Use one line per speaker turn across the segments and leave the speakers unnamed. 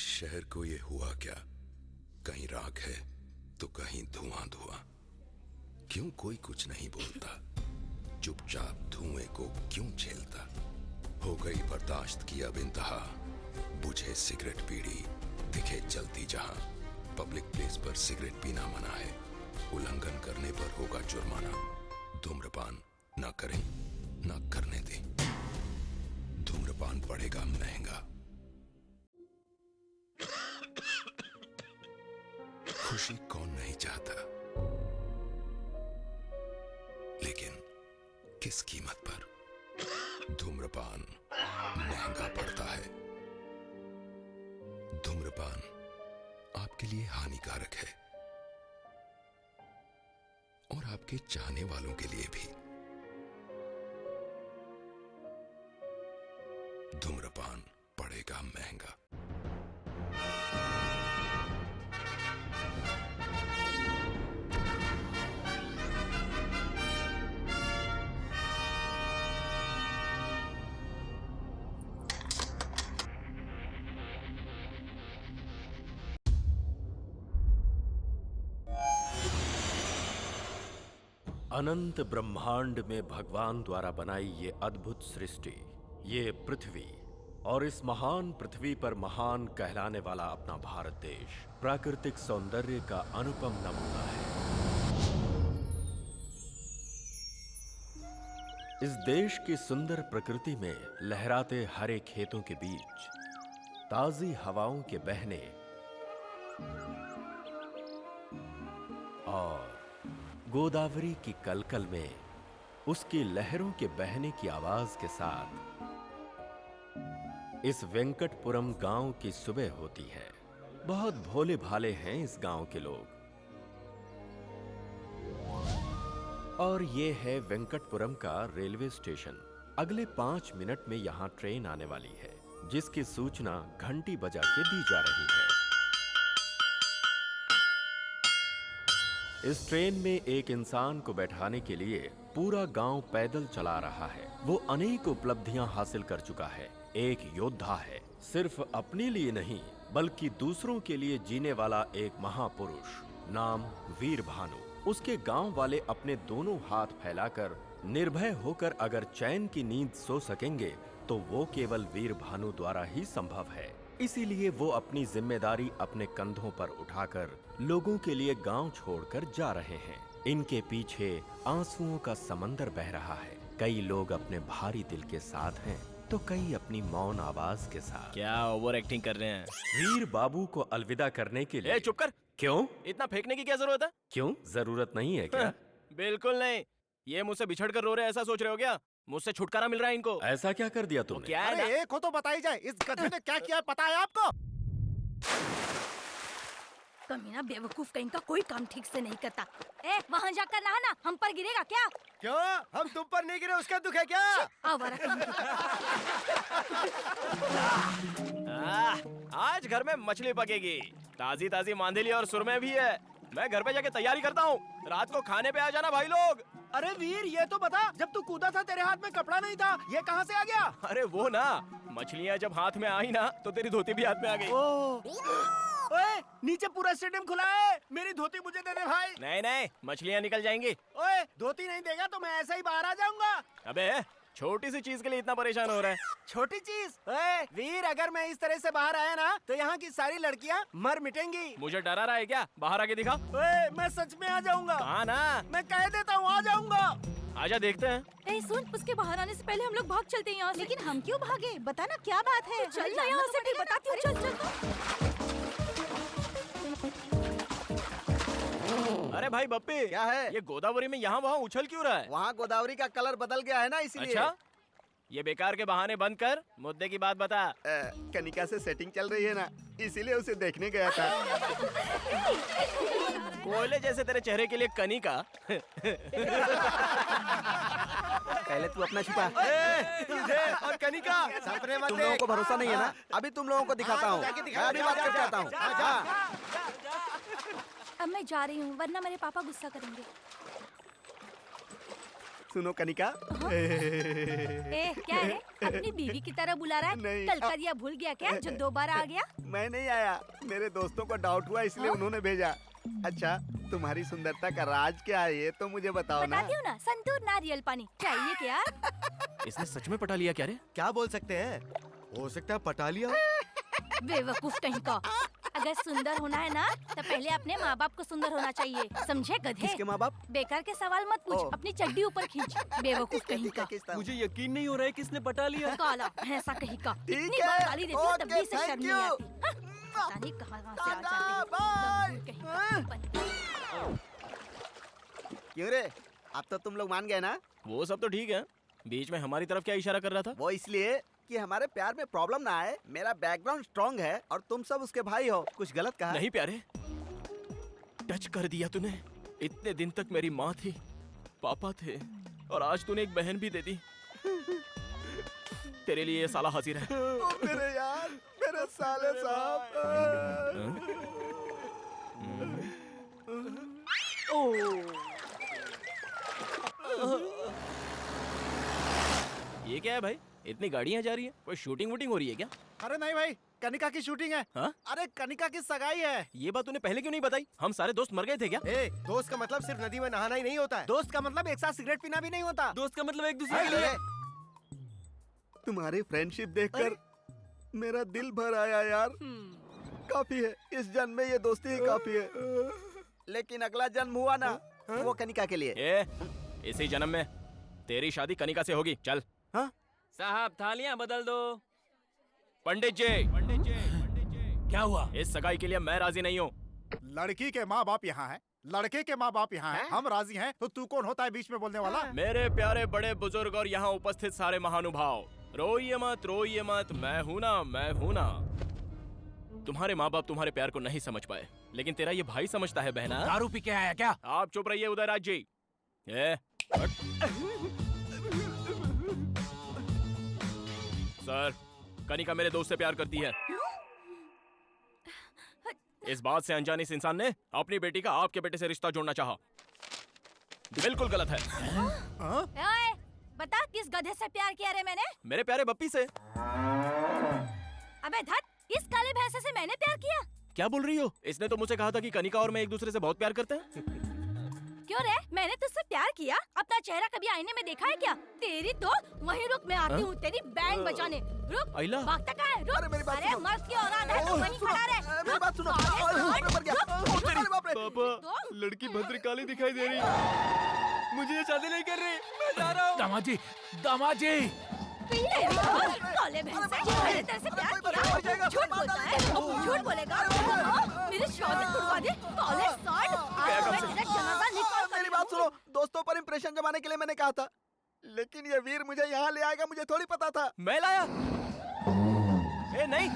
इस शहर को ये हुआ क्या? कहीं राख है तो कहीं धुआं धुआं। क्यों कोई कुछ नहीं बोलता? चुपचाप धुएं को क्यों झेलता? हो गई बर्दाश्त की अब इंतहा। बुझे सिगरेट बीड़ी दिखे जलती जहां। पब्लिक प्लेस पर सिगरेट पीना मना है। उल्लंघन करने पर होगा जुर्माना। धूम्रपान ना करें ना करने दें। धूम्रपान पड़ेगा महंगा। खुशी कौन नहीं चाहता, लेकिन किस कीमत पर? धूम्रपान महंगा पड़ता है। धूम्रपान आपके लिए हानिकारक है और आपके चाहने वालों के लिए भी। धूम्रपान पड़ेगा महंगा।
अनंत ब्रह्मांड में भगवान द्वारा बनाई ये अद्भुत सृष्टि, ये पृथ्वी और इस महान पृथ्वी पर महान कहलाने वाला अपना भारत देश प्राकृतिक सौंदर्य का अनुपम नमूना है। इस देश की सुंदर प्रकृति में लहराते हरे खेतों के बीच ताजी हवाओं के बहने और गोदावरी की कलकल में उसकी लहरों के बहने की आवाज के साथ इस वेंकटपुरम गांव की सुबह होती है। बहुत भोले भाले हैं इस गांव के लोग। और ये है वेंकटपुरम का रेलवे स्टेशन। अगले 5 मिनट में यहां ट्रेन आने वाली है, जिसकी सूचना घंटी बजा के दी जा रही है। इस ट्रेन में एक इंसान को बैठाने के लिए पूरा गांव पैदल चला रहा है। वो अनेक उपलब्धियां हासिल कर चुका है। एक योद्धा है, सिर्फ अपने लिए नहीं बल्कि दूसरों के लिए जीने वाला एक महापुरुष, नाम वीर भानु। उसके गांव वाले अपने दोनों हाथ फैलाकर निर्भय होकर अगर चैन की नींद सो सकेंगे तो वो केवल वीर भानु द्वारा ही संभव है। इसीलिए वो अपनी जिम्मेदारी अपने कंधों पर उठाकर लोगों के लिए गांव छोड़कर जा रहे हैं। इनके पीछे आंसुओं का समंदर बह रहा है। कई लोग अपने भारी दिल के साथ हैं तो कई अपनी मौन आवाज के साथ।
क्या ओवर एक्टिंग कर रहे हैं?
वीर बाबू को अलविदा करने के लिए।
चुप कर।
क्यों?
इतना फेंकने की क्या जरूरत है?
क्यों, जरूरत नहीं है क्या?
बिल्कुल नहीं। ये मुझसे बिछड़ कर रो रहे, ऐसा सोच रहे हो क्या? मुझसे छुटकारा मिल रहा है इनको।
ऐसा क्या कर दिया तुमने?
क्या है ना?
अरे एक हो तो बताई जाए, इस गधे ने क्या किया है पता है आपको?
कमीना बेवकूफ कहीं का कोई काम ठीक से नहीं करता। वहाँ जाकर नहाना, हम पर गिरेगा क्या?
क्यों, हम तुम पर नहीं गिरे उसका दुख है क्या?
आज घर में मछली पकेगी, ताजी ताजी मांदेली और सुरमे भी है। मैं घर पे जाके तैयारी करता हूँ, रात को खाने पे आ जाना भाई लोग।
अरे वीर ये तो बता, जब तू कूदा था तेरे हाथ में कपड़ा नहीं था, ये कहाँ से आ गया?
अरे वो ना, मछलियाँ जब हाथ में आई ना तो तेरी धोती भी हाथ में आ गई।
ओए, नीचे पूरा स्टेडियम खुला है, मेरी धोती मुझे दे दे भाई।
नहीं नहीं, मछलियाँ निकल जाएंगी।
ओए, धोती नहीं देगा तो मैं ऐसे ही बाहर आ जाऊंगा।
अबे छोटी सी चीज के लिए इतना परेशान हो रहा है?
छोटी चीज? ओए वीर, अगर मैं इस तरह से बाहर आया ना तो यहाँ की सारी लड़कियाँ मर मिटेंगी।
मुझे डरा रहा है क्या? बाहर आके दिखा।
ओए, मैं सच में आ जाऊंगा।
कहा ना,
मैं कह देता हूँ आ जाऊंगा।
आजा देखते हैं।
सुन, उसके बाहर आने से पहले हम लोग भाग चलते हैं यहाँ से।
लेकिन हम क्यों भागे? बताना क्या बात है?
चल ना यहाँ से, फिर बताती हूँ। चल चल।
अरे भाई बप्पी,
क्या है?
ये गोदावरी में यहाँ वहाँ उछल क्यों रहा है?
वहाँ गोदावरी का कलर बदल गया है ना, इसीलिए।
अच्छा, ये बेकार के बहाने बंद कर, मुद्दे की बात बता।
कनिका से सेटिंग चल रही है ना, इसीलिए उसे देखने गया था।
कोयले जैसे तेरे चेहरे के लिए कनिका।
पहले तू अपना छुपा।
तुझे और कनिका
तुम लोगों को भरोसा नहीं है ना? अभी तुम लोगों को दिखाता हूँ। मैं अभी बात कर जाता हूँ।
अब मैं जा रही हूँ, वरना मेरे पापा गुस्सा करेंगे।
सुनो कनिका।
ए क्या है? अपनी बीवी की तरह बुला रहा है?
नहीं।
कल का दिया भूल गया क्या जो दोबारा आ गया?
मैं नहीं आया, मेरे दोस्तों को डाउट हुआ इसलिए उन्होंने भेजा। अच्छा, तुम्हारी सुंदरता का राज क्या है ये तो मुझे बताओ ना।
बताती हूँ ना, संतूर नारियल पानी चाहिए क्या?
इसने सच में पटा लिया क्या रे?
क्या बोल सकते हैं, हो सकता है पटा लिया।
बेवकूफ कहीं का। अगर सुंदर होना है ना तो पहले अपने माँ बाप को सुंदर होना चाहिए, समझे गधे?
किसके माँ बाप?
बेकार के सवाल मत पूछ,
ओ।
अपनी चड्डी ऊपर खींच। बेवकूफ कहीं का।
मुझे यकीन नहीं हो रहा है किसने पटा लिया।
काला भैंसा कहीं का।
ठीक
इतनी
है,
बार गाली देती हूँ तब भी
ओके,
इसे शर्म
thank
नहीं
you।
आती। हाँ, पता नहीं कहाँ से आ जाते हैं।
बाय।
दम कहीं का। बन-
क्यों रे, अब तो तुम लोग मान गए ना?
वो सब तो ठीक है, बीच में हमारी तरफ क्या इशारा कर रहा था?
वो इसलिए कि हमारे प्यार में प्रॉब्लम ना आए। मेरा बैकग्राउंड स्ट्रांग है और तुम सब उसके भाई हो। कुछ गलत कहा?
नहीं प्यारे, टच कर दिया तूने। इतने दिन तक मेरी माँ थी, पापा थे, और आज तूने एक बहन भी दे दी। तेरे लिए ये साला हाजिर है।
ओ मेरे यार, मेरे साले साहब।
ये क्या है भाई? इतनी गाड़ियाँ जा रही है, कोई शूटिंग वूटिंग हो रही है क्या?
अरे नहीं भाई, कनिका की शूटिंग है।
हाँ?
अरे कनिका की सगाई है।
ये बात तूने पहले क्यों नहीं बताई? हम सारे दोस्त मर गए थे क्या?
ए, दोस्त का मतलब सिर्फ नदी में नहाना ही नहीं होता है।
दोस्त का मतलब एक साथ सिगरेट पीना भी नहीं होता।
दोस्त का मतलब एक दूसरे के लिए।
तुम्हारी फ्रेंडशिप देखकर मेरा दिल भर आया यार। काफी है, इस जन्म में ये दोस्ती ही काफी है। लेकिन अगला जन्म हुआ ना, वो कनिका के लिए।
ए, इसी जन्म में तेरी शादी कनिका से होगी। चल।
हाँ?
साहब थालियां बदल दो। पंडित जी, पंडित जी, पंडित जी।
क्या हुआ?
इस सगाई के लिए मैं राजी नहीं हूँ।
लड़की के माँ बाप यहाँ है, लड़के के माँ बाप यहाँ हैं। हम राजी हैं, तो तू कौन होता है बीच में बोलने वाला?
मेरे प्यारे बड़े बुजुर्ग और यहाँ उपस्थित सारे महानुभाव, रोइए मत, मैं हूँ ना, मैं हूँ ना। तुम्हारे माँ बाप तुम्हारे प्यार को नहीं समझ पाए, लेकिन तेरा ये भाई समझता है बहना।
दारू पी के आया क्या?
आप चुप रहिए उदयराज जी। सर, कनिका मेरे दोस्त से प्यार करती है। इस बात से अनजाने इस इंसान ने अपनी बेटी का आपके बेटे से रिश्ता जोड़ना चाहा। बिल्कुल गलत है।
ओए, बता किस गधे से प्यार किया रे मैंने?
मेरे प्यारे बप्पी से।
अबे धत, इस काले भैंसे से मैंने प्यार किया?
क्या बोल रही हो? इसने तो मुझसे कहा था कि कनिका और मैं एक दूसरे से बहुत प्यार करते हैं।
क्यों रे, मैंने तुझसे प्यार किया? अपना चेहरा कभी आईने में देखा है क्या? तेरी तो वहीं रुक, मैं आती हूँ तेरी बैंड बजाने। रुक,
आइला?
भागता कहाँ है? रुक।
अरे मेरी बात
अरे
सुनो।
मर्द की औलाद है तो वहीं खड़ा रहे।
मेरी बात सुनो। मर गया। अरे बाप रे।
पापा, लड़की भद्रकाली दिखाई दे रही। मुझे ये शादी नहीं कर रही, मैं जा रहा हूँ।
दामाद जी, दामाद जी।
पी ले रे, काले भैंसे, मैंने तेरे से प्यार किया? झूठ बोलता है, झूठ बोलेगा? मेरी शादी तुड़वा दे, काले सांड। आज मैं तेरा जनाजा निकाल कर
मेरी बात सुनो, दोस्तों पर इंप्रेशन जमाने के लिए मैंने कहा था, लेकिन ये वीर मुझे यहाँ ले आएगा मुझे थोड़ी पता था।
मैं लाया? ए नहीं,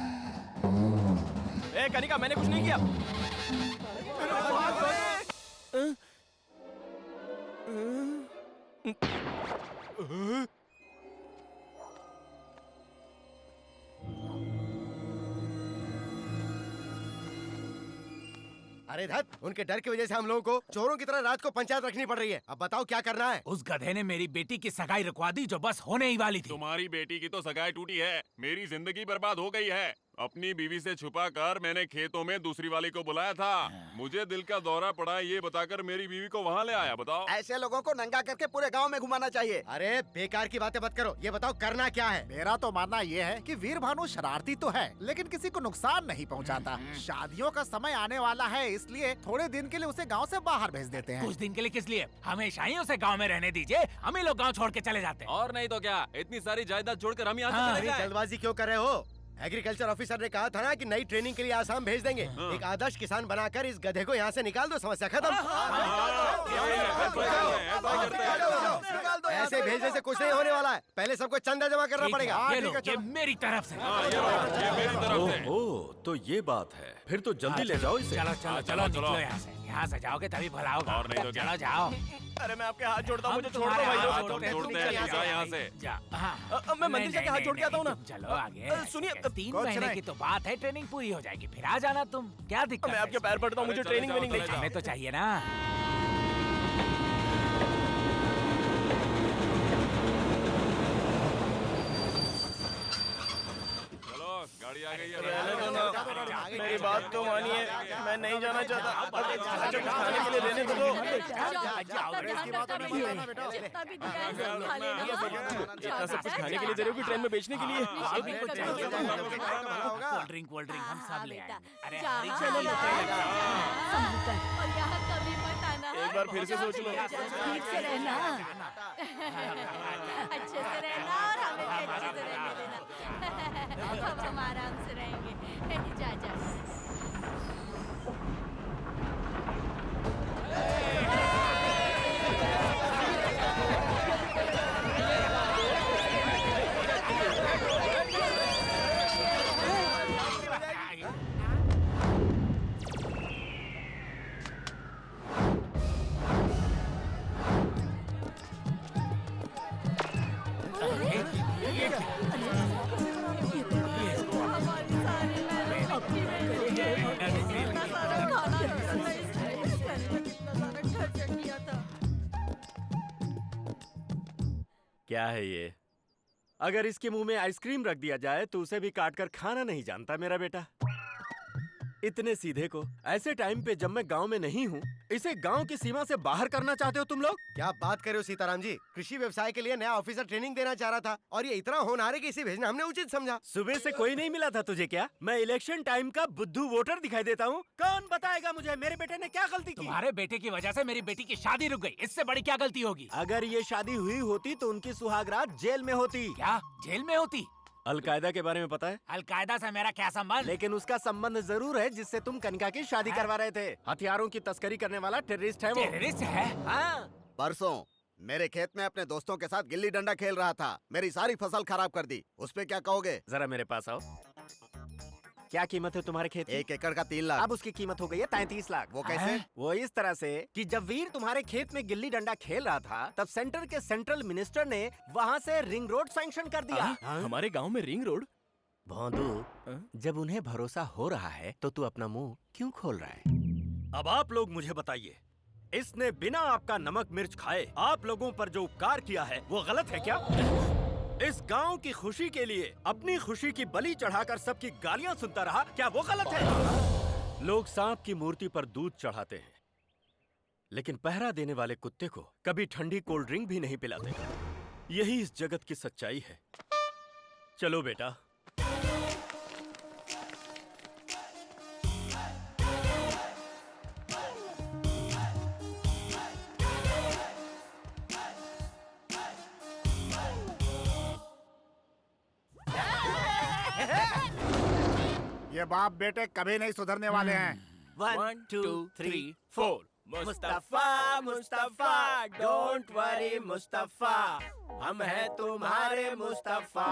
ए कनिका, मैंने कुछ नहीं किया।
अरे धत, उनके डर की वजह से हम लोगों को चोरों की तरह रात को पंचायत रखनी पड़ रही है। अब बताओ क्या करना है?
उस गधे ने मेरी बेटी की सगाई रुकवा दी जो बस होने ही वाली थी।
तुम्हारी बेटी की तो सगाई टूटी है, मेरी जिंदगी बर्बाद हो गई है। अपनी बीवी से छुपा कर मैंने खेतों में दूसरी वाली को बुलाया था। मुझे दिल का दौरा पड़ा ये बताकर मेरी बीवी को वहाँ ले आया। बताओ,
ऐसे लोगों को नंगा करके पूरे गांव में घुमाना चाहिए।
अरे बेकार की बातें मत करो, ये बताओ करना क्या है?
मेरा तो मानना ये है कि वीर भानु शरारती तो है, लेकिन किसी को नुकसान नहीं पहुंचाता। शादियों का समय आने वाला है, इसलिए थोड़े दिन के लिए उसे गांव से बाहर भेज देते हैं।
कुछ दिन के लिए किस लिए? हमेशा ही उसे गांव में रहने दीजिए, हम ही लोग गांव छोड़ के चले जाते हैं।
और नहीं तो क्या, इतनी सारी जायदाद छोड़कर हम यहाँ
हाँ,
से चले
अरे
जाएं।
जल्दबाजी क्यों कर रहे हो? एग्रीकल्चर ऑफिसर ने कहा था ना कि नई ट्रेनिंग के लिए आसाम भेज देंगे। एक आदर्श किसान बनाकर इस गधे को यहाँ से निकाल दो, समस्या खत्म। ऐसे भेजने से कुछ नहीं होने वाला है, पहले सबको चंदा जमा करना
ठीक है,
पड़ेगा।
ये लो, ये मेरी तरफ से।
ये मेरी तरफ से।
ओह, तो ये बात है। फिर तो जल्दी ले जाओ इसे।
चलो चलो
चलो,
चलो
चलो।
निकलो यहाँ से। यहाँ से जाओगे तभी भला होगा।
और नहीं तो क्या।
चलो जाओ।
अरे मैं आपके हाथ जोड़ता हूँ, मुझे छोड़ दो
तुम्हारे
भाई
हाथ
लोग।
जोड़ते हैं,
जोड़ते
तुम
हैं,
चले
जा
जाओ
यहाँ से।
जा। हाँ।
मैं मंदिर जाके हाथ जोड़ के आता हूँ ना।
तुम चलो आगे।
सुनिए,
3
कुछ
महीने
नहीं।
की तो बात है, ट्रेनिंग पूरी हो जाएगी, फिर आ जाना तुम। क्या दिक्कत
मैं
है
आपके
इसमें?
पैर पड़ता हूँ, मुझे
चले
ट्रेनिंग
जाओ,
वेनिंग
चले
नहीं
जाओ।
हमें तो चाहिए ना।
रहने दो ना, मेरी बात तो मानिए, मैं नहीं जाना चाहता। अच्छा, कुछ खाने के लिए देने तो दो। इतना सब कुछ खाने के लिए दे रहे हो कि ट्रेन में बेचने के लिए?
कोल्ड ड्रिंक हम सब ले आएंगे। अरे
चलो और यहाँ कभी मत आना।
एक बार फिर से सोच लो।
ठीक से रहना, अच्छे से रहना और हमें भी अच्छे से रहने देना। अब हम आराम से रहेंगे। जा जा।
क्या है ये? अगर इसके मुंह में आइसक्रीम रख दिया जाए तो उसे भी काट कर खाना नहीं जानता मेरा बेटा। इतने सीधे को ऐसे टाइम पे जब मैं गांव में नहीं हूँ, इसे गांव की सीमा से बाहर करना चाहते हो तुम लोग?
क्या बात कर रहे हो सीताराम जी? कृषि व्यवसाय के लिए नया ऑफिसर ट्रेनिंग देना चाह रहा था और ये इतना होनहार है कि इसे भेजना हमने उचित समझा।
सुबह से कोई नहीं मिला था तुझे क्या? मैं इलेक्शन टाइम का बुद्धू वोटर दिखाई देता हूँ? कौन बताएगा मुझे मेरे बेटे ने क्या गलती की?
तुम्हारे बेटे की वजह से मेरी बेटी की शादी रुक गई, इससे बड़ी क्या गलती होगी?
अगर ये शादी हुई होती तो उनकी सुहागरात जेल में होती।
क्या जेल में होती?
अलकायदा के बारे में पता है?
अलकायदा से मेरा क्या संबंध?
लेकिन उसका संबंध जरूर है जिससे तुम कनिका की शादी करवा रहे थे। हथियारों की तस्करी करने वाला टेररिस्ट है वो।
टेररिस्ट है?
हाँ।
परसों मेरे खेत में अपने दोस्तों के साथ गिल्ली डंडा खेल रहा था, मेरी सारी फसल खराब कर दी। उस पे क्या कहोगे?
जरा मेरे पास आओ। क्या कीमत है तुम्हारे खेत की?
1 एकड़ का 3 लाख।
अब उसकी कीमत हो गई है 33 लाख।
वो कैसे?
वो इस तरह से कि जब वीर तुम्हारे खेत में गिल्ली डंडा खेल रहा था तब सेंटर के सेंट्रल मिनिस्टर ने वहाँ से रिंग रोड सैंक्शन कर दिया।
हमारे गांव में रिंग रोड?
भोंदू, जब उन्हें भरोसा हो रहा है तो तू अपना मुंह क्यों खोल रहा है? अब आप लोग मुझे बताइए, इसने बिना आपका नमक मिर्च खाए आप लोगों पर जो उपकार किया है वो गलत है क्या? इस गांव की खुशी के लिए अपनी खुशी की बलि चढ़ाकर सबकी गालियां सुनता रहा, क्या वो गलत है? लोग सांप की मूर्ति पर दूध चढ़ाते हैं, लेकिन पहरा देने वाले कुत्ते को कभी ठंडी कोल्ड ड्रिंक भी नहीं पिलाते। यही इस जगत की सच्चाई है। चलो बेटा।
ये बाप बेटे कभी नहीं सुधरने वाले हैं।
1 2 3 4 मुस्तफा मुस्तफा डोंट वरी मुस्तफा, हम हैं तुम्हारे मुस्तफा।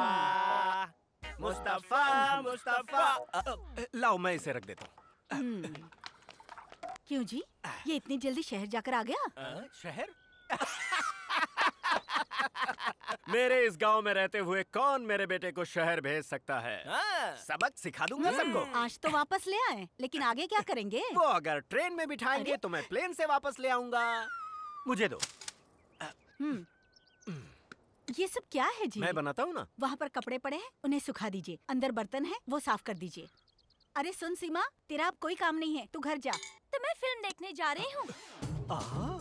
मुस्तफा मुस्तफा।
लाओ मैं इसे रख देता हूँ।
क्यों जी, ये इतनी जल्दी शहर जाकर आ गया?
शहर? मेरे इस गांव में रहते हुए कौन मेरे बेटे को शहर भेज सकता है? सबक सिखा दूंगा सबको।
आज तो वापस ले आए, लेकिन आगे क्या करेंगे?
वो अगर ट्रेन में बिठाएंगे तो मैं प्लेन से वापस ले आऊंगा। मुझे दो।
ये सब क्या है जी?
मैं बनाता हूँ ना।
वहाँ पर कपड़े पड़े हैं, उन्हें सुखा दीजिए। अंदर बर्तन है, वो साफ कर दीजिए। अरे सुन सीमा, तेरा अब कोई काम नहीं है, तू घर जा।
तो मैं फिल्म देखने जा रही हूँ।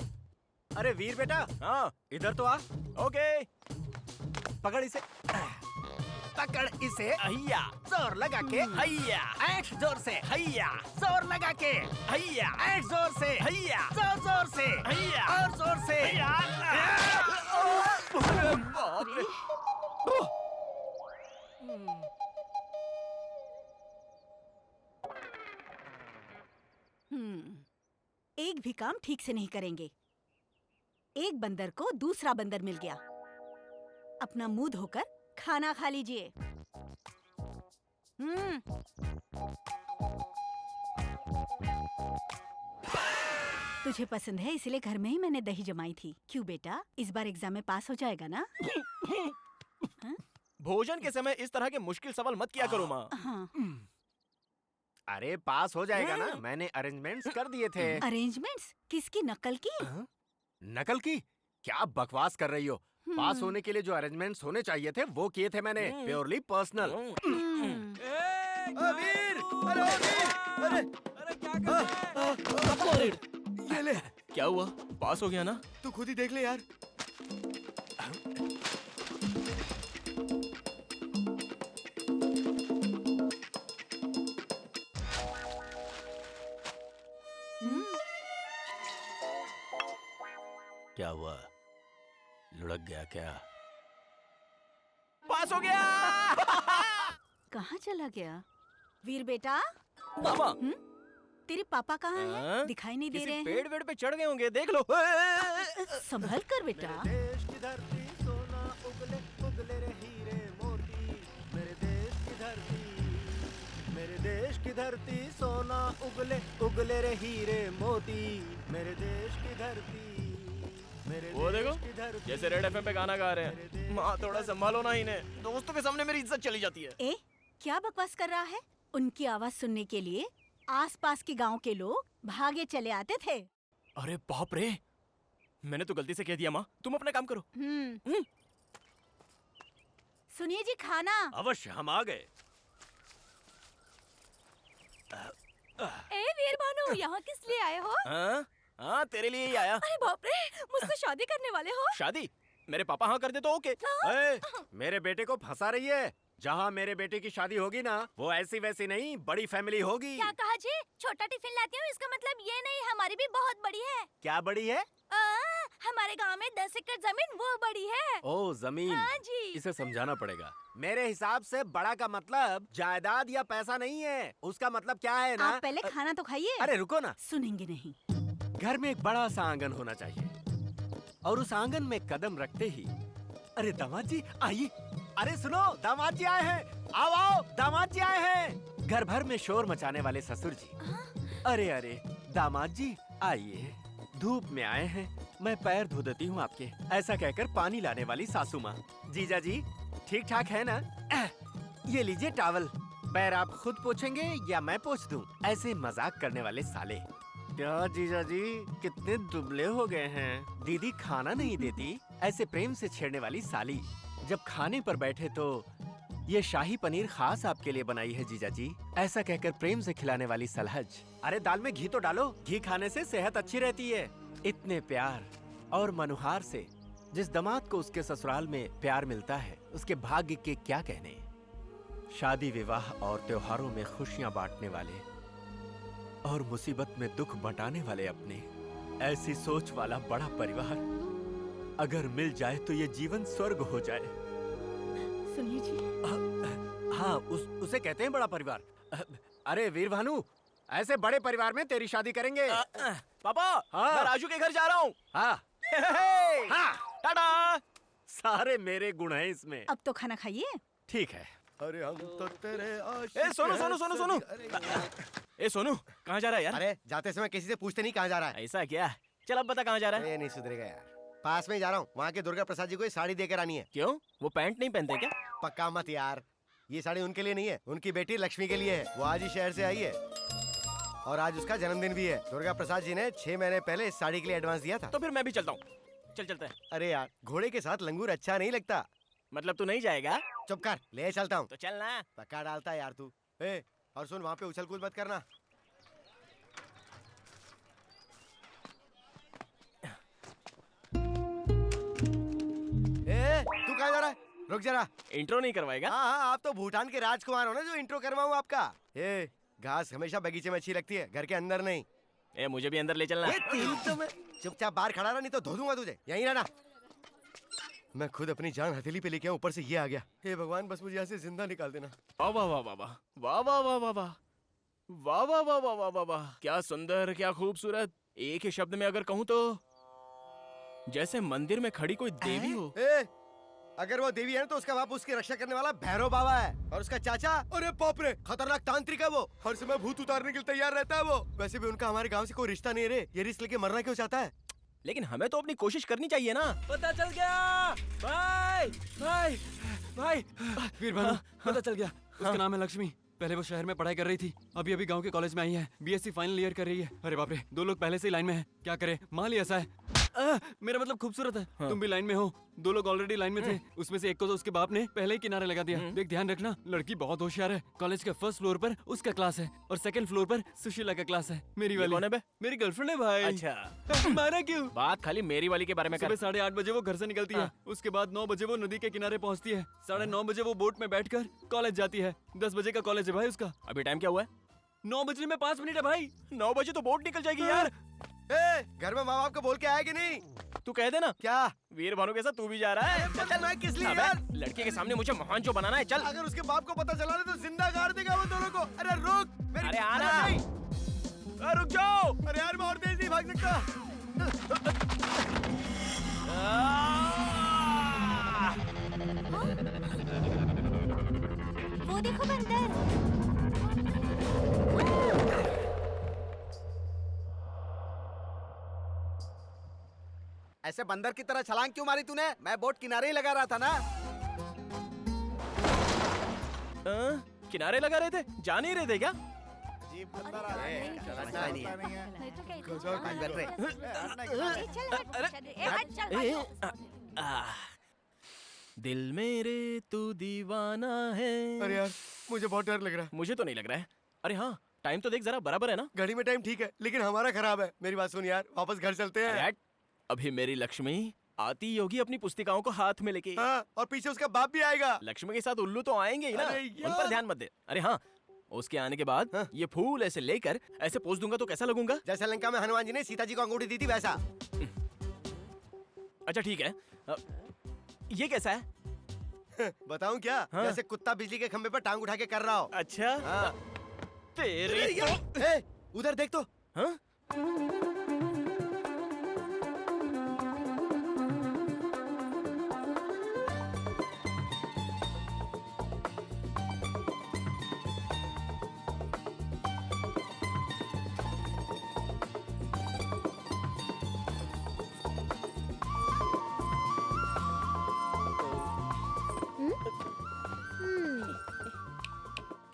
अरे वीर बेटा, हाँ इधर तो आ।
ओके।
पकड़ इसे, पकड़ इसे।
हैया,
जोर लगा के।
हैया,
ऐठ जोर से।
हैया,
जोर लगा के।
हैया,
ऐठ जोर से।
हैया,
जोर जोर से।
हैया,
और जोर से।
एक भी काम ठीक से नहीं करेंगे। एक बंदर को दूसरा बंदर मिल गया। अपना मुंह धोकर खाना खा लीजिए। तुझे पसंद है इसलिए घर में ही मैंने दही जमाई थी। क्यों बेटा, इस बार एग्जाम में पास हो जाएगा ना?
भोजन के समय इस तरह के मुश्किल सवाल मत किया करो माँ।
हाँ।
अरे पास हो जाएगा ना, मैंने अरेंजमेंट्स कर दिए थे।
अरेंजमेंट्स? किसकी नकल की?
नकल की? क्या बकवास कर रही हो? पास होने के लिए जो अरेंजमेंट्स होने चाहिए थे वो किए थे मैंने, प्योरली पर्सनल।
वीर, अरे ओ वीर,
अरे क्या कर रहा है?
ये ले,
क्या हुआ? पास हो गया ना?
तू खुद ही देख ले यार।
क्या हुआ? लुढ़क गया क्या?
पास हो गया।
कहाँ चला गया? वीर बेटा,
मामा,
तेरे पापा कहाँ हैं?
हाँ?
दिखाई नहीं दे
किसी
रहे हैं।
पेड़ वेड़ पे चढ़ गए होंगे, देख लो।
संभल कर बेटा।
देश की धरती सोना उगले उगले रे हीरे मोती, मेरे देश की धरती, मेरे देश की धरती सोना उगले उगले रे हीरे मोती, मेरे देश की धरती, मेरे
वो
देश
देखो,
की धरती,
जैसे रेड एफएम पे गाना गा रहे हैं। माँ, थोड़ा संभालो ना इन्हें, दोस्तों के सामने मेरी इज्जत चली जाती है।
ए, क्या बकवास कर रहा है? उनकी आवाज सुनने के लिए आसपास के गांव के लोग भागे चले आते थे।
अरे बाप रे, मैंने तो गलती से कह दिया। माँ, तुम अपना काम करो।
सुनिए जी, खाना।
अवश्य, हम आ गए।
ए वीर भानु, यहाँ किस लिए आए हो?
हाँ हाँ, तेरे लिए ही आया।
अरे बाप रे, मुझसे शादी करने वाले हो?
शादी? मेरे पापा हाँ कर दे तो ओके।
ए, मेरे बेटे को फंसा रही है। जहाँ मेरे बेटे की शादी होगी ना, वो ऐसी वैसी नहीं, बड़ी फैमिली होगी।
क्या कहा जी? छोटा टिफिन लाती हूँ, इसका मतलब ये नहीं, हमारी भी बहुत बड़ी है।
क्या बड़ी है?
हमारे गांव में 10 एकड़ जमीन वो बड़ी है।
ओ, जमीन।
हाँ जी।
इसे समझाना पड़ेगा। मेरे हिसाब से बड़ा का मतलब जायदाद या पैसा नहीं है। उसका मतलब क्या है ना?
आप पहले खाना तो खाइए।
अरे रुको ना।
सुनेंगे नहीं।
घर में एक बड़ा सा आंगन होना चाहिए, और उस आंगन में कदम रखते ही, अरे दामाद जी आइए। अरे सुनो, दामाद जी आए हैं। आओ आओ, दामाद जी आए हैं। घर भर में शोर मचाने वाले ससुर जी। अरे अरे दामाद जी आइए, धूप में आए हैं, मैं पैर धो देती हूँ आपके। ऐसा कहकर पानी लाने वाली सासू माँ। जीजा जी ठीक ठाक है ना? ये लीजिए टॉवल। पैर आप खुद पोछेंगे या मैं पोछ दूं? ऐसे मजाक करने वाले साले। क्या जीजा जी, कितने दुबले हो गए हैं। दीदी खाना नहीं देती, ऐसे प्रेम से छेड़ने वाली साली। जब खाने पर बैठे तो ये शाही पनीर खास आपके लिए बनाई है जीजा जी, ऐसा कहकर प्रेम से खिलाने वाली सलहज। अरे दाल में घी तो डालो, घी खाने से सेहत अच्छी रहती है। इतने प्यार और मनुहार से जिस दामाद को उसके ससुराल में प्यार मिलता है, उसके भाग्य के क्या कहने। शादी विवाह और त्योहारों में खुशियां बांटने वाले और मुसीबत में दुख बंटाने वाले अपने, ऐसी सोच वाला बड़ा परिवार अगर मिल जाए तो ये जीवन स्वर्ग हो जाए।
सुनिए जी।
हाँ, उसे कहते हैं बड़ा परिवार। अरे वीर भानु, ऐसे बड़े परिवार में तेरी शादी करेंगे।
पापा,
हाँ।
मैं राजू के घर जा रहा हूँ।
हाँ।
हाँ, टाटा।
सारे मेरे गुण हैं इसमें।
अब तो खाना खाइए।
ठीक है।
अरे हम तो तेरे आशिक
ए सोनू सोनू
हैं
सोनू
सभी।
सोनू।
अरे
ए सोनू, कहाँ जा रहा है यार?
अरे जाते समय किसी से पूछते नहीं कहाँ जा रहा है।
ऐसा क्या? चल अब बता कहाँ जा रहा है?
ये नहीं सुधरेगा यार। पास में ही जा रहा हूँ, वहाँ के दुर्गा प्रसाद जी को ये साड़ी देकर आनी है।
क्यों, वो पैंट नहीं पहनते क्या?
पक्का मत यार, ये साड़ी उनके लिए नहीं है, उनकी बेटी लक्ष्मी के लिए है। वो आज ही शहर से आई है और आज उसका जन्मदिन भी है। दुर्गा प्रसाद जी ने 6 महीने पहले इस साड़ी के लिए एडवांस दिया था।
तो फिर मैं भी चलता हूँ। चल चलते हैं।
अरे यार, घोड़े के साथ लंगूर अच्छा नहीं लगता।
मतलब तू नहीं जाएगा?
चुप कर, ले चलता हूँ।
तो चल ना।
पक्का डालता है यार तू। ए, और सुन, वहाँ पे उछल कूद मत करना। तू कहाँ जा रहा है? रुक जरा।
इंट्रो नहीं करवाएगा?
हाँ हाँ, आप तो भूटान के राजकुमार हो ना, जो इंट्रो करवाऊँ आपका। ए, घास हमेशा बगीचे में अच्छी लगती है, घर के अंदर नहीं।
ए, मुझे भी अंदर ले चलना।
तो मैं चुपचाप बाहर खड़ा रहा, नहीं तो धो दूंगा तुझे। यहीं रहना। मैं खुद अपनी जान हथेली पे लेके आऊं, ऊपर से ये आ गया। हे भगवान, बस मुझे यहाँ से जिंदा निकाल देना।
वाह वाह वाह वाह वाह वाह वाह वाह वाह वाह वाह वाह वाह वाह वाह वाह, क्या सुंदर, क्या खूबसूरत। एक ही शब्द में अगर कहूँ तो जैसे मंदिर में खड़ी कोई देवी हो।
ए, अगर वो देवी है ना, तो उसका बाप उसकी रक्षा करने वाला भैरव बाबा है, और उसका चाचा, अरे बाप रे, खतरनाक तांत्रिक है वो। हर समय भूत उतारने के लिए तैयार रहता है वो। वैसे भी उनका हमारे गांव से कोई रिश्ता नहीं है रे। ये रिस्क लेके मरना क्यों चाहता है?
लेकिन हमें तो अपनी कोशिश करनी चाहिए ना।
पता चल गया भाई, भाई भाई,
वीर भानु, पता चल गया। उसका नाम है लक्ष्मी। पहले वो शहर में पढ़ाई कर रही थी, अभी अभी गांव के कॉलेज में आई है। बीएससी फाइनल ईयर कर रही है। अरे बाप रे, 2 लोग पहले से ही लाइन में हैं। क्या करे, माल ही ऐसा है। मेरा मतलब खूबसूरत है।
हाँ।
तुम भी लाइन में हो। 2 लोग ऑलरेडी लाइन में थे। उसमें से एक को तो उसके बाप ने पहले ही किनारे लगा दिया। देख ध्यान रखना, लड़की बहुत होशियार है। कॉलेज के फर्स्ट फ्लोर पर उसका क्लास है और सेकंड फ्लोर पर सुशीला का क्लास है। मेरी वाली
कौन है बे?
मेरी गर्लफ्रेंड है भाई।
अच्छा
मारा क्यों?
बात खाली मेरी वाली के बारे में कर।
सुबह 8:30 बजे वो घर से निकलती है। उसके बाद 9 बजे वो नदी के किनारे पहुंचती है। 9:30 बजे वो बोट में बैठकर कॉलेज जाती है। 10 बजे का कॉलेज है भाई उसका।
अभी टाइम क्या हुआ है?
9 बजने में 5 मिनट है भाई।
9 बजे तो बोट निकल जाएगी यार।
घर में माँ बाप को बोल के आया कि नहीं?
तू कह देना।
क्या
वीर भानु के साथ तू भी जा रहा है?
चल मैं किस लिए
अबे,
यार?
लड़के के सामने मुझे महान जो बनाना है, चल।
अगर उसके बाप को पता चला तो जिंदा गाड़ देगा वो दोनों को। अरे रुक मेरी
अरे आना।
नहीं।
रुक जाओ।
अरे यार मैं और तेज नहीं भाग सकता।
वो देखो बंदर।
ऐसे बंदर की तरह छलांग क्यों मारी तूने? मैं बोट किनारे ही लगा रहा था ना।
किनारे लगा रहे थे, जा नहीं रहे थे क्या?
जी बंदर आ रहे हैं। चलना नहीं है।
दिल मेरे तू दीवाना है।
अरे यार मुझे बहुत डर लग रहा है।
मुझे तो नहीं लग रहा है। अरे हाँ, टाइम तो देख जरा, बराबर है ना?
घड़ी में टाइम ठीक है लेकिन हमारा खराब है। मेरी बात सुन यार, वापस घर चलते हैं।
अरे अभी मेरी लक्ष्मी आती होगी अपनी पुस्तिकाओं को हाथ में लेके।
हाँ, और पीछे उसका बाप भी आएगा।
लक्ष्मी के साथ उल्लू तो आएंगे ही ना,
अरे
उन पर ध्यान मत दे। अरे हाँ, उसके आने के बाद ये फूल ऐसे लेकर ऐसे पोस दूंगा तो कैसा लगूंगा?
जैसे लंका में हनुमान जी ने सीता जी को अंगूठी दी थी वैसा।
अच्छा ठीक है, ये कैसा है?
बताऊं क्या?
हाँ?
जैसे कुत्ता बिजली के खंबे पर टांग उठा के कर रहा हो।
अच्छा
हाँ।
तेरी तो...
ए, उधर देख तो।
हाँ?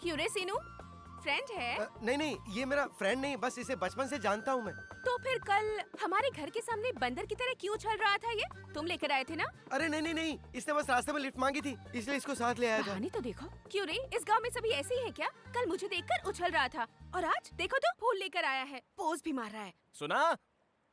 क्यों रे सीनू, फ्रेंड है?
नहीं नहीं, ये मेरा फ्रेंड नहीं, बस इसे बचपन से जानता हूँ मैं।
तो फिर कल हमारे घर के सामने बंदर की तरह क्यों उछल रहा था? ये तुम लेकर आए थे ना?
अरे नहीं नहीं नहीं, इसने बस रास्ते में लिफ्ट मांगी थी इसलिए इसको साथ ले आया था।
कहानी तो देखो। क्यों रे, इस गांव में सभी ऐसे ही हैं क्या? कल मुझे देखकर उछल रहा था और आज देखो तो फूल लेकर आया है, पोज भी मार रहा है।
सुना,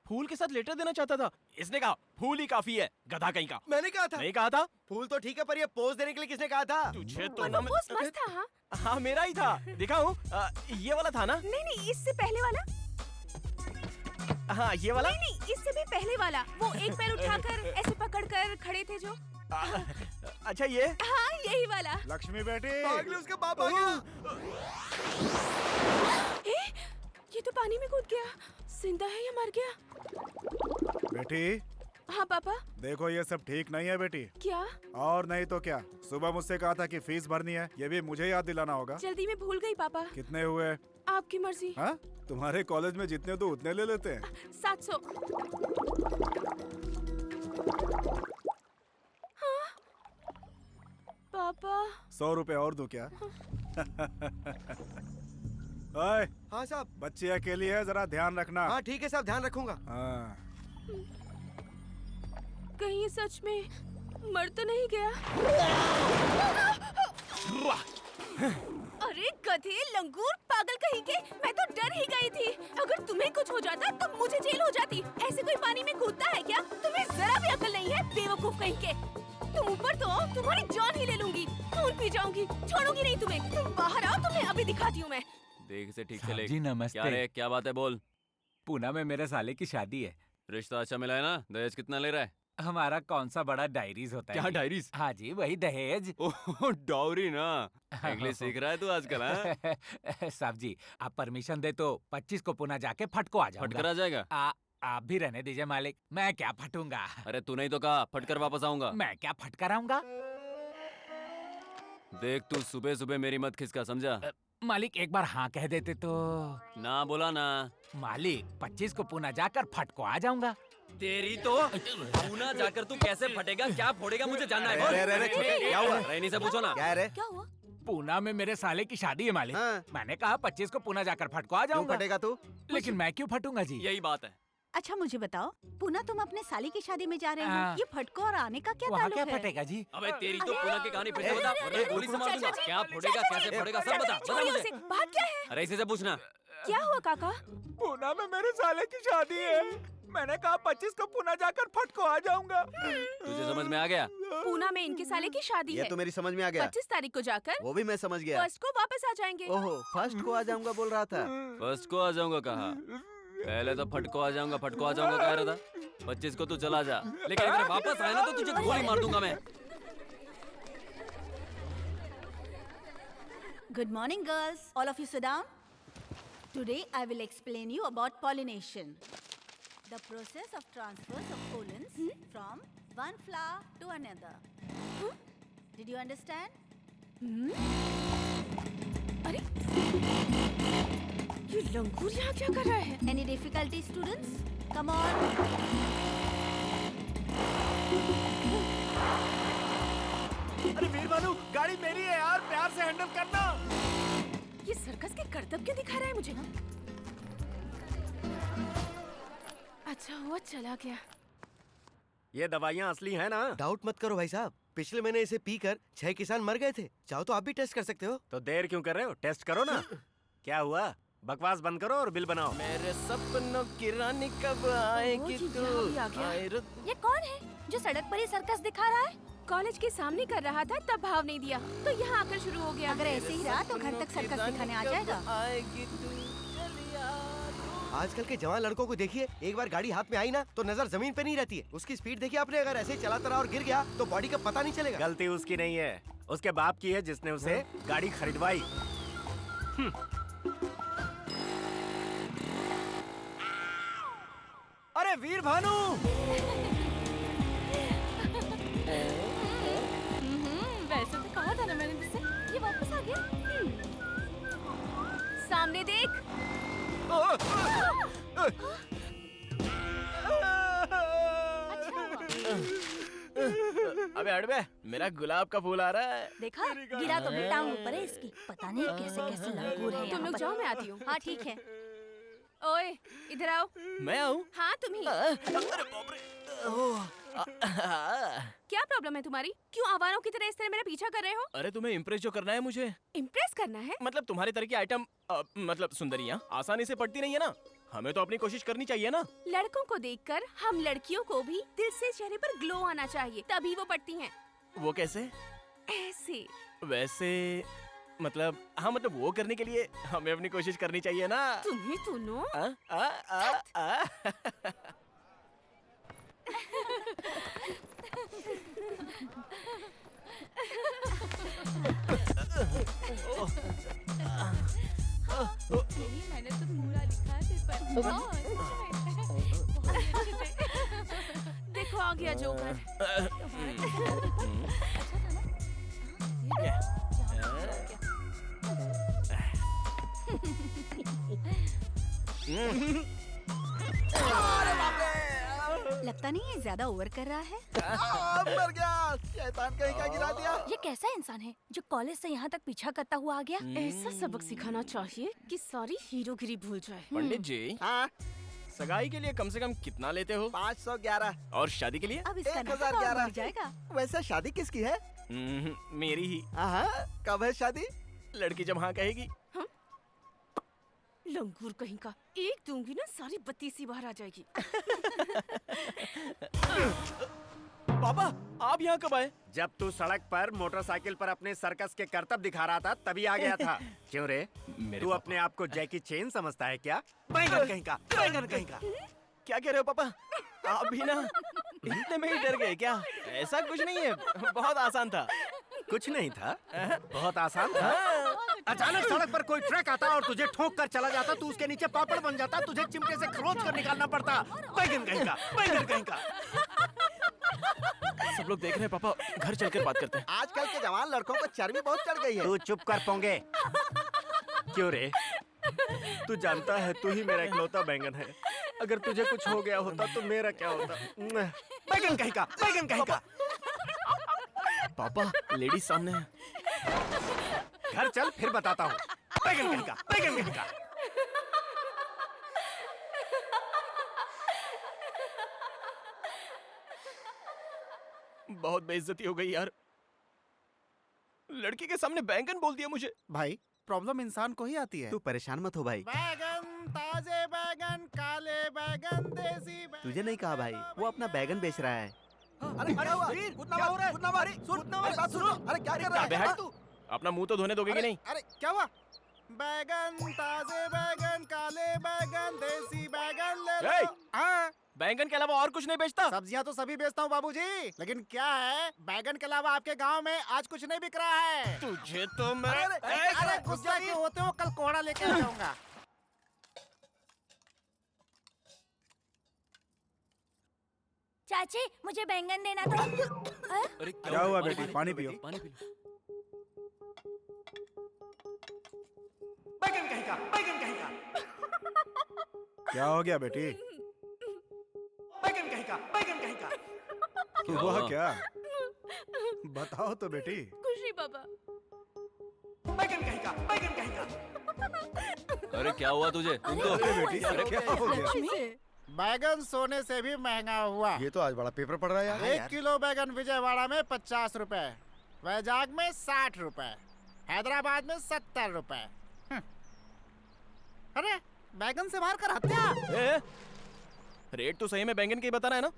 फूल के साथ लेटर देना चाहता था। इसने कहा फूल ही काफी है, गधा कहीं का।
मैंने कहा था।
नहीं कहा था?
फूल तो ठीक है पर ये पोज देने के लिए किसने कहा था?
तुझे तो
और
ना
वो पोज मस्त था। हाँ
हाँ, मेरा ही था, दिखा हूँ। ये वाला था ना?
नहीं नहीं, इससे पहले वाला।
हाँ, ये वाला।
नहीं नहीं, इससे भी पहले वाला। वो एक पैर उठाकर ऐसे पकड़कर खड़े थे जो।
अच्छा ये?
हाँ यही वाला।
लक्ष्मी बेटी,
भाग ले, उसका बाप आ गया।
ये तो पानी में कूद गया। जिंदा है या मर गया?
बेटी।
हाँ पापा।
देखो ये सब ठीक नहीं है बेटी।
क्या?
और नहीं तो क्या, सुबह मुझसे कहा था कि फीस भरनी है, ये भी मुझे याद दिलाना होगा।
जल्दी में भूल गई पापा।
कितने हुए?
आपकी मर्जी।
हाँ, तुम्हारे कॉलेज में जितने तो उतने ले लेते हैं।
700। हाँ? पापा
100 रुपए और दूं क्या? ओए,
हाँ साहब।
बच्ची अकेली है, जरा ध्यान रखना।
हाँ ठीक है साहब, ध्यान रखूंगा।
हाँ।
कहीं ये सच में मर तो नहीं गया? अरे गधे, लंगूर, पागल कहीं के, मैं तो डर ही गई थी। अगर तुम्हें कुछ हो जाता तो मुझे जेल हो जाती। ऐसे कोई पानी में कूदता है क्या? तुम्हें जरा भी अकल नहीं है, बेवकूफ कहीं के। तुम ऊपर तो आओ, तुम्हारी जान ही ले लूंगी, खून पी जाऊंगी, छोड़ूंगी नहीं तुम्हें। तुम बाहर आओ, तुम्हें अभी दिखाती हूँ मैं।
देख से ठीक से ले।
जी नमस्ते।
क्या रे, क्या बात है, बोल।
पूना में मेरे साले की शादी है।
रिश्ता अच्छा मिला है ना? दहेज कितना ले रहा है?
हमारा कौन सा बड़ा डायरीज होता है?
क्या डायरीज?
हाँ जी, वही दहेज।
ओह, डाउरी ना। इंग्लिश सीख रहा है तू आजकल? हाँ?
साहब जी, आप परमिशन दे तो 25 को पुणे जाके फटको आ जाऊंगा।
फटकर आ जाएगा?
आप भी रहने दीजिए मालिक, मैं क्या फटूंगा।
अरे तू नहीं तो कहा फटकर वापस आऊंगा।
मैं क्या फटकर आऊंगा?
देख तू सुबह सुबह मेरी मत खिसका, समझा?
मालिक एक बार हाँ कह देते तो।
ना बोला ना।
मालिक 25 को पुणे जाकर फटको आ जाऊंगा।
तेरी तो पूना जाकर तू कैसे फटेगा, क्या फोड़ेगा, मुझे जानना है।
क्या हुआ?
रैनी से पूछो ना।
क्या है रे?
क्या हुआ?
पूना में मेरे साले की शादी है मालिक।
हाँ।
मैंने कहा 25 को पुणे जाकर फटको आ
क्यों
जाऊंगा।
फटेगा तू?
लेकिन मैं क्यों फटूंगा जी?
यही बात है,
अच्छा मुझे बताओ, पूना तुम अपने साली की शादी में जा रहे हो,
हाँ।
ये फटको और आने का क्या
वहाँ
ताल्लुक
क्या
है?
फटेगा जी?
अबे तेरी तो पूना की कहानी फिर से
अरे,
बता,
अरे,
वरना गोली से मार दूंगा। क्या फोड़ेगा, कैसे फोड़ेगा, सब बता
छोड़िए
मुझे।
उसे, बात क्या है?
अरे इसी से पूछना।
क्या हुआ काका?
पूना में मेरे साले की शादी है। मैंने कहा 25 को पूना जाकर फटको आ जाऊंगा।
तुझे समझ में आ गया?
पूना में इनके साले की शादी
ये
है।
तो मेरी समझ में आ गया।
25 तारीख को जाकर
वो भी मैं समझ गया।
फर्स्ट को वापस आ जाएंगे।
ओहो, फर्स्ट को आ जाऊंगा बोल रहा था।
फर्स्ट को आ जाऊंगा कहा? पहले तो फटको आ जाऊंगा कह रहा था। 25 को तू चला जा, लेकिन अगर वापस आए ना तो तुझे गोली मार दूंगा मैं।
Good morning, girls. All of you sit down. Today I will explain you about pollination. The process of transfers of pollens from one flower to another. Did you understand?
अरे ये लंगूर यहाँ क्या कर रहा है?
Any difficulty, students? Come on.
अरे वीर भानु, गाड़ी मेरी है यार, प्यार से हैंडल करना।
ये सर्कस के करतब क्यों दिखा रहा है मुझे? अच्छा हुआ चला गया।
ये दवाइयाँ असली हैं ना?
डाउट मत करो भाई साहब, पिछले महीने इसे पीकर 6 किसान मर गए थे। चाहो तो आप भी टेस्ट कर सकते हो।
तो देर क्यों कर रहे हो? टेस्ट करो ना। क्या हुआ? बकवास बंद करो और बिल बनाओ।
मेरे सपनों की रानी कब आएगी
जी,
तू?
यहाँ भी आ गया।
आए रुत-
ये कौन है जो सड़क पर ही सर्कस दिखा रहा है? कॉलेज के सामने कर रहा था तब भाव नहीं दिया तो यहाँ आकर शुरू हो गया।
अगर ऐसे ही रहा तो घर तक सर्कस दिखाने आ जाएगा।
आएगी तू चलिया तू।
आजकल के जवान लड़कों को देखिए, एक बार गाड़ी हाथ में आई ना तो नजर जमीन पे नहीं रहती है। उसकी स्पीड देखिए आपने, अगर ऐसे ही चलाता रहा और गिर गया तो बॉडी का पता नहीं चलेगा।
गलती उसकी नहीं है, उसके बाप की है जिसने उसे गाड़ी खरीदवाई।
अरे वीर भानु,
वैसे तो कहा था ना मैंने तुझसे, ये वापस आ गया। सामने देख।
अबे हट बे, मेरा गुलाब का फूल आ रहा है।
देखा, गिरा तो भी टांग ऊपर है इसकी। पता नहीं कैसे कैसे लंगूर है
तुम लोग
यहाँ
जाओ,
पर।
मैं आती हूँ।
हाँ ठीक है।
ओए इधर आओ।
मैं आऊँ?
हाँ तुम ही। क्या प्रॉब्लम है तुम्हारी? क्यों आवारों की तरह इस तरह मेरा पीछा कर रहे हो?
अरे तुम्हें इम्प्रेस जो करना है मुझे।
इम्प्रेस करना है?
मतलब तुम्हारे तरह की आइटम मतलब सुंदरियाँ आसानी से पड़ती नहीं है ना। हमें तो अपनी कोशिश करनी चाहिए ना।
लड़कों को देखकर हम लड़कियों को भी दिल से चेहरे पर ग्लो आना चाहिए, तभी वो पड़ती हैं।
वो कैसे?
ऐसे।
वैसे मतलब हाँ, मतलब वो करने के लिए हमें अपनी कोशिश करनी चाहिए ना।
तुम्हें तो नो। मेरी मेहनत तो पूरा लिखा है पर बहुत अच्छे थे। देखो आ गया जोकर।
लगता नहीं है ज्यादा ओवर कर रहा है।
मर गया, शैतान कहीं का गिरा दिया।
ये कैसा इंसान है जो कॉलेज से यहाँ तक पीछा करता हुआ आ गया? ऐसा सबक सिखाना चाहिए कि सारी हीरोगिरी भूल जाए।
पंडित जी,
हाँ,
सगाई के लिए कम से कम कितना लेते हो?
511।
और शादी के लिए?
अब इसका नाम
1011
बढ़ जाएगा।
वैसे शादी किसकी है?
मेरी ही।
हाँ, कब है शादी?
लड़की जब हाँ कहेगी।
लंगूर कहीं का, एक दूंगी ना सारी बत्ती सी बाहर आ जाएगी।
पापा, आप यहाँ कब आए?
जब तू सड़क पर मोटरसाइकिल पर अपने सर्कस के करतब दिखा रहा था तभी आ गया था। क्यों रे, तू अपने आप को जैकी चेन समझता है क्या?
बैंगन कहीं का, बैंगन कहीं का। क्या कह रहे हो पापा? आप भी ना इतने में ही डर गए क्या? ऐसा कुछ नहीं है, बहुत आसान था।
कुछ नहीं था, बहुत आसान था। अचानक सड़क पर कोई ट्रक आता और तुझे ठोक कर चला जाता, तू उसके नीचे पापड़ बन जाता, तुझे चिमटे से खरोच कर निकालना पड़ता। बैंगन कहीं का, बैंगन कहीं का।
सब लोग देख रहे हैं पापा, घर चलकर बात करते हैं।
आजकल के जवान लड़कों को चर्बी बहुत चढ़ गई है।
तू चुप कर पोंगे। क्यों रे, तू जानता है तू ही मेरा इकलौता बैंगन है। अगर तुझे कुछ हो गया होता तो मेरा क्या होता? बैंगन कहीं का, बैंगन कहीं का।
पापा, लेडीज सामने है।
घर चल, फिर बताता हूँ। बैंगन कहीं का, बैंगन कहीं का।
बहुत बेइज्जती हो गई यार। लड़की के सामने बैंगन बोल दिया मुझे।
भाई प्रॉब्लम इंसान को ही आती है।
तू परेशान मत हो भाई।
बैगन, ताजे बैगन, काले बैगन, देसी बैगन।
तुझे नहीं कहा भाई, वो अपना बैगन बेच रहा है।
अरे क्या हुआ? क्या हो रहा है? बात सुनो। अरे क्या कर रहा है?
अबे हट तू। अपना मुंह तो धोने दोगे कि नहीं?
अरे क्या हुआ? बैगन, ताजे बैगन, काले बैगन, देसी बैगन ले
ए!
लो। हाँ,
बैंगन के अलावा और कुछ नहीं बेचता?
सब्जियां तो सभी बेचता हूँ बाबूजी, लेकिन क्या है, बैगन के अलावा आपके गांव में आज कुछ नहीं बिक रहा है।
तुझे तो मैं
अरे गुस्सा क्यों होते हो? कल कोहड़ा लेके आ जाऊंगा।
चाची मुझे बैंगन देना तो।
अरे
क्या हुआ बेटी? पानी पियो।
पानी पी लो।
बैगन कहीं का, बैगन कहीं का,
क्या हो गया बेटी?
बैगन कहीं का, बैगन कहीं का।
हुआ क्या? बताओ तो बेटी।
खुशी पापा।
बैगन कहीं का, बैगन कहीं का।
अरे क्या हुआ तुझे? तुम तो
बेटी क्या हो गया?
बैगन सोने से भी महंगा हुआ।
ये तो आज बड़ा पेपर पड़ रहा है यार।
1 किलो बैगन विजयवाड़ा में 50 रुपए, वैजाग में 60 रुपए, हैदराबाद में 70 रुपए। अरे बैगन से मार कर हत्या।
रेट तो सही में बैंगन के ही बता रहा है ना,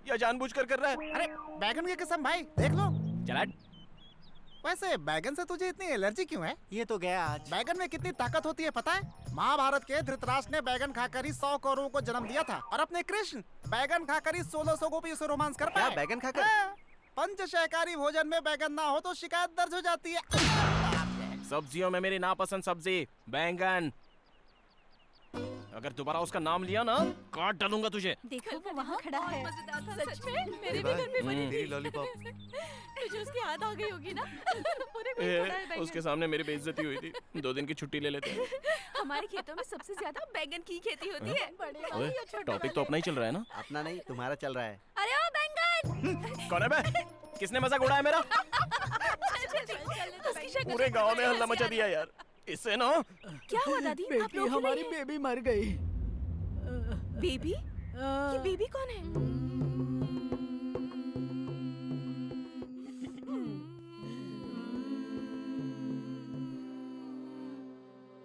या जानबूझकर कर रहा है?
अरे बैगन की कसम भाई, देख लो।
चला।
वैसे बैगन से तुझे इतनी एलर्जी क्यों है?
ये तो गया आज।
बैगन में कितनी ताकत होती है पता है? महाभारत के धृतराष्ट्र ने बैगन खाकर ही 100 कौरवों को जन्म दिया था, और अपने कृष्ण बैगन खाकर ही 1600 गोपियों से रोमांस कर पाए।
बैगन खाकर?
हाँ, पंचशाकाहारी भोजन में बैगन ना हो तो शिकायत दर्ज हो जाती है।
सब्जियों में मेरी नापसंद सब्जी बैंगन। अगर दोबारा उसका नाम लिया ना, काट डालूंगा तुझे।
देखो वो वहाँ खड़ा है।
मजेदार था सच में। मेरे भी घर में बनी थी।
लॉलीपॉप।
तुझे उसकी याद आ गई होगी ना? पूरे में पड़ा है बैंगन।
उसके सामने मेरी बेइज्जती हुई थी। 2 दिन की छुट्टी ले लेते हैं।
हमारे खेतों में सबसे ज्यादा बैंगन की खेती होती है। बड़े वाले
ओए,
या छोटे
टॉपिक तो
वाले?
अपना ही चल रहा है ना?
अपना नहीं, तुम्हारा चल रहा है।
अरे ओ बैंगन।
कौन है बे? किसने मजाक उड़ाया मेरा?
उसकी शक्ल
पूरे
देख,
गांव में
मुझे
हल्ला
हंसी
मचा
आ
दिया यार। इससे ना।
क्या हुआ दादी? आप लोग हमारी
बेबी मर गई।
बेबी? ये बेबी कौन है?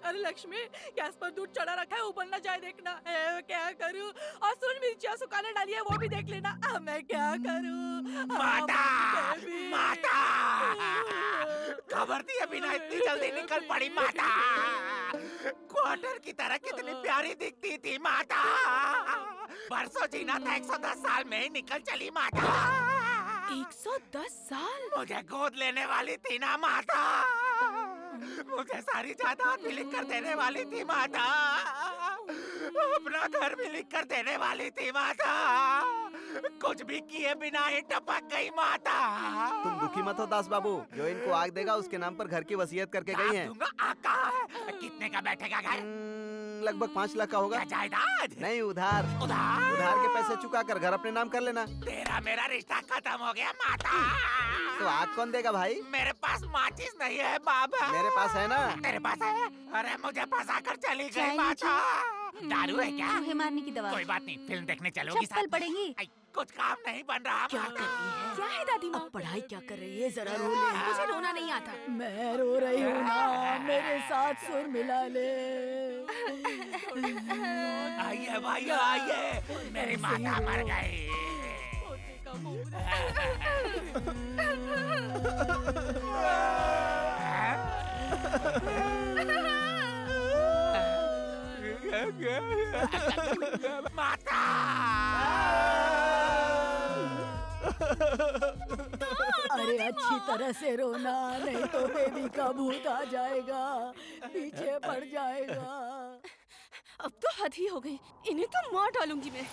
अरे लक्ष्मी, गैस पर दूध चढ़ा रखा है, उबल ना जाए देखना। क्या करूं? और सुन, मिर्चियाँ सुखाने डाली है, वो भी देख लेना। मैं क्या करूं?
माता! माता! खबर दिए बिना इतनी जल्दी निकल पड़ी माता। क्वार्टर की तरह कितनी प्यारी दिखती थी माता। बरसों जीना था, 110 साल में ही निकल चली माता।
110 साल?
मुझे गोद लेने वाली थी ना माता। मुझे सारी जायदाद भी लिख कर देने वाली थी माता। अपना घर भी लिख कर देने वाली थी माता। कुछ भी किए बिना ही टपक गई माता।
तुम दुखी मत हो दास बाबू, जो इनको आग देगा उसके नाम पर घर की वसीयत करके गई है।
आका है। कितने का बैठेगा घर?
लगभग 5 लाख का होगा।
जायदाद?
नहीं, उधार। उधार के पैसे चुका कर घर अपने नाम कर लेना।
तेरा मेरा रिश्ता खत्म हो गया माता।
तो आग कौन देगा भाई?
मेरे पास माचिस नहीं है बाबा।
मेरे पास है ना।
तेरे पास है? अरे मुझे फंसा कर चली गई माता। दारू है क्या?
चूहे मारने की दवा।
कोई बात नहीं, फिल्म देखने चलोगी
चप्पल पड़ेगी।
कुछ काम नहीं बन रहा।
क्या कर रही है?
क्या है दादी माँ?
अब पढ़ाई क्या कर रही है? जरा रो ले।
मुझे रोना नहीं आता।
मैं रो रही हूँ ना, मेरे साथ सुर मिला ले।
आइए भाई आइए, मेरी माता मर गई। माता!
अरे अच्छी तरह से रोना, नहीं तो बेबी का भूत आ जाएगा, पीछे पड़ जाएगा।
अब तो हद ही हो गई, इन्हें तो मार डालूंगी मैं।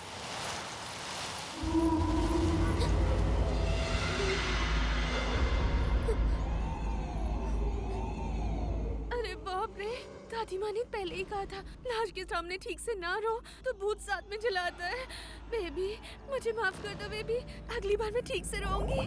अरे बाप रे, दादी माँ ने पहले ही कहा था लाश के सामने ठीक से ना रो तो भूत साथ में जलाता है। बेबी मुझे माफ कर दो बेबी, अगली बार मैं ठीक से रोऊंगी।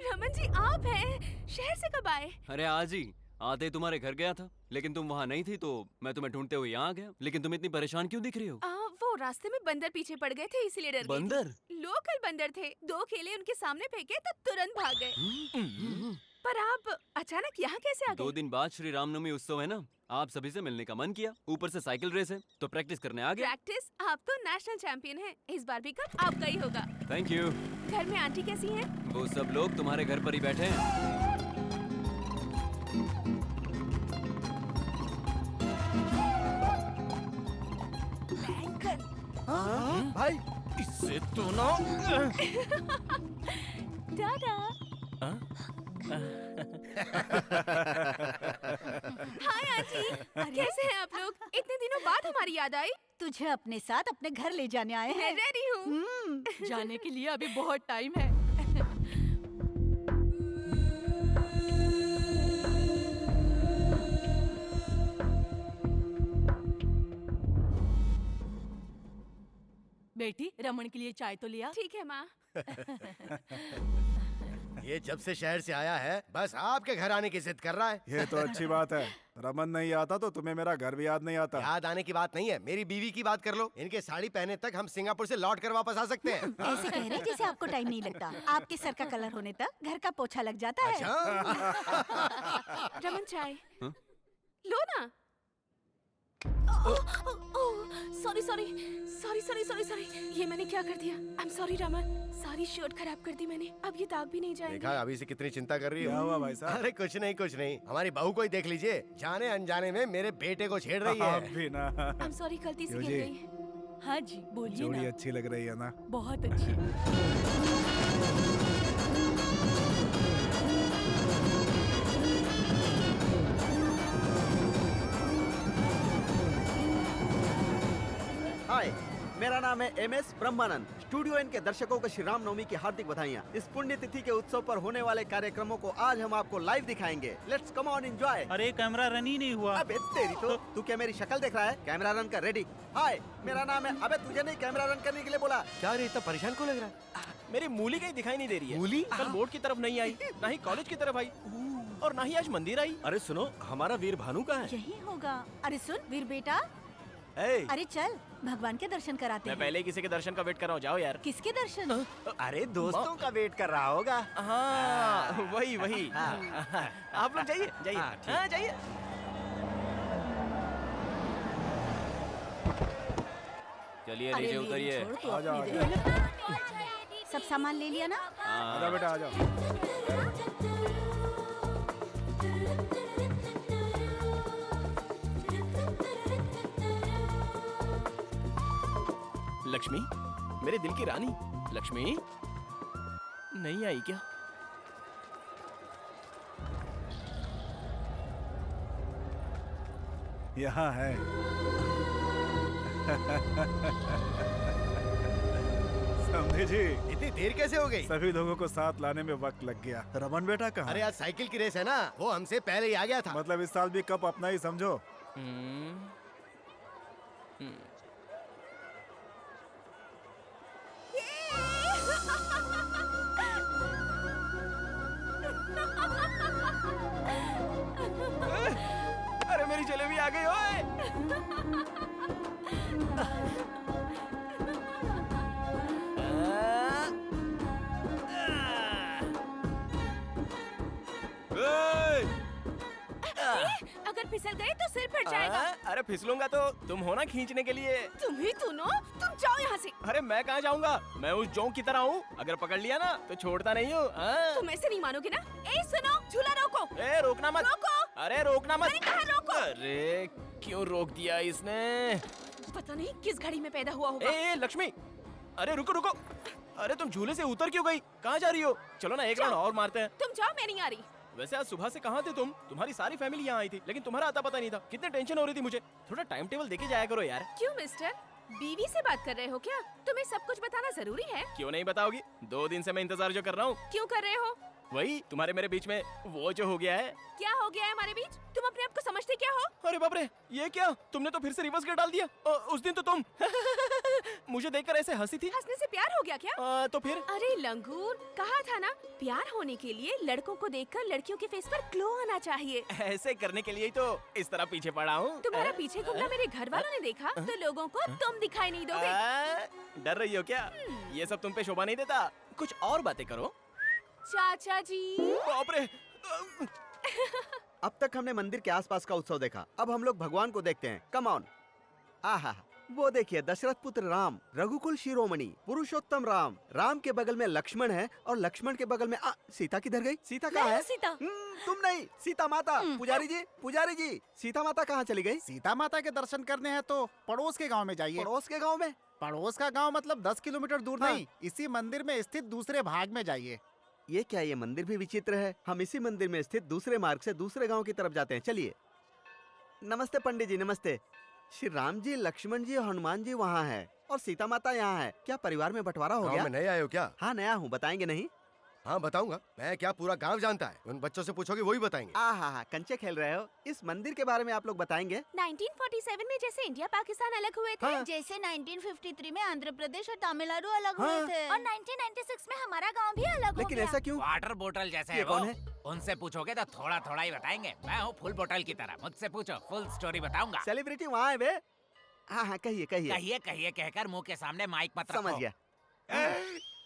रमन जी आप हैं? शहर से कब आए?
अरे आज ही आते तुम्हारे घर गया था, लेकिन तुम वहाँ नहीं थी तो मैं तुम्हें ढूंढते हुए यहाँ आ गया। लेकिन तुम इतनी परेशान क्यों दिख रही हो?
वो रास्ते में बंदर पीछे पड़ गए थे इसलिए डर गई थी।
बंदर?
लोकल बंदर थे। 2 केले उनके सामने फेंके तो तुरंत भाग गए। पर आप अचानक यहाँ कैसे आ गए?
2 दिन बाद श्री रामनवमी उत्सव है ना, आप सभी से मिलने का मन किया। ऊपर से साइकिल रेस है तो प्रैक्टिस करने आ गया।
प्रैक्टिस? आप तो नेशनल चैंपियन हैं। इस बार भी कप आपका ही होगा।
Thank you.
घर में आंटी कैसी हैं?
वो सब लोग तुम्हारे घर पर ही बैठे हैं।
भाई
इससे तो ना
दादा। हाय आंटी, कैसे हैं आप लोग? इतने दिनों बाद हमारी याद आई।
तुझे अपने साथ अपने घर ले जाने आए
मैं
हैं।
रेडी हूँ।
जाने के लिए अभी बहुत टाइम है। बेटी, रमन के लिए चाय तो लिया?
ठीक है माँ।
ये जब से शहर से आया है बस आपके घर आने की जिद कर रहा है।
ये तो अच्छी बात है। रमन नहीं आता तो तुम्हें मेरा घर भी याद नहीं आता।
याद आने की बात नहीं है, मेरी बीवी की बात कर लो। इनके साड़ी पहने तक हम सिंगापुर से लौट कर वापस आ सकते हैं।
ऐसे कह रहे हैं जैसे आपको टाइम नहीं लगता। आपके सर का कलर होने तक घर का पोछा लग जाता है।
रमन चाय लो ना। Sorry sorry sorry sorry sorry sorry, ये मैंने क्या कर दिया? आई एम सॉरी रमन, सारी शर्ट खराब कर दी मैंने। अब ये दाग भी नहीं जाएंगे।
देखा अभी से कितनी चिंता कर रही
क्या
हो।
हुआ भाई साहब?
अरे कुछ नहीं कुछ नहीं, हमारी बहू को ही देख लीजिए, जाने अनजाने में मेरे बेटे को छेड़ रही
आप
है।
भी ना।
आई एम सॉरी, गलती से गिर
जी।
गई।
हाँ जी बोलिए
जोड़ी
ना।
अच्छी लग रही है ना?
बहुत अच्छी।
हाय, मेरा नाम है MS ब्रह्मानंद। स्टूडियो एन के दर्शकों को श्री रामनवमी की हार्दिक बधाइयाँ। इस पुण्य तिथि के उत्सव पर होने वाले कार्यक्रमों को आज हम आपको लाइव दिखाएंगे। Let's come on enjoy.
अरे कैमरा रन ही नहीं हुआ।
अबे तेरी तो, तू क्या मेरी शक्ल देख रहा है? कैमरा रन कर, रेडी। हाय, मेरा नाम है। अबे तुझे नहीं कैमरा रन करने के लिए बोला।
क्या रे इतना परेशान क्यों लग रहा है?
मेरी मूली कहीं दिखाई नहीं दे रही है।
मूली?
कल बोर्ड की तरफ नहीं आई, ना ही कॉलेज की तरफ आई, और ना ही आज मंदिर आई।
अरे सुनो, हमारा वीर भानु कहाँ है?
यही होगा। अरे सुन वीर बेटा,
ए,
अरे चल भगवान के दर्शन कराते
मैं
हैं।
पहले ही किसी के दर्शन का वेट कर रहा हूँ, जाओ यार।
किसके दर्शन?
अरे दोस्तों का वेट कर रहा होगा।
हाँ वही वही। आप लोग जाइए जाइए। हाँ जाइए।
चलिए
अरे
नीचे
वीर,
उतरिए।
छोड़ तू
आजा,
अपनी
आजा।
देख। सब सामान ले लिया ना?
आजा बेटा आजा।
लक्ष्मी, मेरे दिल की रानी लक्ष्मी, नहीं आई क्या?
यहाँ है। समझे जी,
इतनी देर कैसे हो गई?
सभी लोगों को साथ लाने में वक्त लग गया। रमन बेटा कहाँ?
अरे आज साइकिल की रेस है ना, वो हमसे पहले ही आ गया था।
मतलब इस साल भी कप अपना ही समझो।
अरे मेरी जलेबी आ गई ओए।
अगर फिसल गए तो सिर फट जाएगा।
अरे फिसलूंगा तो तुम हो ना खींचने के लिए।
तुम ही सुनो, तुम जाओ यहाँ से।
अरे मैं कहाँ जाऊंगा? मैं उस जोंक की तरह हूँ, अगर पकड़ लिया ना तो छोड़ता नहीं हूँ।
तुम ऐसे नहीं मानोगे ना। ए सुनो, झूला रोको।
ए रोकना मत।
रोको।
अरे रोकना मत।
मैंने कहा रोको।
अरे क्यों रोक दिया इसने?
पता नहीं किस घड़ी में पैदा हुआ होगा।
ए लक्ष्मी, अरे रुको रुको। अरे तुम झूले से उतर क्यों गई? कहाँ जा रही हो? चलो ना एक राउंड और मारते हैं।
तुम जाओ, मैं नहीं आ रही।
वैसे आज सुबह से कहाँ थे तुम? तुम्हारी सारी फैमिली यहाँ आई थी, लेकिन तुम्हारा आता पता नहीं था। कितनी टेंशन हो रही थी मुझे। थोड़ा टाइम टेबल देके जाया करो यार।
क्यों मिस्टर, बीवी से बात कर रहे हो क्या? तुम्हें सब कुछ बताना जरूरी है?
क्यों नहीं बताओगी? 2 दिन से मैं इंतजार जो कर रहा हूँ।
क्यों कर रहे हो?
वही तुम्हारे मेरे बीच में वो जो हो गया है।
क्या हो गया है हमारे बीच? तुम अपने आप को समझते क्या हो?
अरे बाप रे, ये क्या? तुमने तो फिर से रिवर्स गियर डाल दिया। उस दिन तो तुम मुझे देखकर ऐसे हंसी थी।
हंसने से प्यार हो गया क्या?
तो फिर?
अरे लंगूर, कहा था ना, प्यार होने के लिए लड़कों को देखकर लड़कियों के फेस पर ग्लो आना चाहिए।
ऐसे करने के लिए ही तो इस तरह पीछे पड़ा हूँ।
तुम्हारा पीछे घूमना मेरे घर वालों ने देखा तो लोगों को तुम दिखाई नहीं दोगे।
डर रही हो क्या? ये सब तुम पे शोभा नहीं देता। कुछ और बातें करो।
चाचा जी।
बाप रे।
अब तक हमने मंदिर के आसपास का उत्सव देखा, अब हम लोग भगवान को देखते हैं। Come on. आहा, वो देखिए, दशरथ पुत्र राम, रघुकुल शिरोमणि, पुरुषोत्तम राम। राम के बगल में लक्ष्मण है और लक्ष्मण के बगल में सीता किधर गई? सीता कहाँ है?
सीता।
तुम नहीं, सीता माता। पुजारी जी, सीता माता कहाँ चली गई?
सीता माता के दर्शन करने हैं तो पड़ोस के गांव में जाइए।
पड़ोस के गांव में?
पड़ोस का गांव मतलब 10 किलोमीटर दूर नहीं, इसी मंदिर में स्थित दूसरे भाग में जाइए।
ये क्या, ये मंदिर भी विचित्र है। हम इसी मंदिर में स्थित दूसरे मार्ग से दूसरे गांव की तरफ जाते हैं। चलिए। नमस्ते पंडित जी, नमस्ते। श्री राम जी, लक्ष्मण जी और हनुमान जी वहाँ है और सीता माता यहाँ है। क्या परिवार में बंटवारा हो गया?
में नए आए हो क्या?
हाँ, नया हूँ। बताएंगे नहीं?
हाँ बताऊंगा। मैं क्या, पूरा गांव जानता है। उन बच्चों से पूछोगे वही बताएंगे।
हाँ, कंचे खेल रहे हो। इस मंदिर के बारे में आप लोग बताएंगे?
1947 में जैसे इंडिया पाकिस्तान अलग हुए थे,
जैसे 1953 में आंध्र प्रदेश और तमिलनाडु अलग हुए थे,
और 1996 में हमारा गांव भी अलग हो
लेकिन
गया।
ऐसा क्यों?
वाटर बोतल जैसे
ये
है
कौन
वो।
है?
उनसे पूछोगे तो थोड़ा थोड़ा ही बताएंगे। मैं हूँ फुल बोतल की तरह, मुझसे पूछो, फुल स्टोरी बताऊंगा।
सेलिब्रिटी वहाँ है बे? हाँ, कहिए कहिए।
कहिए कहिए कहकर मुंह के सामने माइक मत रखो।
समझ गया।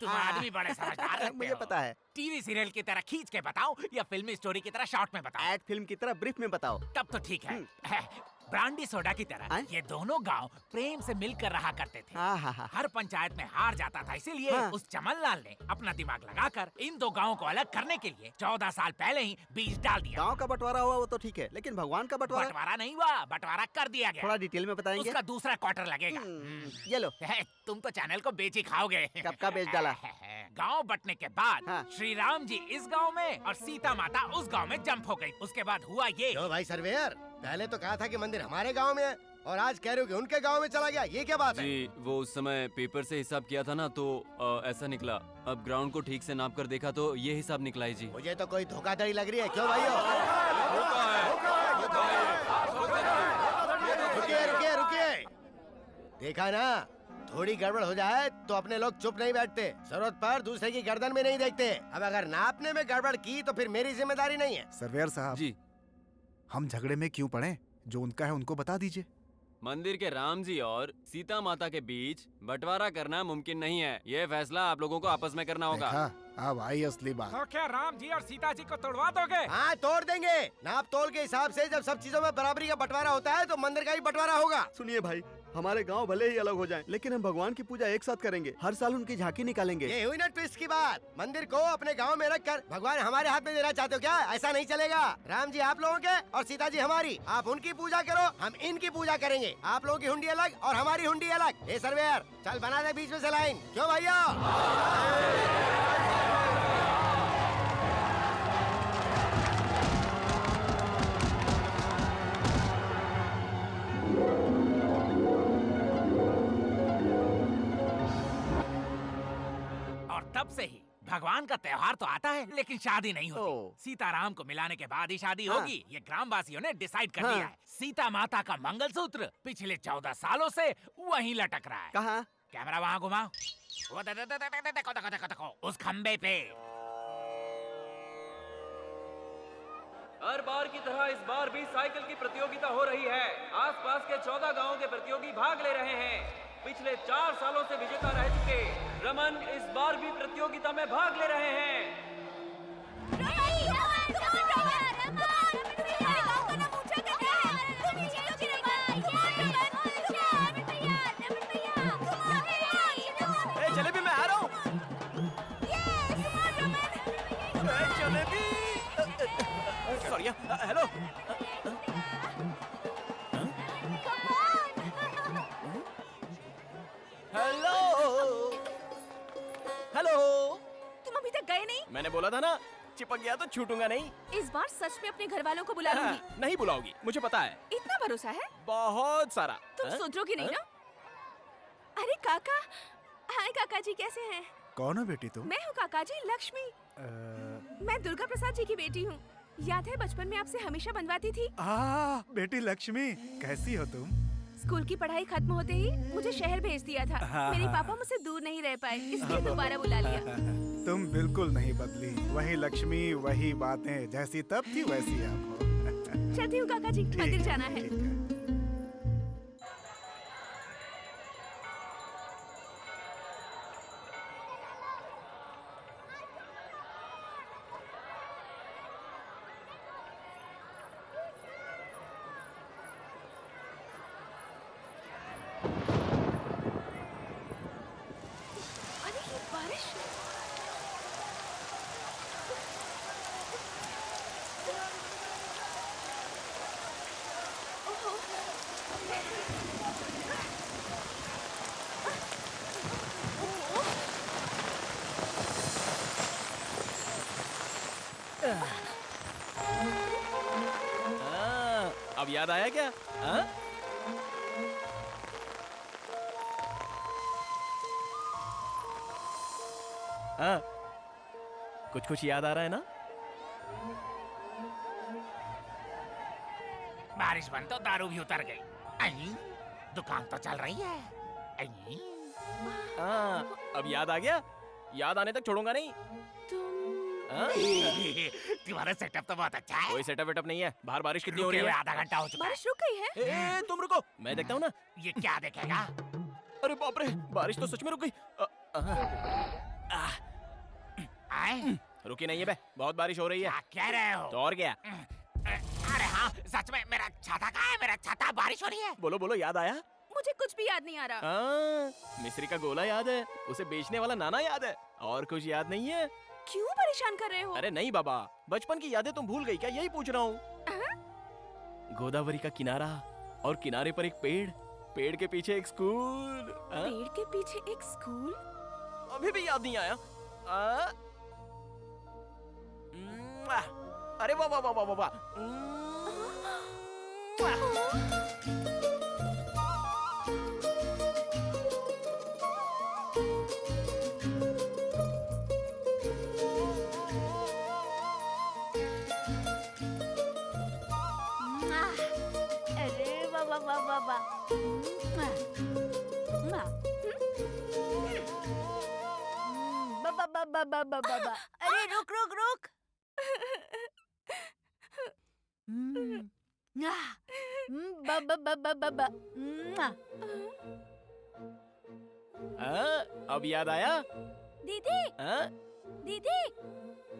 तुम आदमी बड़े समझदार लगते
मुझे
हो।
पता है।
टीवी सीरियल की तरह खींच के बताओ या फिल्मी स्टोरी की तरह शॉर्ट में बताओ?
एक्ट फिल्म की तरह ब्रीफ में बताओ।
तब तो ठीक है। ब्रांडी सोडा की तरह ये दोनों गांव प्रेम से मिलकर रहा करते थे। हर पंचायत में हार जाता था, इसीलिए उस चमन लाल ने अपना दिमाग लगाकर इन दो गांवों को अलग करने के लिए 14 साल पहले ही बीज डाल दिया।
गांव का बंटवारा हुआ वो तो ठीक है, लेकिन भगवान का बंटवारा?
बंटवारा नहीं हुआ, बंटवारा कर दिया गया।
थोड़ा डिटेल में बताएंगे?
उसका दूसरा क्वार्टर लगेगा।
ये लो।
तुम तो चैनल को बेच ही खाओगे।
कब का बेच डाला?
गांव बंटने के बाद श्री राम जी इस गांव में और सीता माता उस गांव में जंप हो गई। उसके बाद हुआ ये।
क्यों भाई सर्वेयर, पहले तो कहा था कि मंदिर हमारे गांव में है और आज कह रहे हो कि उनके गांव में चला गया। ये क्या बात है?
जी, वो उस समय पेपर से हिसाब किया था ना, तो ऐसा निकला। अब ग्राउंड को ठीक से नाप कर देखा तो ये हिसाब निकला है जी।
मुझे तो कोई धोखाधड़ी लग रही है। क्यों भाइयों? रुकिए रुकिए। देखा ना, थोड़ी गड़बड़ हो जाए तो अपने लोग चुप नहीं बैठते, जरूरत पर दूसरे की गर्दन में नहीं देखते। अब अगर नापने में गड़बड़ की तो फिर मेरी जिम्मेदारी नहीं है।
सर्वेयर साहब
जी,
हम झगड़े में क्यों पड़े? जो उनका है उनको बता दीजिए।
मंदिर के राम जी और सीता माता के बीच बंटवारा करना मुमकिन नहीं है। ये फैसला आप लोगों को आपस में करना होगा।
अब आई असली बात।
तो क्या राम जी और सीता जी को तोड़वा दोगे?
हाँ, तोड़ देंगे। नाप तोल के हिसाब से जब सब चीजों में बराबरी का बंटवारा होता है तो मंदिर का भी बंटवारा होगा।
सुनिए भाई, हमारे गांव भले ही अलग हो जाएं, लेकिन हम भगवान की पूजा एक साथ करेंगे। हर साल उनकी झांकी निकालेंगे।
ये हुई ना ट्विस्ट की बात। मंदिर को अपने गांव में रखकर भगवान हमारे हाथ में देना चाहते हो क्या? ऐसा नहीं चलेगा। राम जी आप लोगों के और सीता जी हमारी। आप उनकी पूजा करो, हम इनकी पूजा करेंगे। आप लोगों की हुंडी अलग और हमारी हुंडी अलग। ए सर्वेयर, चल बना दे बीच में से लाइन। क्यों भैया?
तब से ही भगवान का त्योहार तो आता है लेकिन शादी नहीं होती। सीताराम को मिलाने के बाद ही शादी होगी। ये ग्राम वासियों ने डिसाइड कर दिया है। सीता माता का मंगलसूत्र पिछले 14 सालों से वहीं लटक रहा है।
कहाँ?
कैमरा वहाँ घुमाओ। वो देखो उस खम्बे पे।
हर बार की तरह इस बार भी साइकिल की प्रतियोगिता हो रही है। आसपास के 14 गांवों के प्रतियोगी भाग ले रहे हैं। पिछले 4 सालों से विजेता रह चुके रमन इस बार भी प्रतियोगिता में भाग ले रहे हैं।
जलेबी मैं आ रहा हूँ। जलेबी। Sorry, hello. हेलो।
तुम अभी तक गए नहीं?
मैंने बोला था ना, चिपक गया तो छूटूंगा नहीं।
इस बार सच में अपने घर वालों को बुला लूंगी।
नहीं बुलाओगी, मुझे पता है।
इतना भरोसा है?
बहुत सारा।
तुम सुधरोगे नहीं ना? अरे काका। हाय काका जी, कैसे हैं?
कौन है बेटी तुम?
मैं हूँ काका जी, लक्ष्मी। मैं दुर्गा प्रसाद जी की बेटी हूँ। याद है बचपन में आपसे हमेशा बनवाती थी।
बेटी लक्ष्मी, कैसी हो तुम?
स्कूल की पढ़ाई खत्म होते ही मुझे शहर भेज दिया था।
हाँ,
मेरे
हाँ।
पापा मुझसे दूर नहीं रह पाए, इसलिए दोबारा बुला लिया।
तुम बिल्कुल नहीं बदली, वही लक्ष्मी, वही बातें, जैसी तब थी वैसी आप हो।
चलती हूँ काका जी, मंदिर जाना है। अरे ये बारिश।
अब याद आया क्या? हाँ? हाँ, कुछ याद आ रहा है ना?
बारिश बंद तो दारू भी उतर गई। आई, दुकान तो चल रही है। आई।
हाँ, अब याद आ गया? याद आने तक छोड़ूंगा नहीं। हाँ?
तुम्हारा सेटअप तो बहुत अच्छा है।
कोई सेटअप वेटअप नहीं है। बाहर बारिश कितनी हो रही है?
आधा घंटा हो चुका है।
बारिश रुक गई है।
तुम रुको, मैं देखता हूँ ना।
ये क्या देखेगा?
अरे बाप रे, बारिश तो सच में रुक गई। रुकी नहीं है बे, बहुत बारिश हो रही है।
कह रहे हो?
तो और क्या?
अरे हाँ, सच में मेरा छाता कहाँ है? मेरा छाता, बारिश हो रही है।
बोलो बोलो, याद आया?
मुझे कुछ भी याद नहीं आ रहा।
मिस्री का गोला याद है, उसे बेचने वाला नाना याद है, और कुछ याद नहीं है?
क्यों परेशान कर रहे हो?
अरे नहीं बाबा, बचपन की यादें तुम भूल गई क्या? यही पूछ रहा हूँ। गोदावरी का किनारा, और किनारे पर एक पेड़, पेड़ के पीछे एक स्कूल।
पेड़ के पीछे एक स्कूल?
अभी भी याद नहीं आया? अरे वाह वाह वाह वाह वाह।
अरे वाह वाह वाह वाह वाह। बाबा, अरे रुक रुक रुक।
अब याद आया?
दीदी, दीदी,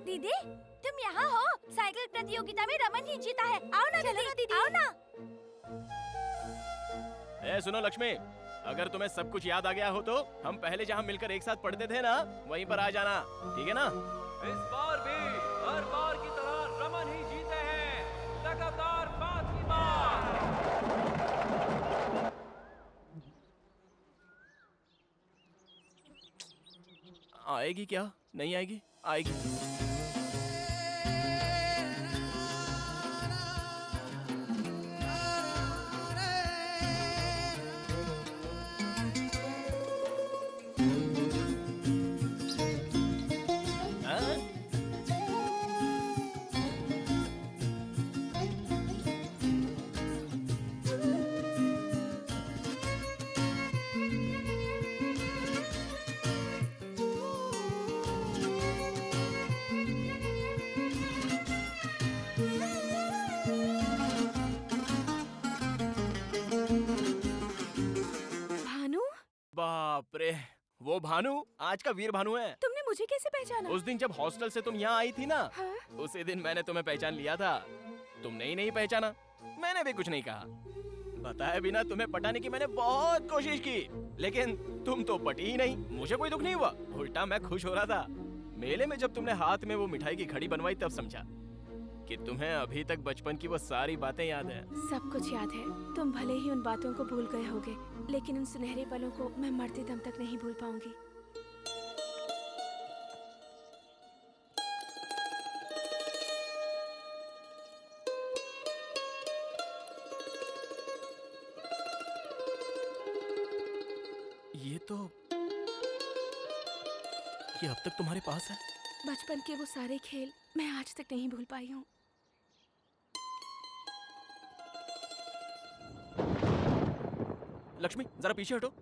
दीदी, तुम यहाँ हो? साइकिल प्रतियोगिता में रमन ही जीता है। आओ ना दीदी, आओ ना।
सुनो लक्ष्मी, अगर तुम्हें सब कुछ याद आ गया हो तो हम पहले जहाँ मिलकर एक साथ पढ़ते थे ना, वहीं पर आ जाना, ठीक है ना?
इस बार भी हर बार की तरह रमन ही जीते हैं, लगातार 5वीं बार।
आएगी क्या? नहीं आएगी? आएगी। बाप रे, वो भानु आज का वीर भानु है।
तुमने मुझे कैसे पहचाना?
उस दिन जब हॉस्टल से तुम यहाँ आई थी ना,
हाँ?
उसी दिन मैंने तुम्हें पहचान लिया था। तुमने ही नहीं पहचाना, मैंने भी कुछ नहीं कहा। बताए बिना तुम्हें पटाने की मैंने बहुत कोशिश की, लेकिन तुम तो पटी ही नहीं। मुझे कोई दुख नहीं हुआ, उल्टा मैं खुश हो रहा था। मेले में जब तुमने हाथ में वो मिठाई की घड़ी बनवाई तब समझा कि तुम्हें अभी तक बचपन की वो सारी बातें याद हैं।
सब कुछ याद है। तुम भले ही उन बातों को भूल गए होगे, लेकिन उन सुनहरे पलों को मैं मरते दम तक नहीं भूल पाऊंगी।
ये अब तक तुम्हारे पास है?
बचपन के वो सारे खेल मैं आज तक नहीं भूल पाई हूँ।
लक्ष्मी जरा पीछे हटो।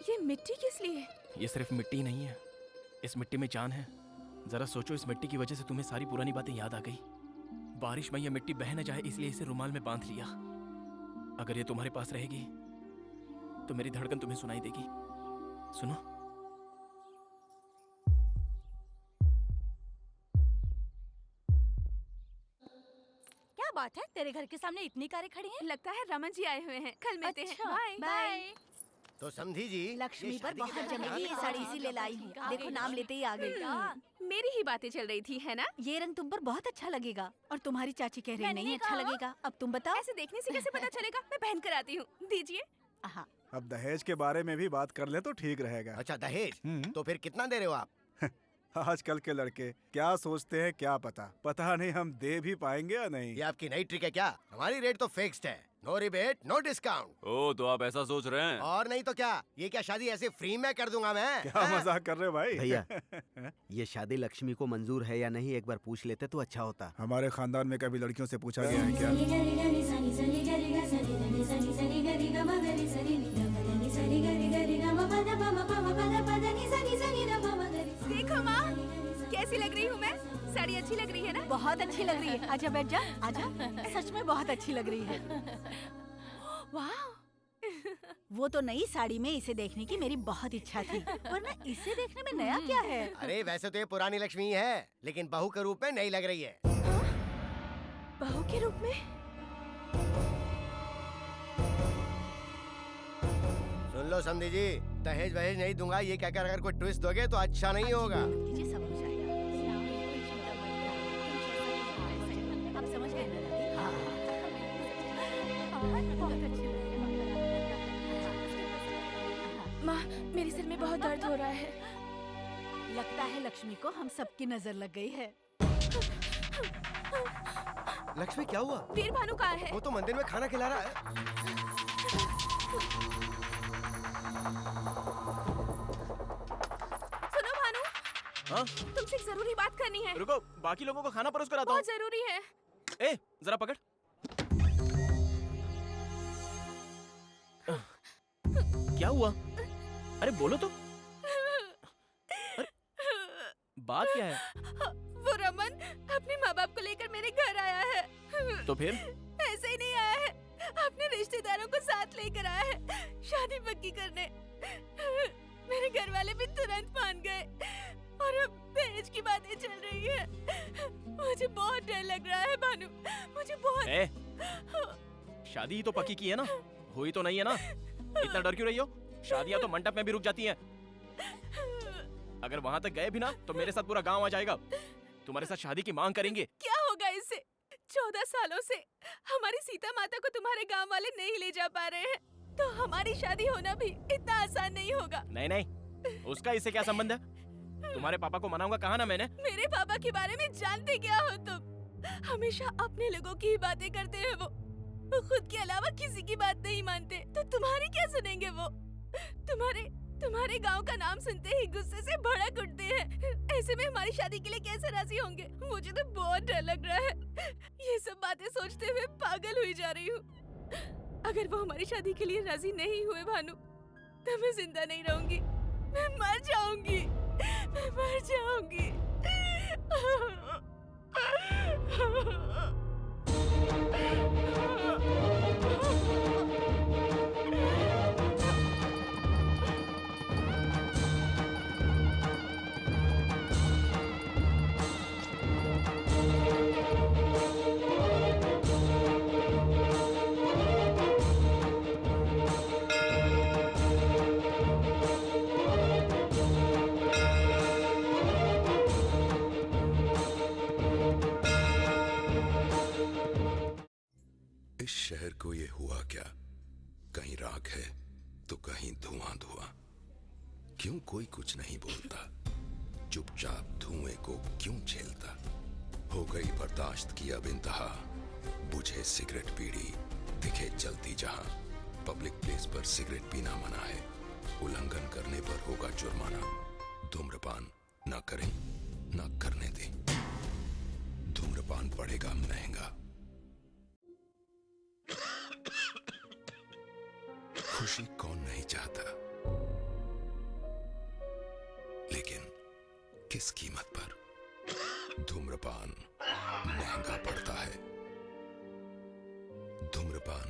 ये मिट्टी किस लिए?
ये सिर्फ मिट्टी नहीं है, इस मिट्टी में जान है। जरा सोचो, इस मिट्टी की वजह से तुम्हें सारी पुरानी बातें याद आ गई। बारिश में ये मिट्टी बह न जाए इसलिए इसे रुमाल में बांध लिया। अगर ये तुम्हारे पास रहेगी तो मेरी धड़कन तुम्हें सुनाई देगी। सुनो।
क्या बात है, तेरे घर के सामने इतनी कारें खड़ी हैं?
लगता है रमन जी आए हुए हैं। कल मिलते हैं।
अच्छा,
बाय
बाय।
तो समझी जी,
लक्ष्मी
ये
पर
शादी
बहुत
के
जमेगी ये साड़ी, इसीलिए लाई हूँ। देखो नाम लेते ही आ गई।
मेरी ही बातें चल रही थी, है ना?
ये रंग तुम पर बहुत अच्छा लगेगा। और तुम्हारी चाची कह रही
मैंने
नहीं अच्छा
कहा।
लगेगा। अब तुम बताओ।
ऐसे देखने से कैसे पता चलेगा? मैं पहन कर आती हूँ, दीजिए।
अब दहेज के बारे में भी बात कर ले तो ठीक रहेगा।
अच्छा दहेज, तो फिर कितना दे रहे हो आप?
आजकल के लड़के क्या सोचते हैं क्या पता नहीं हम दे भी पाएंगे या नहीं।
ये आपकी नई ट्रिक है क्या? हमारी रेट तो फिक्स्ड है, नो रिबेट नो डिस्काउंट।
ओ तो आप ऐसा सोच रहे हैं?
और नहीं तो क्या, ये क्या शादी ऐसे फ्री में कर दूंगा मैं?
क्या मजाक कर रहे हो भाई?
भैया ये शादी लक्ष्मी को मंजूर है या नहीं, एक बार पूछ लेते तो अच्छा होता।
हमारे खानदान में कभी लड़कियों से पूछा गया है क्या?
देखो माँ, कैसी लग रही हूँ मैं? साड़ी अच्छी लग रही है ना?
बहुत अच्छी लग रही है। आजा बैठ जा, आजा। सच में बहुत अच्छी लग रही है।
वाह।
वो तो नई साड़ी में इसे देखने की मेरी बहुत इच्छा थी, वरना इसे देखने में नया क्या है?
अरे वैसे तो ये पुरानी लक्ष्मी है, लेकिन बहू के रूप में नई लग रही है।
बहू के रूप में?
सुन लो समधी जी, दहेज वहेज नहीं दूंगा ये कहकर अगर कोई ट्विस्ट दोगे तो अच्छा नहीं होगा।
सब कुछ आएगा। अब समझ गए ना दादी? हाँ। बहुत अच्छी लग रही है।
माँ, मेरे सिर में बहुत दर्द हो रहा है।
लगता है लक्ष्मी को हम सबकी नजर लग गई है।
लक्ष्मी क्या हुआ?
वीर भानु कहाँ है?
वो तो मंदिर में खाना खिला रहा है।
सुनो भानु।
हाँ?
तुमसे एक जरूरी बात करनी है।
रुको, बाकी लोगों को खाना परोस कर आता हूँ।
बहुत जरूरी है।
ए, जरा पकड़। क्या हुआ? अरे बोलो तो। अरे, बात क्या है?
वो रमन अपने माँ बाप को लेकर मेरे घर आया है।
तो फिर?
ऐसे ही नहीं आया है, अपने रिश्तेदारों को साथ लेकर आया है शादी पक्की करने। मेरे घर वाले भी तुरंत मान गए और अब दहेज की बातें चल रही है। मुझे बहुत डर लग रहा है भानु, मुझे बहुत।
शादी ही तो पक्की की है ना, हुई तो नहीं है ना? इतना डर क्यों रही हो? शादियां तो मंडप में भी रुक जाती हैं। अगर वहां तक गए भी ना तो मेरे साथ पूरा गांव आ जाएगा, तुम्हारे साथ शादी की मांग करेंगे।
क्या होगा इससे? 14 सालों से हमारी सीता माता को तुम्हारे गांव वाले नहीं ले जा पा रहे हैं, तो हमारी शादी होना भी इतना आसान नहीं होगा।
नहीं नहीं, उसका इससे क्या संबंध है? तुम्हारे पापा को मनाऊंगा कहा ना मैंने।
मेरे पापा के बारे में जानते क्या हो तुम? हमेशा अपने लोगों की ही बातें करते हैं वो खुद के अलावा किसी की बात नहीं मानते, तो तुम्हारी क्या सुनेंगे वो? तुम्हारे गांव का नाम सुनते ही गुस्से से भड़क उठते हैं। ऐसे में हमारी शादी के लिए कैसे राजी होंगे? मुझे तो बहुत डर लग रहा है। ये सब बातें सोचते हुए पागल हुई जा रही हूँ। अगर वो हमारी शादी के लिए राजी नहीं हुए भानु, तो मैं जिंदा नहीं रहूंगी, मैं मर जाऊंगी, मैं मर जाऊंगी।
इस शहर को ये हुआ क्या? कहीं राख है तो कहीं धुआं धुआं। क्यों कोई कुछ नहीं बोलता? चुपचाप धुएं को क्यों झेलता? हो गई बर्दाश्त की अब इंतहा, बुझे सिगरेट बीड़ी, दिखे जलती जहां, पब्लिक प्लेस पर सिगरेट पीना मना है। उल्लंघन करने पर होगा जुर्माना। धूम्रपान ना करें, ना करने दें। धूम्रपान पड़ेगा महंगा। खुशी कौन नहीं चाहता, लेकिन किस कीमत पर? धूम्रपान महंगा पड़ता है। धूम्रपान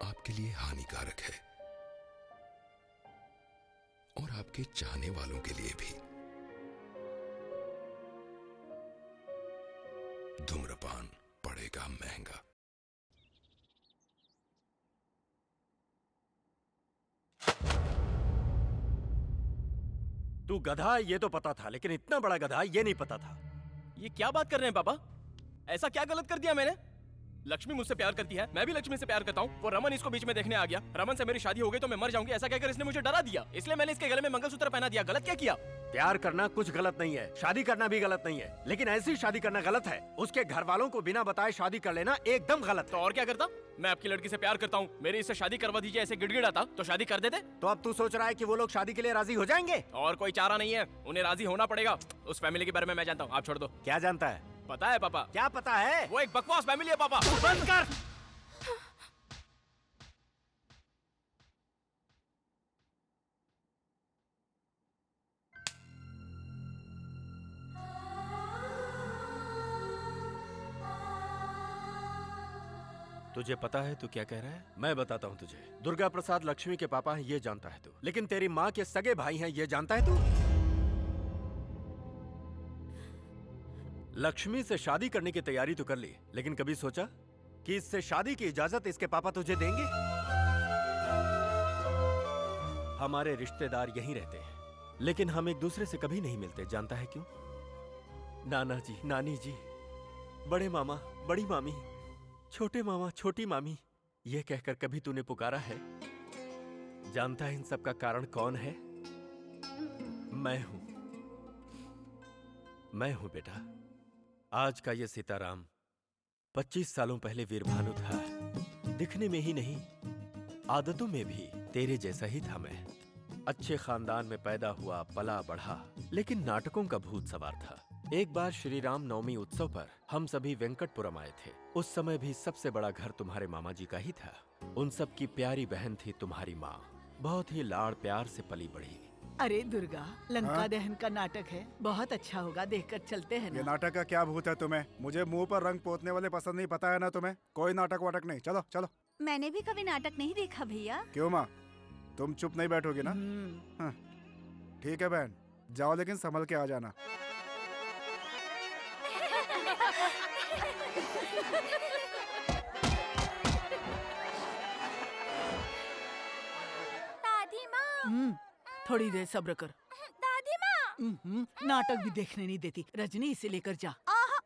आपके लिए हानिकारक है और आपके चाहने वालों के लिए भी। धूम्रपान पड़ेगा महंगा।
तू गधा है ये तो पता था, लेकिन इतना बड़ा गधा ये नहीं पता था।
ये क्या बात कर रहे हैं पापा? ऐसा क्या गलत कर दिया मैंने? लक्ष्मी मुझसे प्यार करती है, मैं भी लक्ष्मी से प्यार करता हूँ। वो रमन इसको बीच में देखने आ गया। रमन से मेरी शादी हो गई तो मैं मर जाऊंगी, ऐसा कहकर इसने मुझे डरा दिया। इसलिए मैंने इसके गले में मंगलसूत्र पहना दिया। गलत क्या किया?
प्यार करना कुछ गलत नहीं है, शादी करना भी गलत नहीं है, लेकिन ऐसी शादी करना गलत है। उसके घर वालों को बिना बताए शादी कर लेना एकदम गलत।
तो और क्या करता? मैं आपकी लड़की से प्यार करता हूँ, मेरी इससे शादी करवा दीजिए ऐसे गिड़गिड़ाता तो शादी कर देते।
तो अब तू सोच रहा है कि वो लोग शादी के लिए राजी हो जाएंगे?
और कोई चारा नहीं है, उन्हें राजी होना पड़ेगा। उस फैमिली के बारे में मैं जानता हूँ, आप छोड़ दो।
क्या जानता है?
पता है पापा।
क्या पता है?
वो एक बकवास फैमिली है पापा।
बंद कर। तुझे पता है तू क्या कह रहा है? मैं बताता हूँ तुझे। दुर्गा प्रसाद लक्ष्मी के पापा हैं ये जानता है तू, लेकिन तेरी माँ के सगे भाई हैं ये जानता है तू? लक्ष्मी से शादी करने की तैयारी तो कर ली, लेकिन कभी सोचा कि इससे शादी की इजाजत इसके पापा तुझे देंगे? हमारे रिश्तेदार यहीं रहते हैं, लेकिन हम एक दूसरे से कभी नहीं मिलते। जानता है क्यों? नाना जी, नानी जी, बड़े मामा, बड़ी मामी, छोटे मामा, छोटी मामी, ये कहकर कभी तूने पुकारा है? जानता है इन सब का कारण कौन है? मैं हूं। मैं हूं बेटा। आज का ये सीताराम 25 सालों पहले वीरभानु था। दिखने में ही नहीं, आदतों में भी तेरे जैसा ही था मैं। अच्छे खानदान में पैदा हुआ, पला बढ़ा, लेकिन नाटकों का भूत सवार था। एक बार श्री राम नवमी उत्सव पर हम सभी वेंकटपुरम आए थे। उस समय भी सबसे बड़ा घर तुम्हारे मामा जी का ही था। उन सब की प्यारी बहन थी तुम्हारी माँ, बहुत ही लाड़ प्यार से पली बढ़ी।
अरे दुर्गा, लंका दहन का नाटक है, बहुत अच्छा होगा, देखकर चलते हैं ना।
ये नाटक का क्या भूत है तुम्हें? मुझे मुंह पर रंग पोतने वाले पसंद नहीं, पता है ना तुम्हें? कोई नाटक वाटक नहीं, चलो चलो।
मैंने भी कभी नाटक नहीं देखा भैया।
क्यों माँ, तुम चुप नहीं बैठोगी ना? हाँ, ठीक है बहन, जाओ लेकिन संभल के आ जाना।
दादी माँ,
थोड़ी देर सब्र कर।
दादी माँ,
नाटक भी देखने नहीं देती। रजनी, इसे लेकर जा।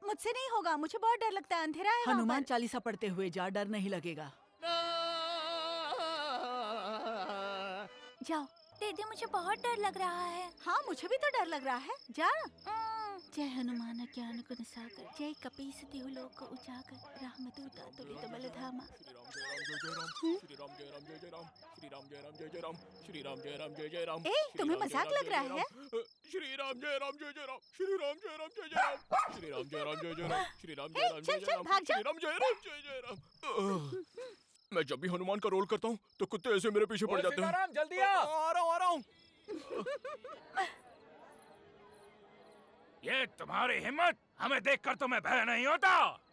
मुझसे नहीं होगा, मुझे बहुत डर लगता है, अंधेरा है।
हनुमान चालीसा पढ़ते हुए जा, डर नहीं लगेगा।
जाओ।
दीदी मुझे बहुत डर लग रहा है।
हाँ, मुझे भी तो डर लग रहा है। जा। जय हनुमान ज्ञान गुण सागर, जय कपीस तिहु लोक को उजागर, रामदूत अतुलित बलधामा।
श्री राम जय राम जय जय राम, श्री राम जय राम जय जय राम, श्री राम जय राम जय जय राम।
तुम्हें मजाक लग रहा है?
श्री राम जय राम जय जय राम, श्री राम जय राम जय जय राम, श्री राम जय राम जय जय राम, श्री राम जय राम जय जय राम, श्री राम जय राम जय जय राम। मैं जब भी हनुमान का रोल करता हूँ तो कुत्ते ऐसे मेरे पीछे पड़ जाते हैं।
जल्दी आ
रहा हूँ।
ये तुम्हारी हिम्मत, हमें देखकर तुम्हें भय नहीं होता?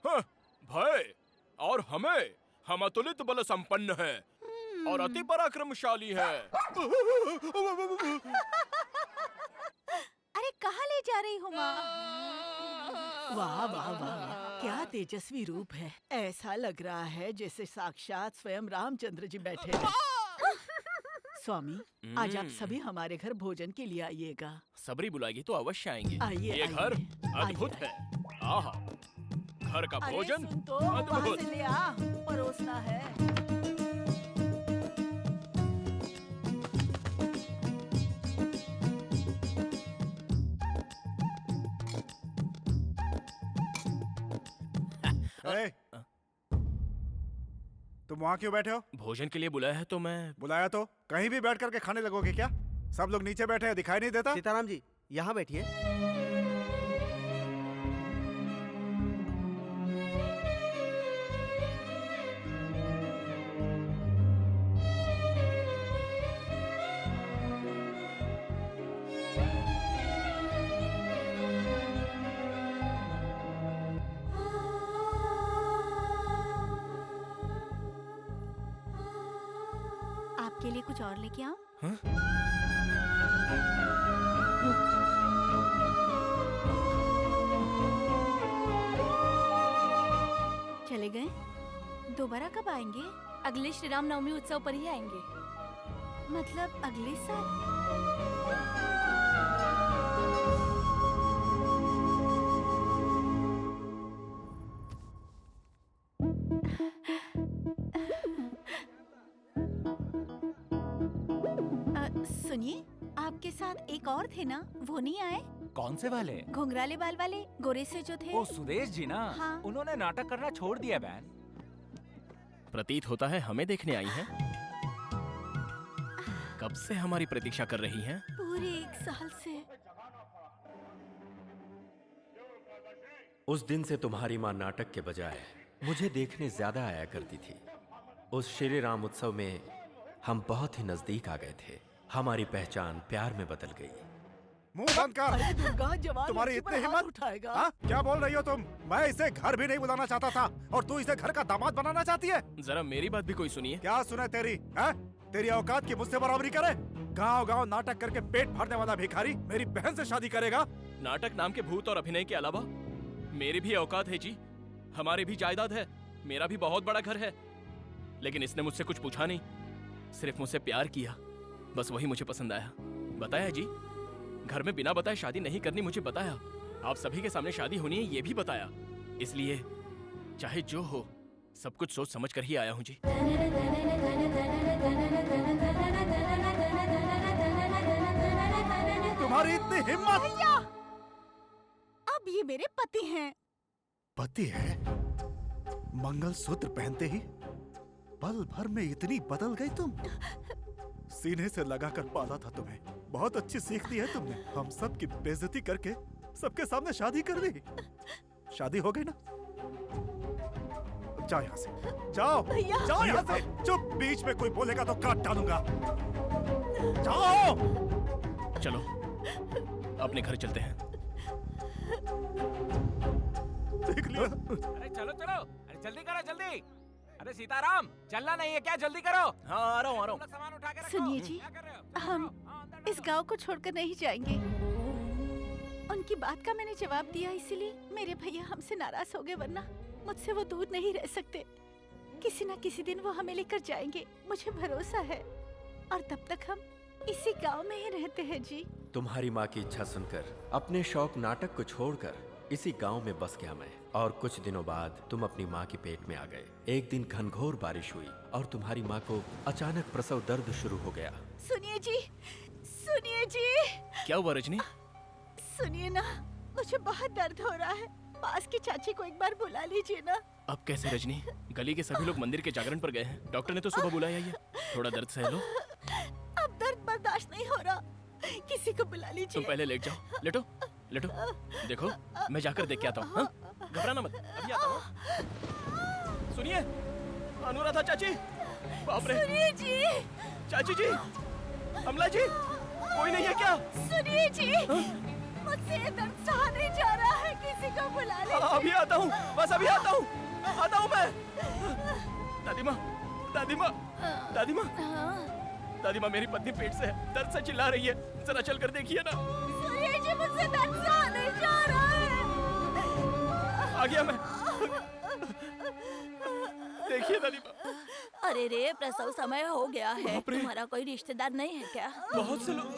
हाँ, भय? और हमें? हम अतुलित बल संपन्न है और अति पराक्रमशाली है।
अरे कहाँ ले जा रही हो माँ?
वाह वाह वाह, क्या तेजस्वी रूप है। ऐसा लग रहा है जैसे साक्षात स्वयं रामचंद्र जी बैठे हैं। स्वामी, आज आप सभी हमारे घर भोजन के लिए आइएगा।
सबरी बुलाएगी तो अवश्य आएंगे।
आइए,
ये घर अद्भुत है। आहा, घर का भोजन अद्भुत।
ले आ, परोसना है।
तुम वहाँ क्यों बैठे हो?
भोजन के लिए बुलाया है तो मैं।
बुलाया तो कहीं भी बैठ करके खाने लगोगे क्या? सब लोग नीचे बैठे हैं, दिखाई नहीं देता?
सीताराम जी यहाँ बैठिए।
आपके लिए कुछ और लेके आऊं? चले गए? दोबारा कब आएंगे?
अगले श्री राम नवमी उत्सव पर ही आएंगे।
मतलब अगले साल? सुनिए, आपके साथ एक और थे ना, वो नहीं आए?
कौन से वाले?
घुंघराले बाल वाले, गोरे से जो थे।
वो सुदेश जी ना?
हाँ।
उन्होंने नाटक करना छोड़ दिया बहन।
प्रतीत होता है हमें देखने आई हैं। कब से हमारी प्रतीक्षा कर रही हैं?
पूरे 1 साल से।
उस दिन से तुम्हारी माँ नाटक के बजाय मुझे देखने ज्यादा आया करती थी। उस श्री राम उत्सव में हम बहुत ही नजदीक आ गए थे। हमारी पहचान प्यार में बदल गई।
मुंह बंद कर।
अरे दुर्गा, जवान
तुम्हारी
लड़की पर
इतनी
हाथ
हिम्मत?
उठाएगा।
हाँ? क्या बोल रही हो तुम? मैं इसे घर भी नहीं बुलाना चाहता था और तू इसे घर का दामाद बनाना चाहती है?
जरा मेरी बात भी कोई सुनिए।
क्या सुने तेरी? है? तेरी औकात की मुझसे बराबरी करे? गांव-गांव नाटक करके पेट भरने वाला भिखारी मेरी बहन से शादी करेगा?
नाटक नाम के भूत और अभिनय के अलावा मेरी भी औकात है जी। हमारी भी जायदाद है, मेरा भी बहुत बड़ा घर है। लेकिन इसने मुझसे कुछ पूछा नहीं, सिर्फ मुझसे प्यार किया, बस वही मुझे पसंद आया। बताया जी, घर में बिना बताए शादी नहीं करनी मुझे बताया। आप सभी के सामने शादी होनी है ये भी बताया। इसलिए चाहे जो हो, सब कुछ सोच समझ कर ही आया हूँ जी।
तुम्हारी इतनी हिम्मत?
भैया, अब ये मेरे पति हैं।
पति है? मंगलसूत्र पहनते ही पल भर में इतनी बदल गई तुम। सीने से लगाकर पाला था तुम्हें, बहुत अच्छी सीख दी है तुमने। हम सब की बेइज्जती करके सबके सामने शादी कर दी। शादी हो गई ना? जाओ यहाँ से, जाओ जाओ यहाँ से। चुप, बीच में कोई बोलेगा तो काट डालूंगा। जाओ।
चलो अपने घर चलते हैं।
देख लिया?
अरे चलो चलो, अरे जल्दी करो जल्दी। अरे सीताराम, चलना नहीं है क्या? जल्दी करो।
हाँ आ रहा हूँ।
सामान उठा के रखो।
सुनिए जी, हम इस गांव को छोड़कर नहीं जाएंगे। उनकी बात का मैंने जवाब दिया, इसीलिए मेरे भैया हमसे नाराज हो गए, वरना मुझसे वो दूर नहीं रह सकते। किसी न किसी दिन वो हमें लेकर जाएंगे, मुझे भरोसा है। और तब तक हम इसी गांव में ही रहते हैं जी।
तुम्हारी माँ की इच्छा सुनकर अपने शौक नाटक को छोड़कर इसी गांव में बस गया मैं। और कुछ दिनों बाद तुम अपनी माँ के पेट में आ गए। एक दिन घनघोर बारिश हुई और तुम्हारी माँ को अचानक प्रसव दर्द शुरू हो गया।
सुनिए जी, सुनिए जी।
क्या हुआ रजनी?
सुनिए ना, मुझे बहुत दर्द हो रहा है। पास की चाची को एक बार बुला लीजिए ना।
अब कैसे रजनी? गली के सभी लोग मंदिर के जागरण पर गए हैं। डॉक्टर ने तो सुबह बुलाया ही है। थोड़ा दर्द सह लो।
अब दर्द बर्दाश्त नहीं हो रहा, किसी को बुला लीजिए।
तुम पहले लेट जाओ, लेटो लेटो। देखो मैं जाकर देख के आता हूँ। घबराना मत, अभी आता हूँ। सुनिए अनुराधा चाची, बाप रे।
सुनिए जी,
चाची जी, अमला जी, कोई नहीं है क्या?
सुनिए जी, मुझसे ये दर्द सहा नहीं जा रहा है, किसी को बुला लीजिए।
अभी आता हूँ, बस अभी आता हूँ, आता हूँ मैं। दादी माँ, दादी माँ, दादी माँ, दादी माँ, मेरी पत्नी पेट से है, दर्द से चिल्ला रही है, जरा चल कर देखिए ना।
सुनिए जी, मुझसे दर्द सहा नहीं जा रहा है।
आ गया मैं। देखिए दादी माँ।
अरे रे, प्रसव समय हो गया है। तुम्हारा कोई रिश्तेदार नहीं है क्या?
बहुत से लोग।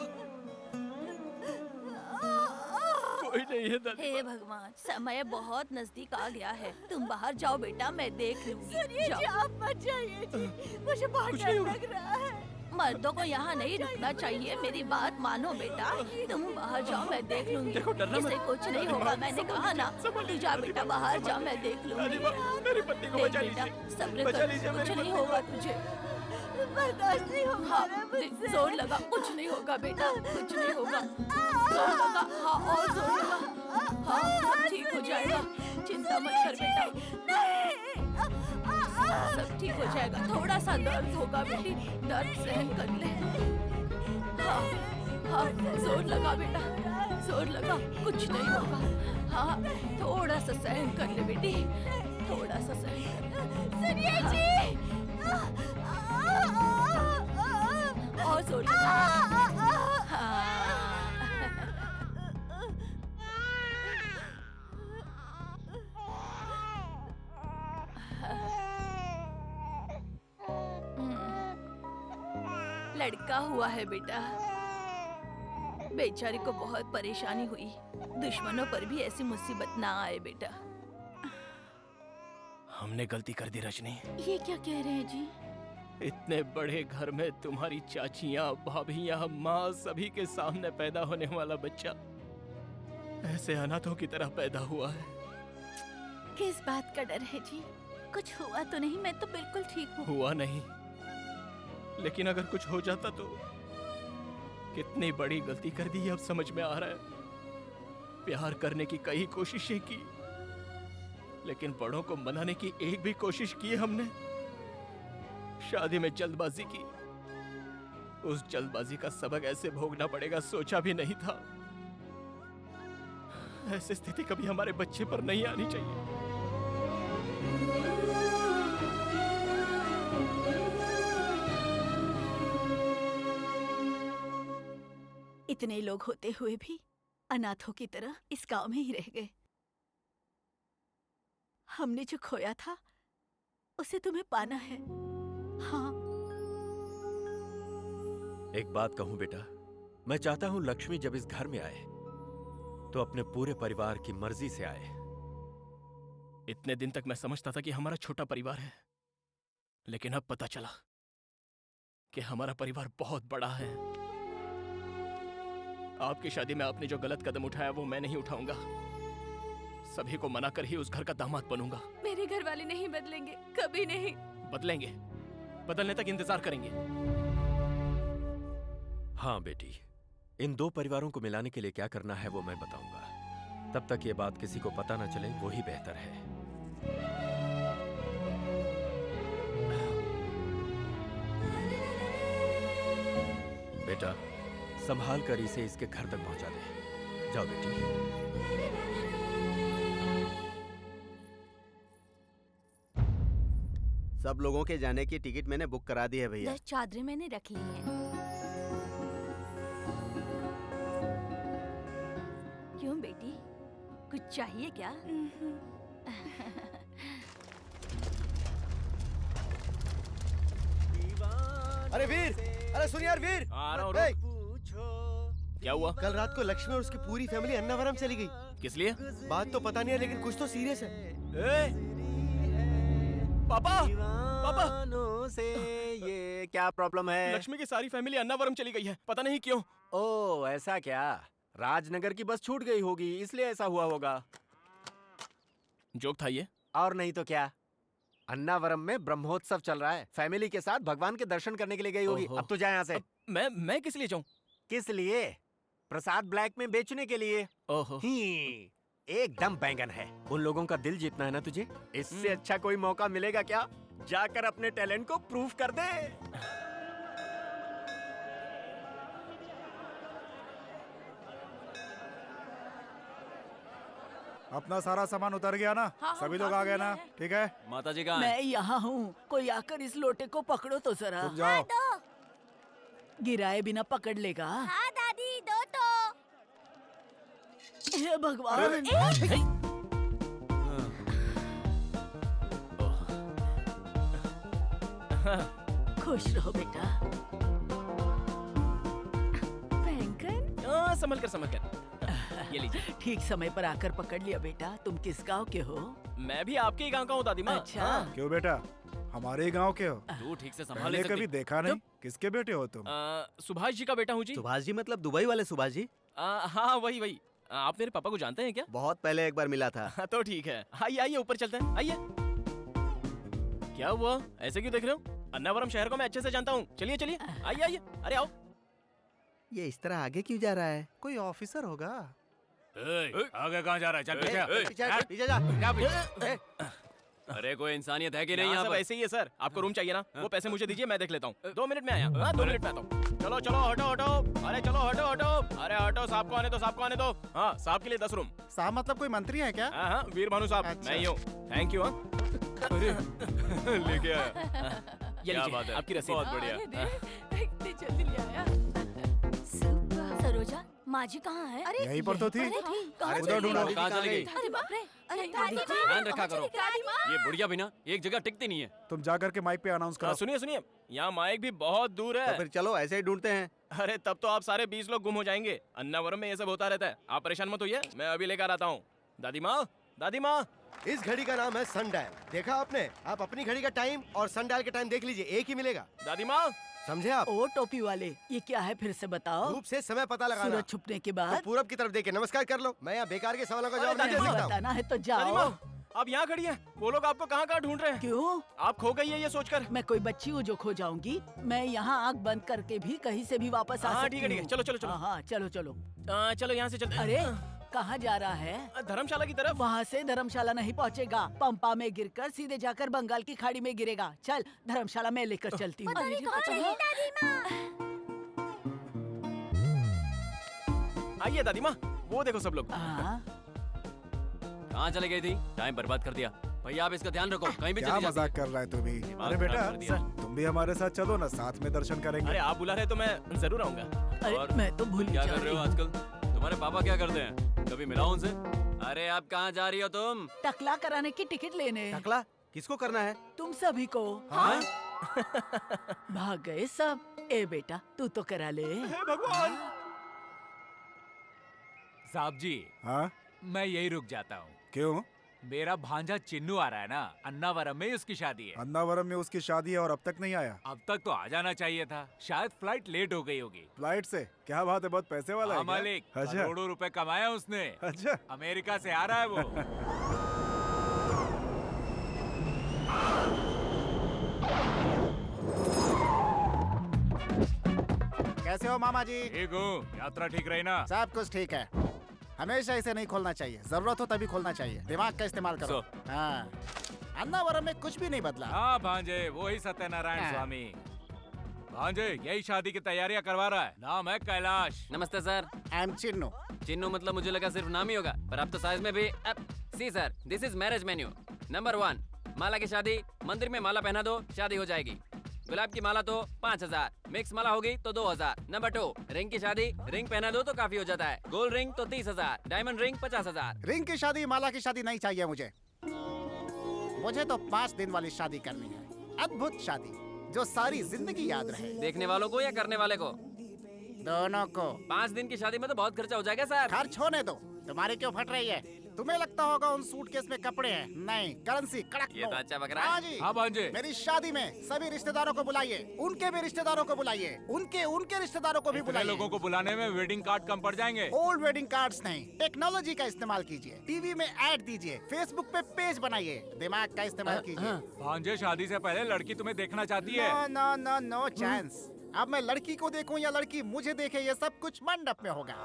कोई नहीं है दादी।
हे भगवान, समय बहुत नजदीक आ गया है। तुम बाहर जाओ बेटा, मैं देख लूंगी।
सुनिए जी, आप मत जाइए जी, मुझे बहुत डर लग रहा है।
मर्दों को यहाँ नहीं रुकना चाहिए, मेरी बात मानो बेटा। तुम बाहर जाओ, मैं देख लूंगी।
देखो, डरना मत।
इससे कुछ नहीं होगा, मैंने कहा ना। तू जा बेटा, बाहर जा, मैं देख लूंगी।
मेरी पत्नी को बचा लीजिए,
सब्र
बचा
कर,
लीजिए
कुछ
मेरी
नहीं होगा तुझे। बर्दाश्त नहीं होगा। हाँ, जोर लगा, कुछ नहीं होगा बेटा, कुछ नहीं होगा। जोर लगा, हाँ और जोर लगा। हाँ, सब ठीक हो जाएगा, चिंता मत कर बेटा। सब ठीक हो जाएगा। थोड़ा सा दर्द होगा बेटी, दर्द सहन कर ले। हाँ, हाँ, जोर लगा बेटा, जोर लगा, कुछ नहीं होगा। हाँ, थोड़ा सा सहन कर ले बेटी, थोड़ा सा सहन कर। सुनिए जी, और जोर लगा। लड़का हुआ है बेटा। बेचारी को बहुत परेशानी हुई। दुश्मनों पर भी ऐसी मुसीबत ना आए बेटा।
हमने गलती कर दी रजनी।
ये क्या कह रहे हैं जी?
इतने बड़े घर में तुम्हारी चाचियाँ, भाभियाँ, माँ सभी के सामने पैदा होने वाला बच्चा ऐसे अनाथों की तरह पैदा हुआ है।
किस बात का डर है जी? कुछ हुआ तो नहीं? मैं तो बिल्कुल ठीक हूँ।
हुआ नहीं, लेकिन अगर कुछ हो जाता तो कितनी बड़ी गलती कर दी अब समझ में आ रहा है। प्यार करने की कई कोशिशें की, लेकिन बड़ों को मनाने की एक भी कोशिश की हमने। शादी में जल्दबाजी की, उस जल्दबाजी का सबक ऐसे भोगना पड़ेगा सोचा भी नहीं था। ऐसी स्थिति कभी हमारे बच्चे पर नहीं आनी चाहिए।
इतने लोग होते हुए भी अनाथों की तरह इस गांव में ही रह गए। हमने जो खोया था उसे तुम्हें पाना है। हाँ।
एक बात कहूं बेटा, मैं चाहता हूं लक्ष्मी जब इस घर में आए तो अपने पूरे परिवार की मर्जी से आए।
इतने दिन तक मैं समझता था कि हमारा छोटा परिवार है, लेकिन अब पता चला कि हमारा परिवार बहुत बड़ा है। आपकी शादी में आपने जो गलत कदम उठाया वो मैं नहीं उठाऊंगा। सभी को मना कर ही उस घर का दामाद बनूंगा।
मेरे घर वाले नहीं बदलेंगे, कभी नहीं।
बदलेंगे, बदलने तक इंतजार करेंगे।
हाँ बेटी, इन दो परिवारों को मिलाने के लिए क्या करना है वो मैं बताऊंगा। तब तक ये बात किसी को पता न चले, वो ही बेहतर है। बेटा, संभाल कर इसे इसके घर तक पहुंचा दे। जाओ बेटी।
सब लोगों के जाने की टिकट मैंने बुक करा दी है भैया।
10 चादरें मैंने रख ली हैं। क्यों बेटी, कुछ चाहिए क्या?
अरे वीर, अरे सुन यार वीर।
आ रहा हूँ,
ए,
क्या हुआ?
कल रात को लक्ष्मी और उसकी पूरी फैमिली अन्नावरम चली गई।
किस लिए?
बात तो पता नहीं है, लेकिन कुछ तो सीरियस है।
पापा, पापा,
से ये क्या प्रॉब्लम है?
लक्ष्मी की सारी फैमिली अन्नावरम चली गई है, पता नहीं क्यों।
ओह ऐसा क्या? राजनगर की बस छूट गई होगी, इसलिए ऐसा हुआ होगा।
जोक था ये?
और नहीं तो क्या। अन्नावरम में ब्रह्मोत्सव चल रहा है, फैमिली के साथ भगवान के दर्शन करने के लिए गई होगी। अब तो जाए यहाँ से।
मैं किस लिए जाऊँ?
किस लिए? प्रसाद ब्लैक में बेचने के लिए।
ओहो।
एकदम बैंगन है।
उन लोगों का दिल जीतना है ना तुझे।
इससे अच्छा कोई मौका मिलेगा क्या? जाकर अपने टैलेंट को प्रूव कर दे।
अपना सारा सामान उतर गया ना?
हाँ,
सभी लोग आ गए ना? ठीक है।
माता जी कहाँ
मैं यहाँ हूँ, कोई आकर इस लोटे को पकड़ो तो जरा।
तुम जाओ।
गिराए बिना पकड़ लेगा।
हाँ दादी, दो तो।
हे भगवान। खुश रहो बेटा।
बैंगन?
संभल कर। ये लीजिए।
ठीक समय पर आकर पकड़ लिया बेटा। तुम किस गांव के हो?
मैं भी आपके ही गांव का हूँ दादी माँ।
अच्छा।
क्यों बेटा, हमारे गांव के हो?
तू ठीक से संभाल
पहले
नहीं सकती।
कभी देखा नहीं। किसके बेटे हो तुम?
सुभाष जी का बेटा हूँ जी।
सुभाष जी मतलब दुबई वाले सुभाष जी?
हाँ वही वही। आप मेरे पापा को जानते हैं क्या?
बहुत पहले एक बार मिला था।
तो ठीक है, आइए आइए ऊपर चलते हैं, आइए। क्या हुआ, ऐसे क्यों देख रहे हो? अन्नावरम शहर को मैं अच्छे से जानता हूँ। चलिए चलिए, आइए आइए, अरे आओ।
ये इस तरह आगे क्यों जा रहा है?
कोई ऑफिसर होगा।
आगे कहाँ जा रहा है? चल पीछे
पीछे जा।
अरे कोई इंसानियत है कि नहीं
यहाँ
यहाँ
सब
पर?
ऐसे ही है सर। आपको रूम चाहिए ना? वो पैसे मुझे दीजिए, मैं देख लेता हूँ। 2 मिनट में आया। हाँ 2 मिनट में आता हूँ। चलो चलो हटो हटो, अरे चलो हटो हटो, अरे हटो, साहब को आने दो, साहब को आने दो। हाँ साहब के लिए 10 रूम।
साहब मतलब कोई मंत्री है क्या?
हाँ वीर भानु साहब,
अच्छा।
मैं ही हूँ। Thank you.
लेके आया।
क्या बात है, आपकी रसीद।
बहुत बढ़िया।
इतनी जल्दी ले आया।
सरोजा, माँ जी कहाँ है? अरे
यहीं पर तो थी।
कहाँ
उधर ढूंढो।
कहाँ चली गई?
अरे बाप रे, अरे दादी माँ,
ध्यान रखा करो।
दादी माँ।
ये बुढ़िया भी ना एक जगह टिकती नहीं है।
तुम जा करके माइक पे अनाउंस करो।
सुनिए सुनिए, यहाँ माइक भी बहुत दूर है।
तो फिर चलो ऐसे ही ढूंढते हैं।
अरे तब तो आप सारे 20 लोग गुम हो जाएंगे। अन्नावरम में ये सब होता रहता है। आप परेशान मत होइए, मैं अभी लेकर आता हूँ। दादी माँ, दादी माँ।
इस घड़ी का नाम है सनडायल। देखा आपने? आप अपनी घड़ी का टाइम और सनडायल का टाइम देख लीजिए, एक ही मिलेगा।
दादी माँ,
समझे आप?
ओ टोपी वाले, ये क्या है फिर से बताओ।
धूप से समय पता लगाना।
सूरज छुपने के
तो
बाद
पूरब की तरफ देखे नमस्कार कर लो। मैं यहाँ बेकार के सवालों का
अरे
जवाब नहीं दे
दादी माँ,
सकता हूँ।
बताना है तो
दादी
जाओ।
माँ, आप यहाँ खड़ी हैं। वो लोग आपको कहाँ कहाँ ढूंढ रहे हैं।
क्यों?
आप खो गई है ये सोचकर।
मैं कोई बच्ची हूँ जो खो जाऊंगी? मैं यहाँ आँख बंद करके भी कहीं से भी वापस आ
हाँ,
सकती
ठीक है, ठीक है।
हूँ।
चलो, चलो, चलो।
हाँ चलो चलो।
चलो यहाँ से चलते हैं।
अरे कहाँ जा रहा है?
धर्मशाला की तरफ।
वहाँ से धर्मशाला नहीं पहुँचेगा। पंपा में गिरकर सीधे जाकर बंगाल की खाड़ी में गिरेगा। चल धर्मशाला में लेकर चलती हूँ।
आइए दादी माँ, वो देखो सब लोग।
कहाँ चले गई थी? टाइम बर्बाद कर दिया। भैया आप इसका ध्यान रखो, कहीं भी
क्या
चली
मजाक कर रहा है तू भी?
दिमाग
अरे
खराब
बेटा
कर दिया।
तुम भी हमारे साथ चलो ना, साथ में दर्शन करेंगे।
अरे आप बुला रहे तो मैं जरूर आऊंगा।
अरे मैं तो भूल
क्या कर रहे हो आजकल? तुम्हारे पापा क्या करते हैं? कभी मिला उनसे? अरे आप कहाँ जा रही हो तुम?
टकला कराने की टिकट लेने।
टकला किसको करना है?
तुम सभी को।
हाँ?
भाग गए सब। ए बेटा तू तो करा ले।
भगवान।
साहब जी,
हाँ
मैं यही रुक जाता हूँ।
क्यों?
मेरा भांजा चिन्नू आ रहा है ना, अन्नावरम में उसकी शादी है।
अन्नावरम में उसकी शादी है और अब तक नहीं आया।
अब तक तो आ जाना चाहिए था। शायद फ्लाइट लेट हो गई होगी।
फ्लाइट से? क्या बात है, बहुत पैसे वाला है
हाँ
क्या?
मालिक,
अच्छा
करोड़ों रुपए कमाया उसने।
अच्छा।
अमेरिका से आ रहा है वो।
कैसे हो मामा जी?
ठीक हूँ। यात्रा ठीक रही ना?
सब कुछ ठीक है। हमेशा इसे नहीं खोलना चाहिए, जरूरत हो तभी खोलना चाहिए। दिमाग का इस्तेमाल करो। हाँ, अन्नावरम में कुछ भी नहीं बदला।
हाँ भांजे, वही सत्यनारायण
हाँ।
स्वामी। भांजे यही शादी की तैयारियां करवा रहा है। नाम है कैलाश।
नमस्ते sir.
I am Chinnu.
Chinnu मतलब मुझे लगा सिर्फ नाम ही होगा, पर अब तो साइज में भी। See sir, this is marriage menu. Number 1, Mala की शादी। मंदिर में माला पहना दो, शादी हो जाएगी। गुलाब की माला तो 5000, मिक्स माला होगी तो 2000। नंबर 2, रिंग की शादी। रिंग पहना दो तो काफी हो जाता है। गोल्ड रिंग तो 30,000, डायमंड रिंग 50,000।
रिंग की शादी, माला की शादी नहीं चाहिए मुझे। मुझे तो 5 दिन वाली शादी करनी है। अद्भुत शादी जो सारी जिंदगी याद रहे।
देखने वालों को या करने वाले को?
दोनों को।
5 दिन की शादी में तो बहुत खर्चा हो जाएगा सर।
खर्च होने दो, तुम्हारी क्यों फट रही है? तुम्हें लगता होगा उन सूटकेस में कपड़े हैं, नहीं, करेंसी, कड़क
ये तो
नोट।
अच्छा बक रहा है।
हाँ जी।
हाँ भांजे।
मेरी शादी में सभी रिश्तेदारों को बुलाइए, उनके भी रिश्तेदारों को बुलाइए, उनके रिश्तेदारों को भी
इतने
बुलाइए।
लोगों को बुलाने में वेडिंग कार्ड कम पड़ जाएंगे।
ओल्ड वेडिंग कार्ड्स नहीं, टेक्नोलॉजी का इस्तेमाल कीजिए। टीवी में ऐड दीजिए, फेसबुक पे पेज बनाइए, दिमाग का इस्तेमाल कीजिए।
भांजे शादी से पहले लड़की तुम्हें देखना चाहती है।
No no no no chance. अब मैं लड़की को देखूं या लड़की मुझे देखे, ये सब कुछ मंडप में होगा।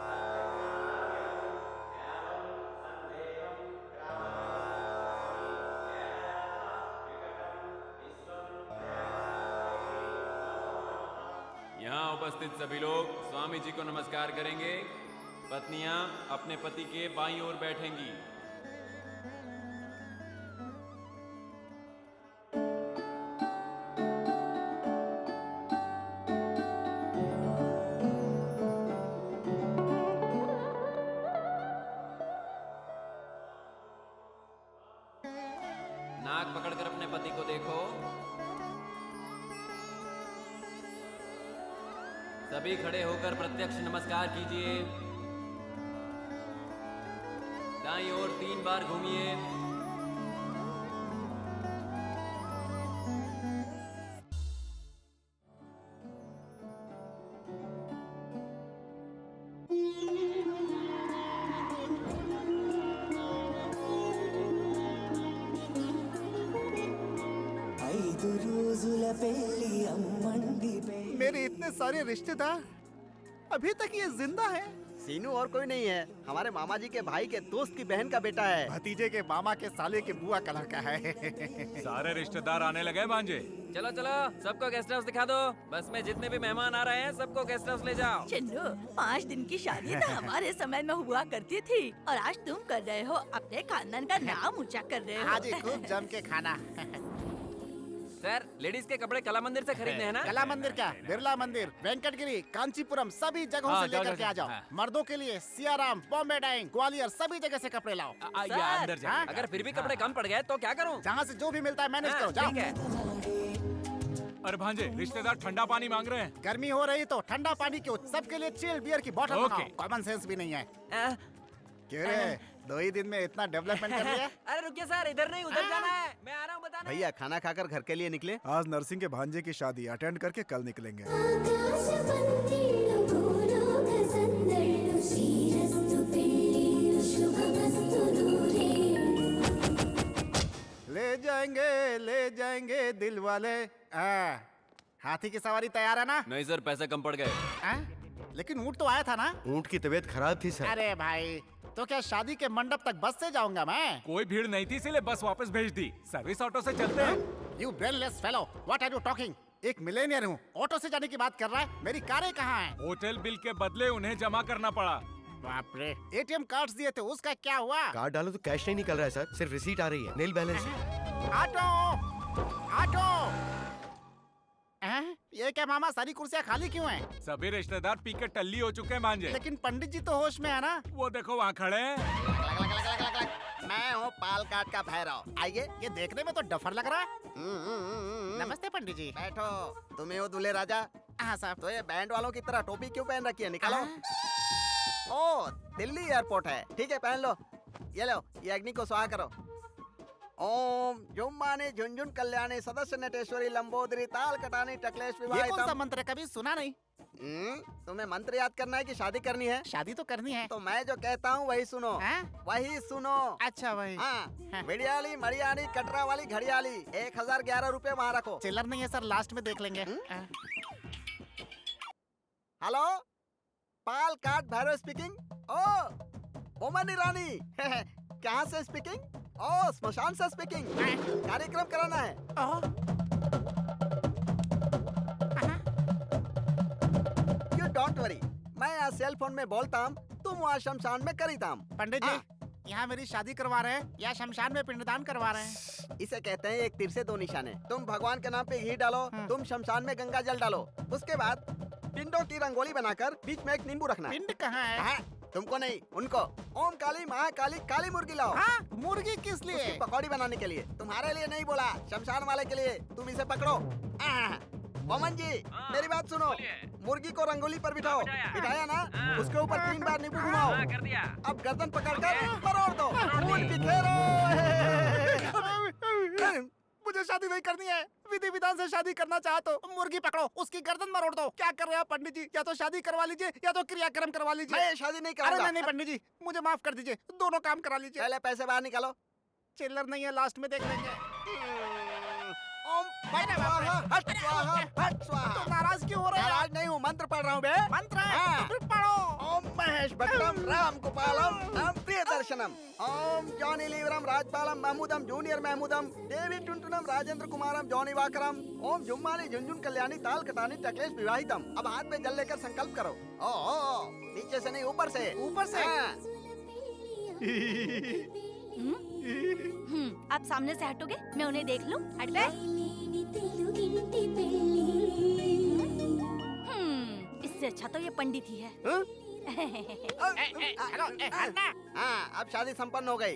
यहाँ उपस्थित सभी लोग स्वामी जी को नमस्कार करेंगे। पत्नियां अपने पति के बाईं ओर बैठेंगी। नाक पकड़कर अपने पति को देखो। सभी खड़े होकर प्रत्यक्ष नमस्कार कीजिए। दाईं ओर 3 बार घूमिए।
मेरे इतने सारे रिश्तेदार, अभी तक ये जिंदा है।
सीनू और कोई नहीं है, हमारे मामा जी के भाई के दोस्त की बहन का बेटा है।
भतीजे के मामा के साले के बुआ का लड़का है।
सारे रिश्तेदार आने लगे भांजे।
चलो चलो सबको गेस्ट हाउस दिखा दो। बस में जितने भी मेहमान आ रहे हैं सबको गेस्ट हाउस ले जाओ।
चिन्नू, 5 दिन की शादी तो हमारे समय में हुआ करती थी और आज तुम कर रहे हो, अपने खानदान का नाम ऊंचा कर रहे हो।
आज खूब जम के खाना।
सर, लेडीज के कपड़े कला मंदिर से खरीदने हैं ना?
कला मंदिर क्या, बिरला मंदिर, वेंकटगिरी, कांचीपुरम सभी जगहों से लेकर के आ जाओ। मर्दों के लिए सियाराम, बॉम्बे डाइंग, ग्वालियर सभी जगह से कपड़े लाओ।
अंदर जाओ। अगर फिर भी कपड़े कम पड़ गए तो क्या करूं?
जहाँ से जो भी मिलता है मैनेज करो, जाओ।
ठीक है।
अरे भांजे, रिश्तेदार ठंडा पानी मांग रहे हैं।
गर्मी हो रही तो ठंडा पानी क्यों, सबके लिए चिल्ड बियर की बोतल मंगाओ। कॉमन सेंस भी नहीं है। क्यों रे, 2 ही दिन में इतना डेवलपमेंट कर लिया?
अरे रुकिए सर, इधर नहीं उधर जाना है, मैं आ रहा हूँ बताने।
भैया खाना खाकर घर के लिए निकले।
आज नरसिंह के भांजे की शादी अटेंड करके कल निकलेंगे।
ले जाएंगे दिल वाले। हाथी की सवारी तैयार है ना?
नहीं सर, पैसे कम पड़ गए।
लेकिन ऊँट तो आया था ना?
ऊँट की तबीयत खराब थी सर।
अरे भाई, तो क्या शादी के मंडप तक बस से जाऊंगा मैं?
कोई भीड़ नहीं थी इसलिए बस वापस भेज दी। सर्विस ऑटो से चलते हैं।
You brainless fellow, what are you talking? एक मिलेनियर हूँ, ऑटो से जाने की बात कर रहा है। मेरी कारें कहाँ हैं?
होटल बिल के बदले उन्हें जमा करना पड़ा।
बाप रे, एटीएम कार्ड्स दिए थे, उसका क्या हुआ?
कार्ड डालो तो कैश नहीं निकल रहा है सर, सिर्फ रिसीट आ रही है, नील बैलेंस।
Auto, auto. ये क्या मामा, सारी कुर्सियाँ खाली क्यों हैं?
सभी रिश्तेदार पी के टल्ली हो चुके हैं भांजे।
लेकिन पंडित जी तो होश में है ना?
वो देखो वहाँ खड़े हैं।
मैं हूँ पालकाट का भैरव। आइए।
ये देखने में तो डफर लग रहा है। नमस्ते पंडित जी।
बैठो। तुम्हें हो दूल्हे राजा?
हाँ साहब।
तो ये बैंड वालों की तरह टोपी क्यों पहन रखी है? निकालो। ओ, दिल्ली एयरपोर्ट है। ठीक है, पहन लो। ये लो, ये अग्नि को स्वाहा करो। ओम जुम्मानी झुंझुन कल्याणी सदस्य नटेश्वरी लंबोदरी ताल कटानी टकलेश विवाह।
ये कौन सा मंत्र है, कभी सुना नहीं।
तुम्हें मंत्र याद करना है कि शादी करनी है?
शादी तो करनी है।
तो मैं जो कहता हूँ वही सुनो। वही सुनो।
अच्छा वही।
हाँ। बिड़ियाली मड़ियाली कटरा वाली घड़ियाली 1011 रुपए वहाँ रखो।
चिल्लर नहीं है सर, लास्ट में देख लेंगे।
हेलो, पाल काट भैरव स्पीकिंग। ओ ओमनी रानी। कहाँ से स्पीकिंग? ओ स्मशान से स्पीकिंग। कार्यक्रम कराना है। यू डोंट वरी, मैं यहाँ सेल फोन में बोलता हूँ, तुम वहाँ शमशान में करीता हूँ।
पंडित जी, यहाँ मेरी शादी करवा रहे हैं या शमशान में पिंडदान करवा रहे हैं?
इसे कहते हैं एक तीर से 2 निशाने। तुम भगवान के नाम पे घी डालो, तुम शमशान में गंगा जल डालो। उसके बाद पिंडों की रंगोली बनाकर बीच में एक नींबू रखना।
पिंड कहाँ है?
तुमको नहीं, उनको। ओम काली महाकाली काली मुर्गी लाओ।
हाँ? मुर्गी किस लिए?
पकौड़ी बनाने के लिए। तुम्हारे लिए नहीं बोला, शमशान वाले के लिए। तुम इसे पकड़ो। मोमन जी, मेरी बात सुनो। मुर्गी को रंगोली पर बिठाओ। बिठाया ना? उसके ऊपर 3 बार नींबू घुमाओ।
कर दिया।
अब गर्दन पकड़कर मरोड़ दो। खून बिखेरो।
मुझे शादी नहीं करनी है। विधि विधान से शादी करना चाहते हो, मुर्गी पकड़ो, उसकी गर्दन मरोड़ दो। क्या कर रहे हो पंडित जी? या तो शादी करवा लीजिए या तो क्रियाक्रम करवा लीजिए।
मैं शादी नहीं करूंगा।
अरे नहीं पंडित जी, मुझे माफ कर दीजिए, दोनों काम करा लीजिए।
पहले पैसे बाहर निकालो।
चिल्लर नहीं है, लास्ट में देख लेंगे।
ओम हट स्वाहा हट स्वाहा।
तो नाराज क्यों हो रहे हो?
नाराज नहीं हूँ, मंत्र पढ़ रहा हूँ बे।
मंत्र है? तो फिर पढ़ो।
ओम महेश भट्टम राम गोपालम राम प्रिय दर्शनम। ओम जॉनी लीवरम राजपालम महमूदम जूनियर महमूदम देवी टुनटुनम राजेंद्र कुमारम जॉनी वाकरम। ओम जुम्मानी झुंझुन कल्याणी ताल कटानी टकलेश विवाहितम। अब हाथ में जल लेकर संकल्प करो। ओ नीचे से नहीं, ऊपर से।
ऊपर से?
आप सामने से हटोगे? मैं उन्हें देख लूं? हट गए? इससे अच्छा तो ये पंडित ही है।
अब शादी संपन्न हो गई।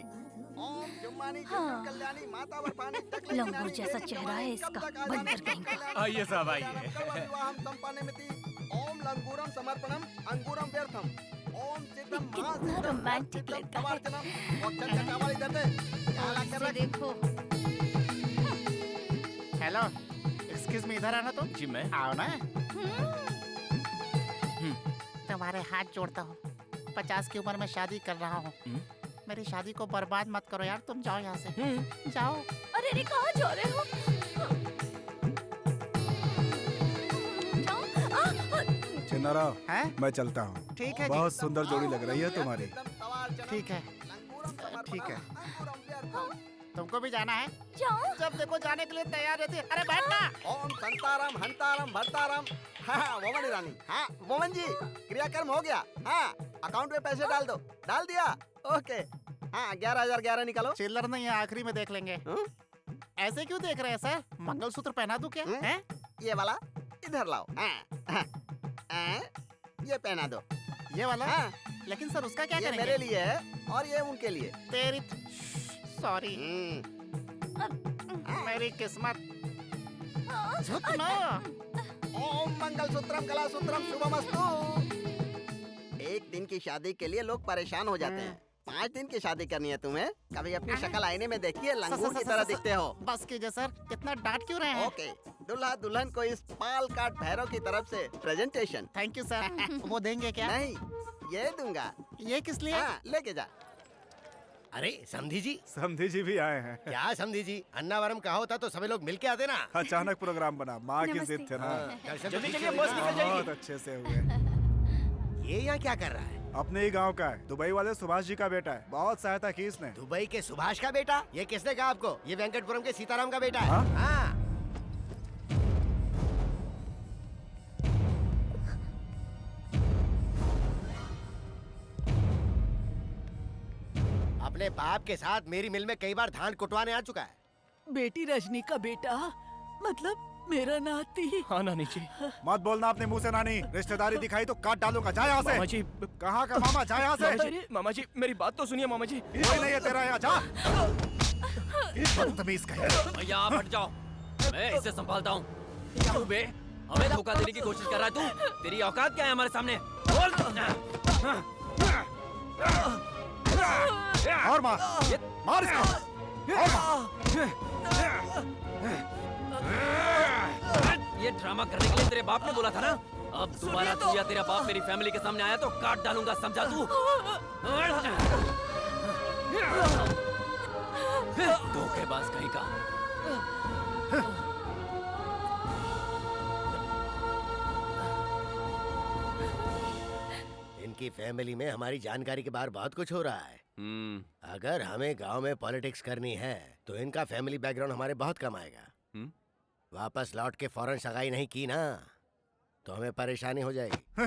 ओम जुम्मानी झुंझुन कल्याणी माता वरपानी टकलेश
लंगूर जैसा चेहरा है इसका, बंदर कहेंगा।
आइए साहब आइए।
विवाहम संपन्नमिति। ओम लंगूरम समर्पणम अंगूरम व्यर्थम। ओम सिद्धम
कितना रोमांटिक लड़का है। देखो।
हेलो, एक्सक्यूज मी, इधर आना तुम।
जी मैं।
आओ ना। तुम्हारे हाथ जोड़ता हूँ, 50 की उम्र में शादी कर रहा हूँ। मेरी शादी को बर्बाद मत करो यार, तुम जाओ यहाँ से। जाओ।
अरे कहाँ जा रहे हो?
जिन्ना राव,
हैं?
मैं चलता हूँ।
ठीक है जी।
बहुत सुंदर जोड़ी लग रही है तुम्हारी।
ठीक है, ठीक है। तुमको भी जाना है?
जाओ।
जब देखो जाने के लिए तैयार रहती है। अरे बैठना।
ओम संताराम हंताराम भरताराम। हाँ मोमन रानी। हाँ मोमन जी, क्रियाकर्म हो गया। हाँ अकाउंट में पैसे डाल दो। डाल दिया। ओके। हाँ 11,011 निकालो।
चिल्लर नहीं है, आखिरी में देख लेंगे। ऐसे क्यों देख रहे हैं सर? मंगलसूत्र पहना दूं क्या? हैं?
ये वाला इधर लाओ। ये पहना दो।
ये वाला?
हाँ।
लेकिन सर उसका क्या
ये
करेंगे?
मेरे लिए है और ये उनके लिए।
तेरी सॉरी, मेरी किस्मत। झुकना।
ओम मंगलसूत्रम कलासूत्रम शुभमस्तु। एक दिन की शादी के लिए लोग परेशान हो जाते हैं। 5 दिन की शादी करनी है तुम्हें। कभी अपनी शक्ल आईने में देखिए, लंगूर की तरह दिखते हो।
बस कीजिए सर, इतना डांट क्यों रहे हैं?
ओके, दुल्हा दुल्हन को इस पाल काट भैरव की तरफ से प्रेजेंटेशन।
Thank you sir. वो देंगे क्या?
नहीं, ये दूंगा।
ये किस लिए?
हाँ, लेके जा।
अरे समधी जी।
समधी जी भी आए हैं।
क्या समधी जी, अन्नावरम कहा होता तो सभी लोग मिलके आते ना।
अचानक प्रोग्राम बना, माँ की जिद थे ना।
जल्दी चलिए, बस निकल जाएगी।
बहुत अच्छे से हुए।
ये यहाँ क्या कर रहा है?
अपने ही गांव का है, दुबई वाले सुभाष जी का बेटा है। बहुत सहायता की इसने।
दुबई के सुभाष का बेटा? ये किसने कहा आपको? ये वेंकटपुरम के सीताराम का बेटा है।
हाँ?
हाँ। अपने बाप के साथ मेरी मिल में कई बार धान कुटवाने आ चुका है।
बेटी रजनी का बेटा, मतलब मेरा नाती।
हाँ नानी जी।
मत बोलना अपने मुंह से नानी, रिश्तेदारी दिखाई तो काट डालूंगा। जा यहाँ से।
मामा जी।
कहाँ का मामा? जा यहाँ से।
मामा जी मेरी बात तो सुनिए मामा जी।
कोई नहीं है तेरा यहाँ, जा। बदतमीज कहीं।
भैया आप हट जाओ, मैं इसे संभालता हूँ। क्या बे, हमें धोखा देने की कोशिश कर रहा है तू? तेरी औकात क्या है हमारे सामने? बोल।
और मार इसको। और
ये ड्रामा करने के लिए तेरे बाप ने बोला था ना? अब दोबारा तू या तेरा बाप मेरी फैमिली के सामने आया तो काट डालूंगा, समझा तू? धोखेबाज कहीं का।
इनकी फैमिली में हमारी जानकारी के बाहर बहुत कुछ हो रहा है। अगर हमें गांव में पॉलिटिक्स करनी है तो इनका फैमिली बैकग्राउंड हमारे बहुत कम आएगा। वापस लौट के फौरन सगाई नहीं की ना तो हमें परेशानी हो जाएगी।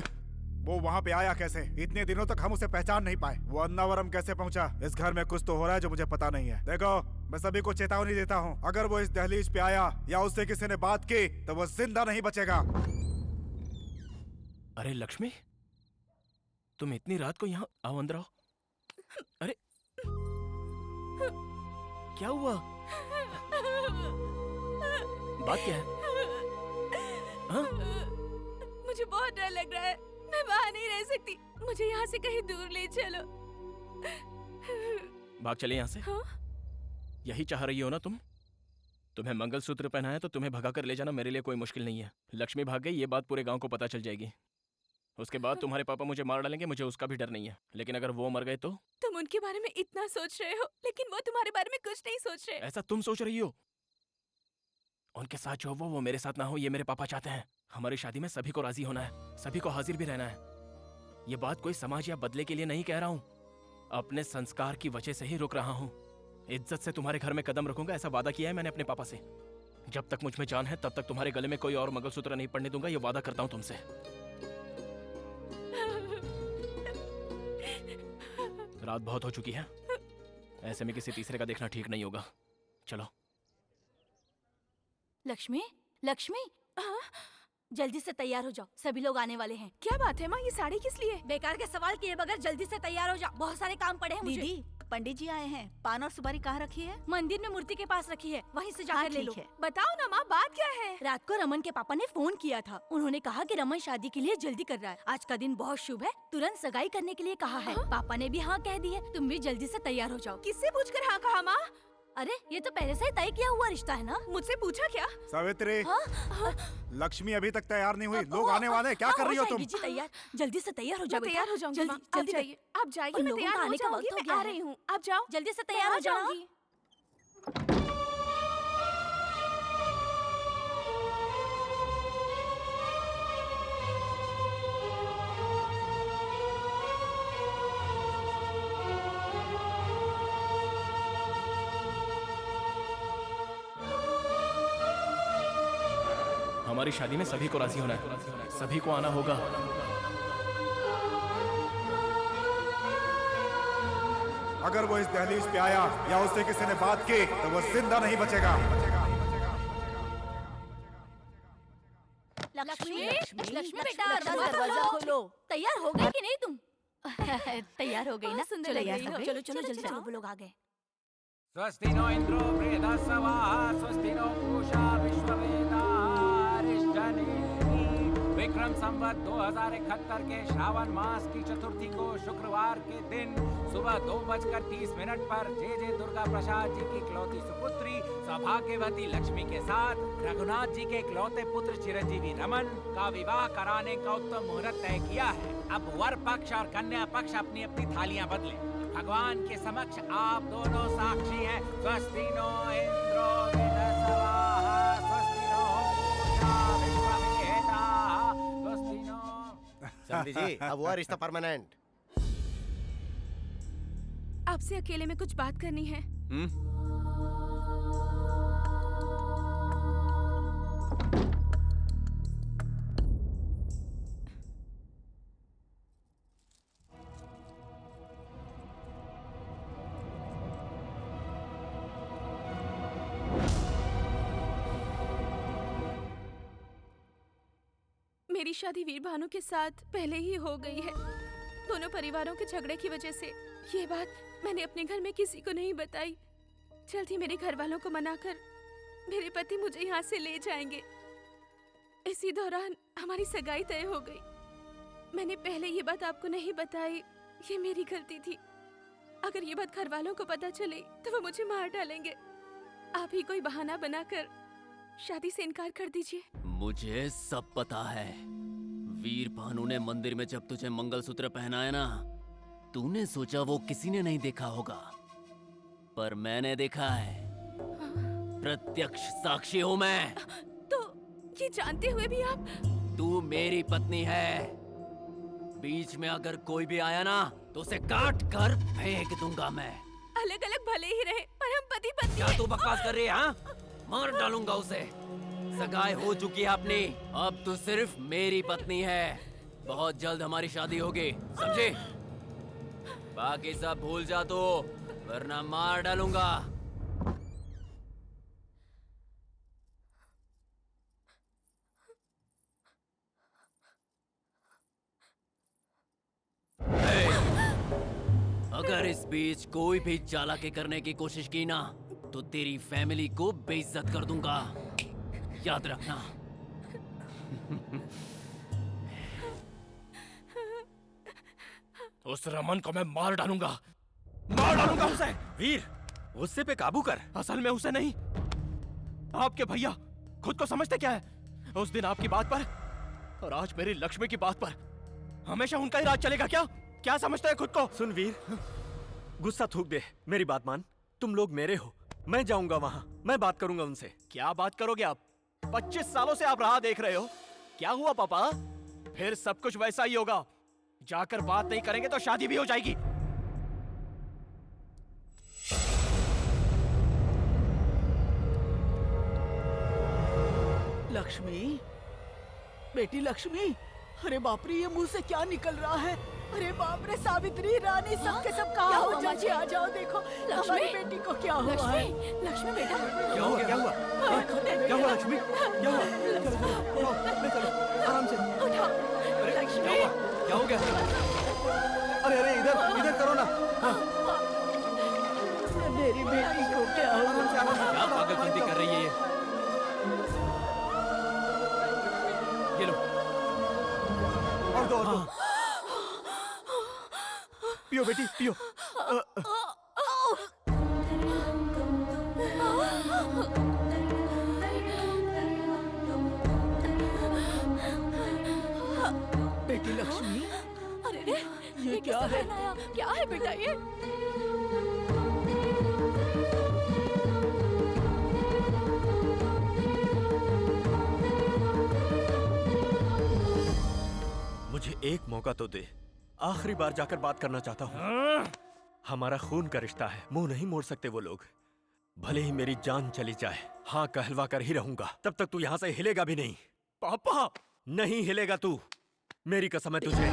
वो वहाँ पे आया कैसे? इतने दिनों तक हम उसे पहचान नहीं पाए। वो अन्नावरम कैसे पहुँचा? इस घर में कुछ तो हो रहा है जो मुझे पता नहीं है। देखो, मैं सभी को चेतावनी देता हूँ, अगर वो इस दहलीज पे आया या उससे किसी ने बात की तो वो जिंदा नहीं बचेगा।
अरे लक्ष्मी, तुम इतनी रात को यहाँ? आओ अंदर आओ। अरे क्या हुआ? बात क्या है? हाँ?
मुझे बहुत डर लग रहा है, मैं वहाँ नहीं रह सकती। मुझे यहाँ से कहीं दूर ले चलो।
भाग चले यहाँ से।
हाँ?
यही चाह रही हो ना तुम? तुम्हें मंगलसूत्र पहनाया तो तुम्हें भगा कर ले जाना मेरे लिए कोई मुश्किल नहीं है। लक्ष्मी भाग गई, ये बात पूरे गांव को पता चल जाएगी। उसके बाद तुम्हारे पापा मुझे मार डालेंगे, मुझे उसका भी डर नहीं है। लेकिन अगर वो मर गए तो?
तुम उनके बारे में इतना सोच रहे हो, लेकिन वो तुम्हारे बारे में कुछ नहीं सोच रहे।
ऐसा तुम सोच रही हो? उनके साथ जो वो मेरे साथ ना हो, ये मेरे पापा चाहते हैं। हमारी शादी में सभी को राजी होना है, सभी को हाजिर भी रहना है। ये बात कोई समाज या बदले के लिए नहीं कह रहा हूँ, अपने संस्कार की वजह से ही रुक रहा हूँ। इज्जत से तुम्हारे घर में कदम रखूंगा, ऐसा वादा किया है मैंने अपने पापा से। जब तक मुझ में जान है तब तक तुम्हारे गले में कोई और मंगलसूत्र नहीं पड़ने दूंगा, ये वादा करता हूँ तुमसे। रात बहुत हो चुकी है, ऐसे में किसी तीसरे का देखना ठीक नहीं होगा। चलो।
लक्ष्मी, लक्ष्मी, जल्दी से तैयार हो जाओ, सभी लोग आने वाले हैं।
क्या बात है माँ, ये साड़ी किस लिए?
बेकार के सवाल किए बगैर जल्दी से तैयार हो जाओ, बहुत सारे काम पड़े हैं मुझे।
दीदी, पंडित जी आए हैं। पान और सुपारी कहाँ रखी है?
मंदिर में मूर्ति के पास रखी है, वहीं से जाकर ले लो।
बताओ ना माँ, बात क्या है?
रात को रमन के पापा ने फोन किया था। उन्होंने कहा कि रमन शादी के लिए जल्दी कर रहा है। आज का दिन बहुत शुभ है, तुरंत सगाई करने के लिए कहा है। पापा ने भी हाँ कह दी है, तुम भी जल्दी से तैयार हो जाओ।
किससे पूछकर हाँ कहा माँ?
अरे ये तो पहले से ही तय किया हुआ रिश्ता है ना।
मुझसे पूछा क्या?
सावित्री, लक्ष्मी अभी तक तैयार नहीं हुई, लोग आने वाले हैं। क्या कर रही हो तुम?
जी तैयार, जल्दी से तैयार हो जाओ।
तैयार हो जाऊंगी,
जल्दी
आप जाइए। आप जाइए, मैं तैयार हो जाऊंगी, मैं आ रही हूँ। आप जाओ,
जल्दी से तैयार हो जाओ।
हमारी शादी में सभी को राजी होना है, सभी को आना होगा।
अगर वो इस दहलीज पे आया या उससे किसी ने बात की तो वो जिंदा नहीं बचेगा।
लक्ष्मी, लक्ष्मी बेटा दरवाजा खोलो। तैयार हो गई कि नहीं तुम? तैयार हो गई ना? सुंदर लग रही हो। चलो चलो जल्दी चलो, वो लोग आ गए।
स्वस्ति नो इंद्रो बृहस्पतिः स्वस्ति नो पूषा विश्ववेदारिष्टनेमि। विक्रम संवत 2071 के श्रावण मास की चतुर्थी को शुक्रवार के दिन सुबह 2:30 पर जे दुर्गा प्रसाद जी की इकलौती सुपुत्री सौभाग्यवती लक्ष्मी के साथ रघुनाथ जी के इकलौते पुत्र चिरंजीवी रमन का विवाह कराने का उत्तम मुहूर्त तय किया है। अब वर पक्ष और कन्या पक्ष अपनी अपनी थालियां बदलें। भगवान के समक्ष आप दोनों साक्षी हैं। स्वस्ति नो इंद्रो बृहस्पतिः स्वस्ति नो पूषा विश्ववेदाः स्वस्ति नो।
समझी जी, अब हुआ रिश्ता परमानेंट।
आपसे अकेले में कुछ बात करनी है। मेरी शादी वीर भानु के साथ पहले ही हो गई है। दोनों परिवारों के झगड़े की वजह से ये बात मैंने अपने घर में किसी को नहीं बताई। जल्द ही मेरे घर वालों को मनाकर मेरे पति मुझे यहाँ से ले जाएंगे। इसी दौरान हमारी सगाई तय हो गई। मैंने पहले ये बात आपको नहीं बताई, ये मेरी गलती थी। अगर ये बात घर वालों को पता चले तो वो मुझे मार डालेंगे। आप ही कोई बहाना बनाकर शादी से इनकार कर दीजिए।
मुझे सब पता है। वीर भानु ने मंदिर में जब तुझे मंगलसूत्र पहनाया ना, तूने सोचा वो किसी ने नहीं देखा होगा, पर मैंने देखा है। प्रत्यक्ष साक्षी हूँ मैं।
तो ये जानते हुए भी आप?
तू मेरी पत्नी है। बीच में अगर कोई भी आया ना तो उसे काट कर फेंक दूंगा मैं।
अलग अलग भले ही रहे पर हम पति पत्नी।
क्या तू बकवास कर रही है? हाँ, मार डालूंगा उसे। सगाई हो चुकी है अपनी, अब तू सिर्फ मेरी पत्नी है। बहुत जल्द हमारी शादी होगी, समझे? बाकी सब भूल जा तो, वरना मार डालूंगा। अगर इस बीच कोई भी चालाकी करने की कोशिश की ना तो तेरी फैमिली को बेइज्जत कर दूंगा, याद रखना।
उस रमन को मैं मार डालूंगा, मार डालूंगा उसे।
वीर, गुस्से पे काबू कर।
असल में उसे नहीं, आपके भैया खुद को समझते क्या है? उस दिन आपकी बात पर और आज मेरी लक्ष्मी की बात पर हमेशा उनका ही राज चलेगा क्या? क्या समझते हैं खुद को?
सुन वीर, गुस्सा थूक दे, मेरी बात मान। तुम लोग मेरे हो, मैं जाऊंगा वहां, मैं बात करूंगा उनसे।
क्या बात करोगे आप? 25 सालों से आप राह देख रहे हो। क्या हुआ पापा? फिर सब कुछ वैसा ही होगा। जाकर बात नहीं करेंगे तो शादी भी हो जाएगी।
लक्ष्मी, बेटी लक्ष्मी, अरे बाप रे, ये मुंह से क्या निकल रहा है? अरे बाप रे, सावित्री, रानी, सब के सब कहाँ हो? चाची आ जाओ, देखो हमारी बेटी को क्या हुआ है।
लक्ष्मी बेटा,
क्या हुआ? क्या हुआ? क्या हुआ लक्ष्मी? क्या हुआ? चलो, आराम से।
अरे क्या हुआ? क्या हो गया?
अरे अरे, इधर इधर करो ना।
मेरी बेटी को क्या हुआ?
क्या पागलपंती कर रही है
ये लो,
और दो, और दो। पियो बेटी, पियो।
बेटी लक्ष्मी,
अरे रे,
ये क्या है?
क्या है बेटा ये?
मुझे एक मौका तो दे, आखिरी बार जाकर बात करना चाहता हूँ। हमारा खून का रिश्ता है, मुंह नहीं मोड़ सकते वो लोग। भले ही मेरी जान चली जाए, हाँ कहलवा कर ही रहूंगा। तब तक तू यहाँ से हिलेगा भी नहीं।
पापा!
नहीं हिलेगा तू, मेरी कसम है तुझे।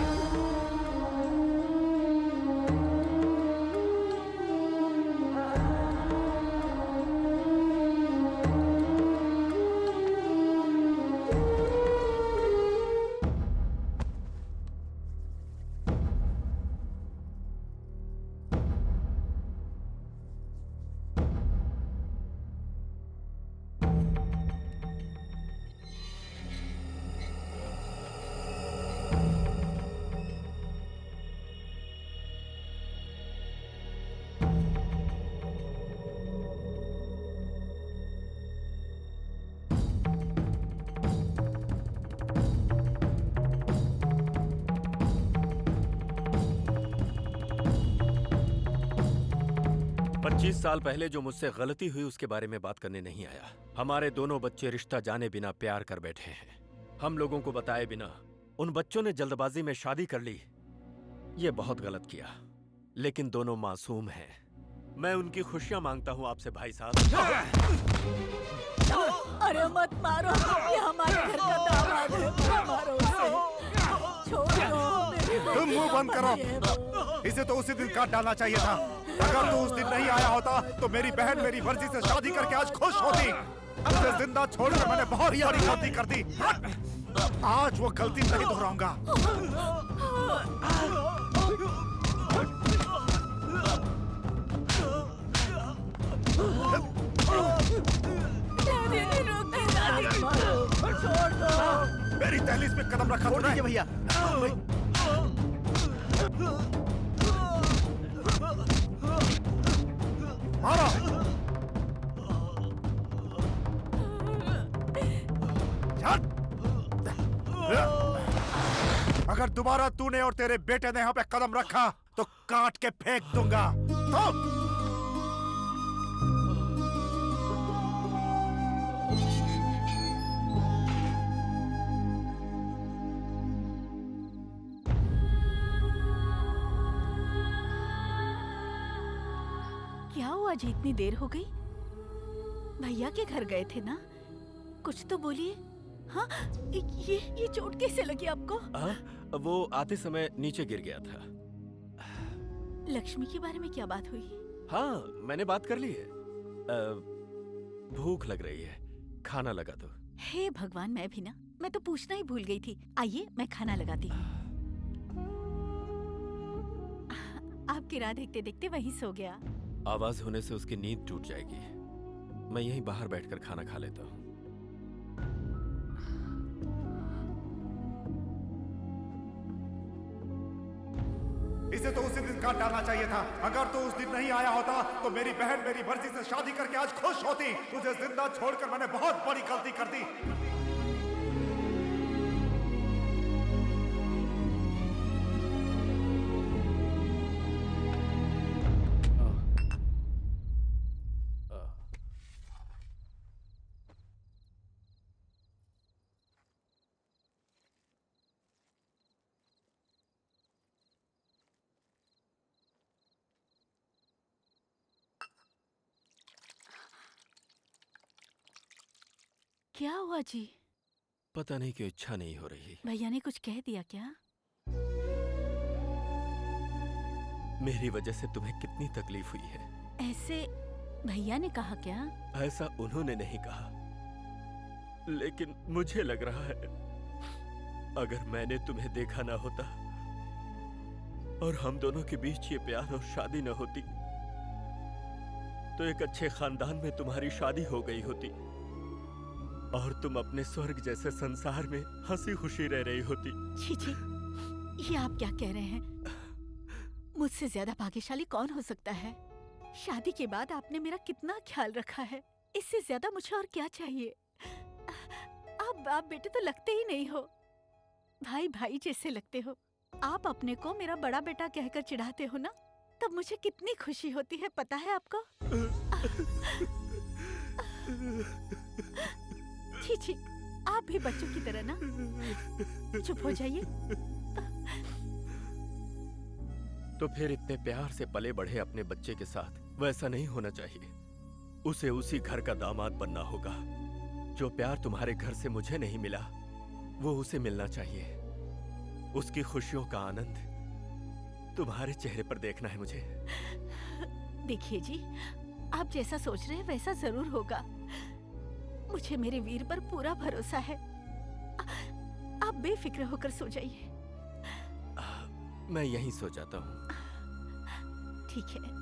साल पहले जो मुझसे गलती हुई उसके बारे में बात करने नहीं आया। हमारे दोनों बच्चे रिश्ता जाने बिना प्यार कर बैठे हैं। हम लोगों को बताए बिना उन बच्चों ने जल्दबाजी में शादी कर ली। ये बहुत गलत किया, लेकिन दोनों मासूम हैं। मैं उनकी खुशियां मांगता हूं आपसे भाई साहब।
अरे मत मारो, ये हमारे घर का दामाद है, मत मारो उसे। छोड़ दो।
तुम मुंह बंद करो। इसे तो उसी दिन काट डालना चाहिए था। अगर तू उस दिन नहीं आया होता तो मेरी बहन मेरी मर्जी से शादी करके आज खुश होती। उसे जिंदा छोड़कर मैंने बहुत बड़ी गलती कर दी। आज वो गलती नहीं दोहराऊंगा।
छोड़ दो।
मेरी दहलीज पे कदम रखा तूने।
भैया
मारो। अगर दोबारा तूने और तेरे बेटे ने यहाँ पे कदम रखा तो काट के फेंक दूंगा। तो
क्या हुआ जी, इतनी देर हो गई? भैया के घर गए थे ना, कुछ तो बोलिए। हाँ, ये चोट कैसे लगी आपको?
वो आते समय नीचे गिर गया था।
लक्ष्मी के बारे में क्या बात हुई?
हाँ, मैंने बात कर ली है। भूख लग रही है, खाना लगा दो।
हे भगवान, मैं भी ना, मैं तो पूछना ही भूल गई थी। आइए मैं खाना लगाती हूँ। आपकी राह देखते देखते वहीं सो गया।
आवाज होने से उसकी नींद टूट जाएगी। मैं यहीं बाहर बैठकर खाना खा लेता हूँ।
इसे तो उसी दिन काट डालना चाहिए था। अगर तू उस दिन नहीं आया होता तो मेरी बहन मेरी मर्जी से शादी करके आज खुश होती। तुझे जिंदा छोड़कर मैंने बहुत बड़ी गलती कर दी।
क्या हुआ जी?
पता नहीं क्यों इच्छा नहीं हो रही।
भैया ने कुछ कह दिया क्या?
मेरी वजह से तुम्हें कितनी तकलीफ हुई है।
ऐसे भैया ने कहा क्या?
ऐसा उन्होंने नहीं कहा, लेकिन मुझे लग रहा है अगर मैंने तुम्हें देखा ना होता और हम दोनों के बीच ये प्यार और शादी न होती तो एक अच्छे खानदान में तुम्हारी शादी हो गई होती और तुम अपने स्वर्ग जैसे संसार में हंसी खुशी रह रही होती।
छी छी, ये आप क्या कह रहे हैं? मुझसे ज्यादा भाग्यशाली कौन हो सकता है? शादी के बाद आपने मेरा कितना ख्याल रखा है। इससे ज्यादा मुझे और क्या चाहिए? आप बाप बेटे तो लगते ही नहीं हो, भाई भाई जैसे लगते हो। आप अपने को मेरा बड़ा बेटा कहकर चिढ़ाते हो ना, तब मुझे कितनी खुशी होती है, पता है आपको? छी छी, आप भी बच्चों की तरह ना। चुप हो जाइए।
तो फिर इतने प्यार से पले बढ़े अपने बच्चे के साथ वैसा नहीं होना चाहिए। उसे उसी घर का दामाद बनना होगा। जो प्यार तुम्हारे घर से मुझे नहीं मिला वो उसे मिलना चाहिए। उसकी खुशियों का आनंद तुम्हारे चेहरे पर देखना है मुझे।
देखिए जी, आप जैसा सोच रहे हैं वैसा जरूर होगा। मुझे मेरे वीर पर पूरा भरोसा है। आप बेफिक्र होकर सो जाइए।
मैं यहीं सो जाता हूँ।
ठीक है।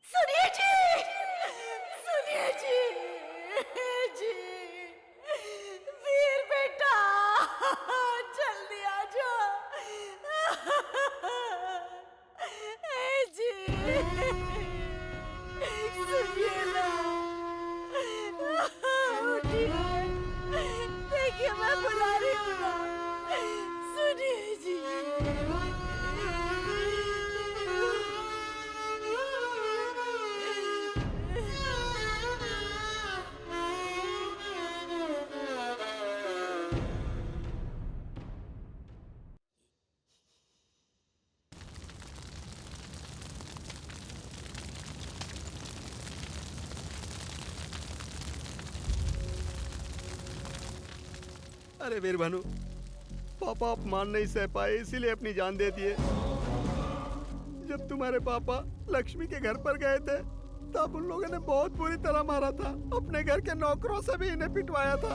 सुनिए जी, सुनिए जी, जी, वीर बेटा, जल्दी आ जाओ। जी, सुनिए ना, उठिए, देखिए मैं बुला रही हूँ ना, सुनिए जी।
अरे वीर भानु, पापा अपमान नहीं सह पाए इसीलिए अपनी जान दे दिए। जब तुम्हारे पापा लक्ष्मी के घर पर गए थे तब उन लोगों ने बहुत बुरी तरह मारा था। अपने घर के नौकरों से भी इन्हें पिटवाया था।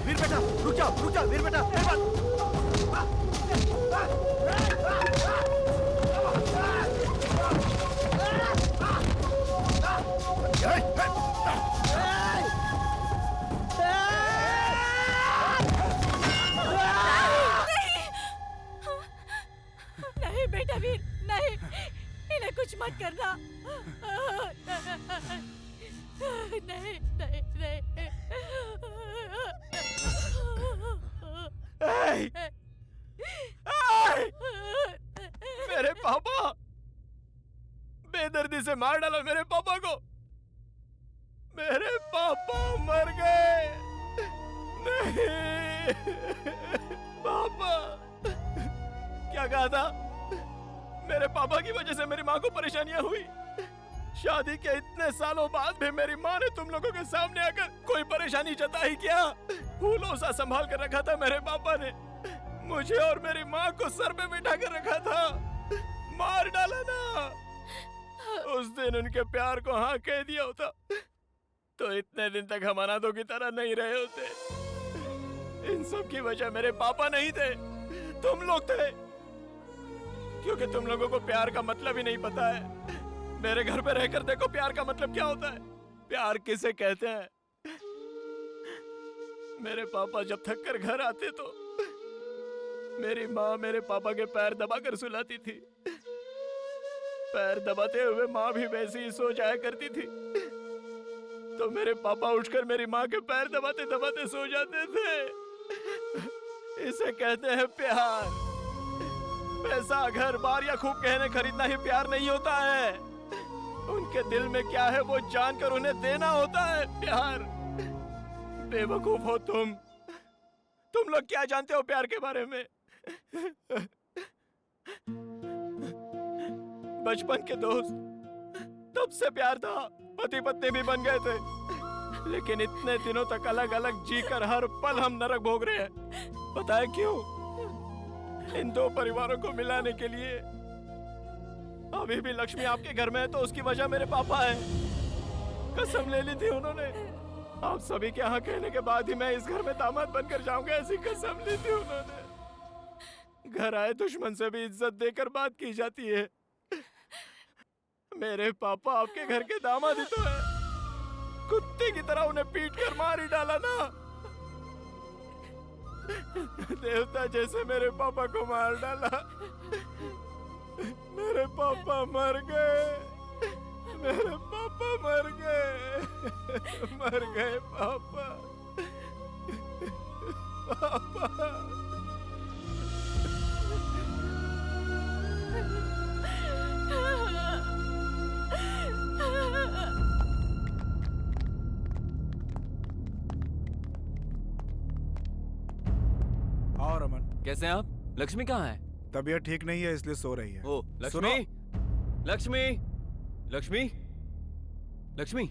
वीर बेटा रुक जाओ वीर बेटा, मेरी बात।
नहीं बेटा वीर, नहीं, इन्हें कुछ मत करना। नहीं नहीं नहीं।
मेरे पापा, बेदर्दी से मार डाला मेरे पापा को। मेरे पापा मर गए। नहीं पापा, क्या कहा था? मेरे पापा की वजह से मेरी माँ को परेशानियां हुई। शादी के इतने सालों बाद भी मेरी माँ ने तुम लोगों के सामने आकर कोई परेशानी जताई क्या? फूलों सा संभाल कर रखा था मेरे पापा ने। मुझे और मेरी माँ को सर पे बिठा कर रखा था। मार डाला ना। उस दिन उनके प्यार को हाँ कह दिया होता तो इतने दिन तक हम अनाथों की तरह नहीं रहे होते। इन सब की वजह मेरे पापा नहीं थे, तुम लोग थे। क्योंकि तुम लोगों को प्यार का मतलब ही नहीं पता है। मेरे घर पे रहकर देखो प्यार का मतलब क्या होता है, प्यार किसे कहते हैं। मेरे पापा जब थक कर घर आते तो मेरी माँ मेरे पापा के पैर दबाकर सुलाती थी। पैर दबाते हुए माँ भी वैसे ही सो जाया करती थी। तो मेरे पापा उठकर मेरी माँ के पैर दबाते दबाते सो जाते थे। इसे कहते हैं प्यार। पैसा, घर बार या खूब गहने खरीदना ही प्यार नहीं होता है। उनके दिल में क्या है वो जानकर उन्हें देना होता है प्यार। बेवकूफ हो तुम लोग क्या जानते हो प्यार के बारे में? बचपन के दोस्त, तब से प्यार था, पति पत्नी भी बन गए थे, लेकिन इतने दिनों तक अलग अलग जीकर हर पल हम नरक भोग रहे हैं। पता है क्यों? इन दो परिवारों को मिलाने के लिए। अभी भी लक्ष्मी आपके घर में है तो उसकी वजह मेरे पापा है। कसम ले ली थी उन्होंने। आप सभी के यहाँ कहने के बाद ही मैं इस घर में दामाद बनकर जाऊंगा, ऐसी कसम ली थी उन्होंने। घर आए दुश्मन से भी इज्जत देकर बात की जाती है। मेरे पापा आपके घर के दामाद ही तो है। कुत्ते की तरह उन्हें पीट कर मार ही डाला ना। देवता जैसे मेरे पापा को मार डाला। मेरे पापा मर गए, मेरे पापा मर गए, मर गए पापा, पापा।
और अमन,
कैसे हैं आप? लक्ष्मी कहाँ है?
तबीयत ठीक नहीं है इसलिए सो रही है।
ओ लक्ष्मी, लक्ष्मी, लक्ष्मी, लक्ष्मी,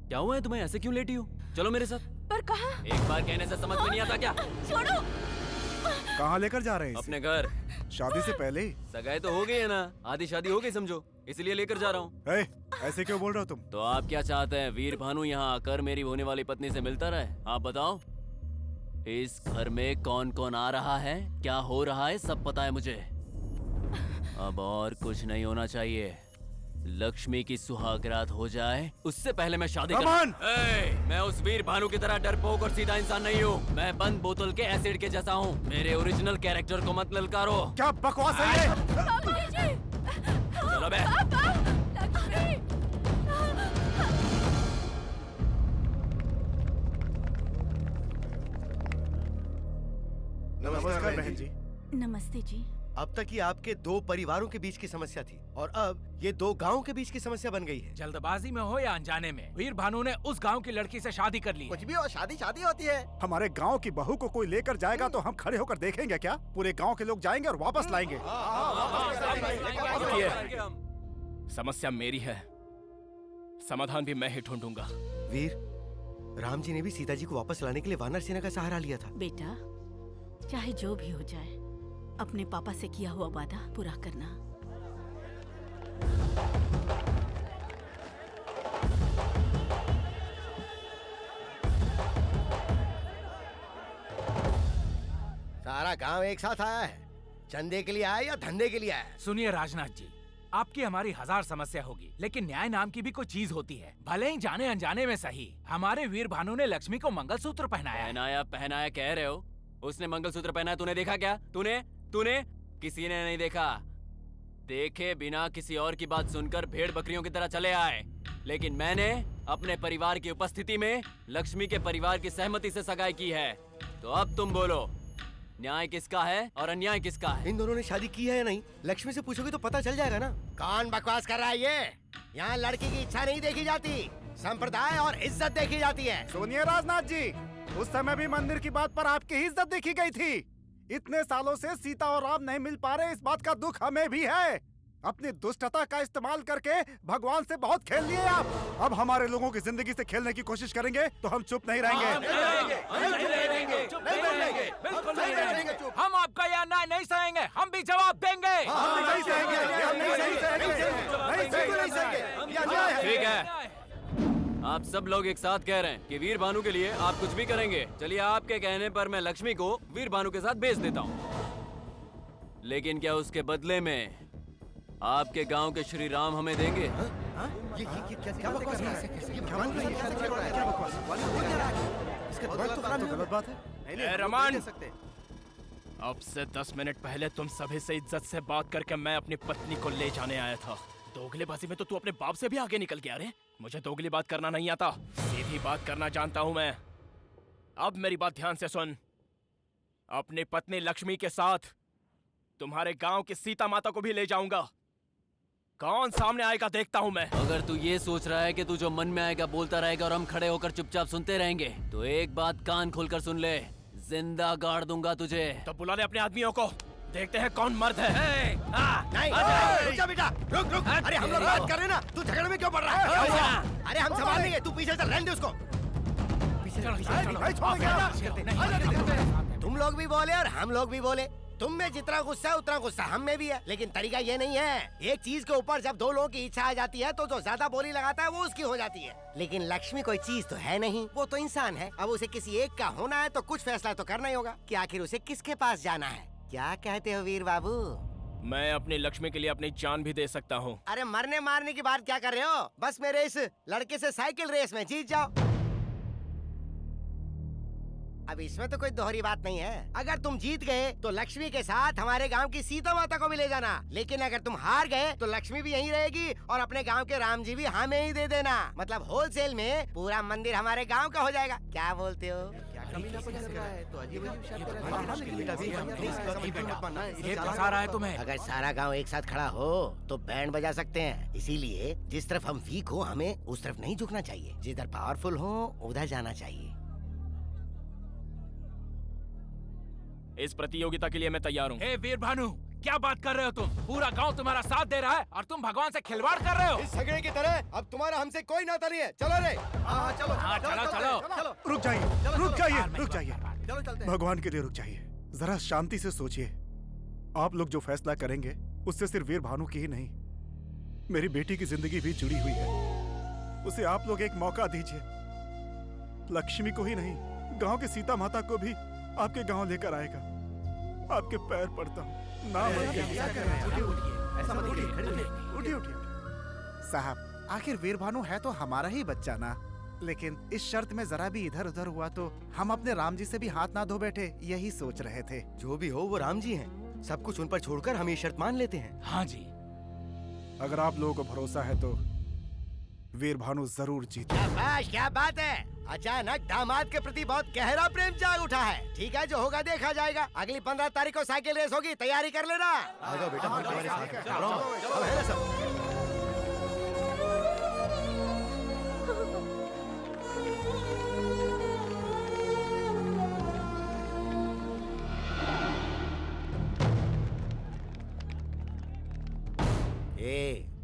क्या हुआ है तुम्हें? ऐसे क्यों लेटी हो? चलो मेरे साथ।
पर कहाँ?
एक बार कहने से समझ में नहीं आता क्या?
छोड़ो।
कहाँ लेकर जा रहे हैं?
अपने घर।
शादी से पहले ही?
सगाई तो हो गई है ना, आधी शादी हो गई समझो, इसलिए लेकर जा रहा हूँ।
ऐसे क्यों बोल रहे हो तुम?
तो आप क्या चाहते हैं? वीर भानु यहाँ आकर मेरी होने वाली पत्नी से मिलता रहे? आप बताओ, इस घर में कौन कौन आ रहा है, क्या हो रहा है, सब पता है मुझे। अब और कुछ नहीं होना चाहिए। लक्ष्मी की सुहागरात हो जाए उससे पहले मैं शादी मैं उस वीर भानु की तरह डरपोक और सीधा इंसान नहीं हूँ। मैं बंद बोतल के एसिड के जैसा हूँ। मेरे ओरिजिनल कैरेक्टर को मत ललकारो।
क्या बकवास है ये?
चलो बे।
नमस्कार बहन जी।
नमस्ते जी।
अब तक ये आपके दो परिवारों के बीच की समस्या थी और अब ये दो गांवों के बीच की समस्या बन गई है।
जल्दबाजी में हो या अनजाने में, वीर भानु ने उस गांव की लड़की से शादी कर ली।
कुछ भी हो, शादी शादी होती है।
हमारे गांव की बहू को कोई लेकर जाएगा तो हम खड़े होकर देखेंगे क्या? पूरे गांव के लोग जाएंगे और वापस लाएंगे।
समस्या मेरी है, समाधान भी मैं ही ढूंढूंगा।
वीर, राम जी ने भी सीता जी को वापस लाने के लिए वानर सेना का सहारा लिया था।
बेटा, चाहे जो भी हो जाए, अपने पापा से किया हुआ वादा पूरा करना।
सारा गांव एक साथ आया है, चंदे के लिए आया या धंधे के लिए आया?
सुनिए राजनाथ जी, आपकी हमारी हजार समस्या होगी, लेकिन न्याय नाम की भी कोई चीज होती है। भले ही जाने अनजाने में सही, हमारे वीर भानु ने लक्ष्मी को मंगलसूत्र पहनाया।
पहनाया पहनाया कह रहे हो? उसने मंगलसूत्र पहना, तूने देखा क्या? तूने तूने किसी ने नहीं देखा। देखे बिना किसी और की बात सुनकर भेड़ बकरियों की तरह चले आए, लेकिन मैंने अपने परिवार की उपस्थिति में लक्ष्मी के परिवार की सहमति से सगाई की है। तो अब तुम बोलो, न्याय किसका है और अन्याय किसका है?
इन दोनों ने शादी की है या नहीं, लक्ष्मी से पूछोगे तो पता चल जाएगा ना। कौन बकवास कर रहा है ये? यहाँ लड़की की इच्छा नहीं देखी जाती, संप्रदाय और इज्जत देखी जाती है।
सुनिए राजनाथ जी, उस समय भी मंदिर की बात पर आपकी इज्जत देखी गई थी। इतने सालों से सीता और राम नहीं मिल पा रहे, इस बात का दुख हमें भी है। अपनी दुष्टता का इस्तेमाल करके भगवान से बहुत खेल लिए आप। अब हमारे लोगों की जिंदगी से खेलने की कोशिश करेंगे तो हम चुप नहीं रहेंगे।
हम आपका यह अन्याय नहीं सहेंगे, हम भी जवाब देंगे।
ठीक है, आप सब लोग एक साथ कह रहे हैं कि वीर भानु के लिए आप कुछ भी करेंगे। चलिए, आपके कहने पर मैं लक्ष्मी को वीर भानु के साथ भेज देता हूँ, लेकिन क्या उसके बदले में आपके गांव के श्री राम हमें देंगे?
क्या बकवास है?
रमन, अब से 10 मिनट पहले तुम सभी से इज्जत से बात करके मैं अपनी पत्नी को ले जाने आया था। दोगलेबाजी में तो तू अपने बाप से भी आगे निकल गया रे। मुझे दोगली बात करना नहीं आता, सीधी बात करना जानता हूं मैं। अब मेरी बात ध्यान से सुन। अपनी पत्नी लक्ष्मी के साथ तुम्हारे गांव की सीता माता को भी ले जाऊंगा। कौन सामने आएगा देखता हूं मैं।
अगर तू ये सोच रहा है कि तू जो मन में आएगा बोलता रहेगा और हम खड़े होकर चुपचाप सुनते रहेंगे, तो एक बात कान खोलकर सुन ले, जिंदा गाड़ दूंगा तुझे।
तो बुला ले अपने आदमियों को, देखते हैं कौन मर्द है।
नहीं, रुक जा बेटा, रुक रुक। अरे हम लोग बात कर रहे हैं ना, तू झगड़े में क्यों पड़ रहा है? अरे हम संभाल लेंगे, तू पीछे चल, रहने दे उसको। तुम लोग भी बोले और हम लोग भी बोले। तुम में जितना गुस्सा है उतना गुस्सा हम में भी है, लेकिन तरीका ये नहीं है। एक चीज के ऊपर जब दो लोगों की इच्छा आ जाती है तो जो ज्यादा बोली लगाता है वो उसकी हो जाती है। लेकिन लक्ष्मी कोई चीज तो है नहीं, वो तो इंसान है। अब उसे किसी एक का होना है तो कुछ फैसला तो करना ही होगा कि आखिर उसे किसके पास जाना है। क्या कहते हो वीर बाबू?
मैं अपनी लक्ष्मी के लिए अपनी जान भी दे सकता हूँ।
अरे मरने मारने की बात क्या कर रहे हो? बस मेरे इस लड़के से साइकिल रेस में जीत जाओ। अब इसमें तो कोई दोहरी बात नहीं है। अगर तुम जीत गए तो लक्ष्मी के साथ हमारे गांव की सीता माता को भी ले जाना, लेकिन अगर तुम हार गए तो लक्ष्मी भी यहीं रहेगी और अपने गांव के राम जी भी हमें ही दे देना। मतलब होलसेल में पूरा मंदिर हमारे गांव का हो जाएगा। क्या बोलते हो?
ये फंसा रहा है तुम्हें।
अगर सारा गांव एक साथ खड़ा हो तो बैंड बजा सकते हैं, इसीलिए जिस तरफ हम वीक हो हमें उस तरफ नहीं झुकना चाहिए, जिधर पावरफुल हो उधर जाना चाहिए।
इस प्रतियोगिता के लिए मैं तैयार हूँ।
हे वीर भानु, क्या बात कर रहे हो तुम? पूरा गांव तुम्हारा साथ दे रहा है और तुम भगवान से खिलवाड़ कर रहे हो।
इस झगड़े की तरह अब तुम्हारा हमसे कोई नाता नहीं है। चलो रे।
चलो।
रुक जाइए। भगवान के लिए रुक जाइए। जरा शांति से सोचिए। आप लोग जो फैसला करेंगे उससे सिर्फ वीर भानु की ही नहीं, मेरी बेटी की जिंदगी भी जुड़ी हुई है। उसे आप लोग एक मौका दीजिए। लक्ष्मी को ही नहीं, गांव के सीता माता को भी आपके गांव लेकर आएगा। आपके पैर पड़ता हूँ।
उठिए। साहब, आखिर वीर भानु है तो हमारा ही बच्चा ना, लेकिन इस शर्त में जरा भी इधर उधर हुआ तो हम अपने राम जी से भी हाथ ना धो बैठे, यही सोच रहे थे।
जो भी हो वो राम जी हैं, सब कुछ उन पर छोड़कर हम ये शर्त मान लेते हैं।
हाँ जी।
अगर आप लोगों को भरोसा है तो वीर भानु जरूर जीते।
शाबाश, क्या बात है। अचानक दामाद के प्रति बहुत गहरा प्रेम जाग उठा है। ठीक है, जो होगा देखा जाएगा। अगली 15 तारीख को साइकिल रेस होगी, तैयारी कर लेना। आ जाओ बेटा, हम तुम्हारे साथ हैं। चलो है ना सब।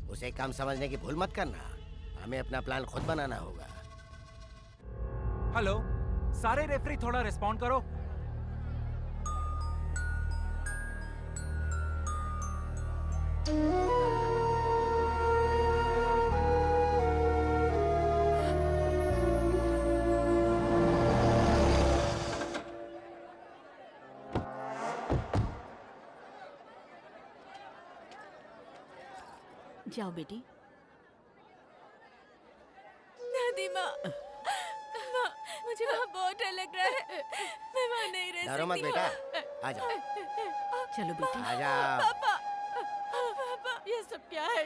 उसे कम समझने की भूल मत करना। हमें अपना प्लान खुद बनाना होगा।
हेलो, सारे रेफरी थोड़ा रिस्पॉन्ड करो।
जाओ बेटी।
दादी माँ, मुझे वहाँ बहुत डर लग रहा है। मैं वहाँ नहीं रह सकती।
डरो मत बेटा, आ जाओ।
चलो बेटी।
आ जाओ।
पापा, ये सब क्या है?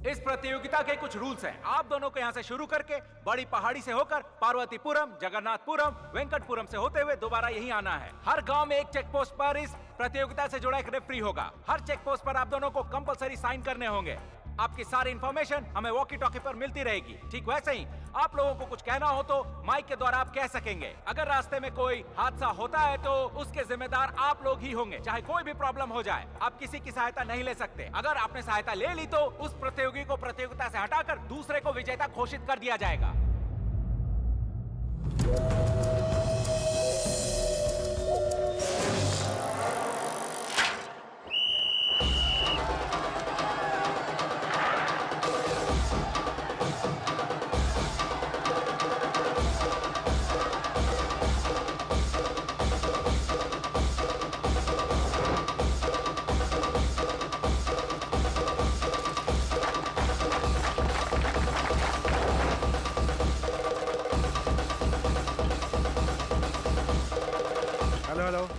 इस प्रतियोगिता के कुछ रूल्स हैं। आप दोनों को यहाँ से शुरू करके बड़ी पहाड़ी से होकर पार्वतीपुरम, जगन्नाथपुरम, वेंकटपुरम से होते हुए दोबारा यहीं आना है। हर गांव में एक चेक पोस्ट पर इस प्रतियोगिता से जुड़ा एक रेफरी होगा। हर चेक पोस्ट पर आप दोनों को कंपलसरी साइन करने होंगे। आपकी सारी इंफॉर्मेशन हमें वॉकी टॉकी पर मिलती रहेगी। ठीक वैसे ही आप लोगों को कुछ कहना हो तो माइक के द्वारा आप कह सकेंगे। अगर रास्ते में कोई हादसा होता है तो उसके जिम्मेदार आप लोग ही होंगे, चाहे कोई भी प्रॉब्लम हो जाए। आप किसी की सहायता नहीं ले सकते। अगर आपने सहायता ले ली तो उस प्रतियोगी को प्रतियोगिता से हटाकर दूसरे को विजेता घोषित कर दिया जाएगा।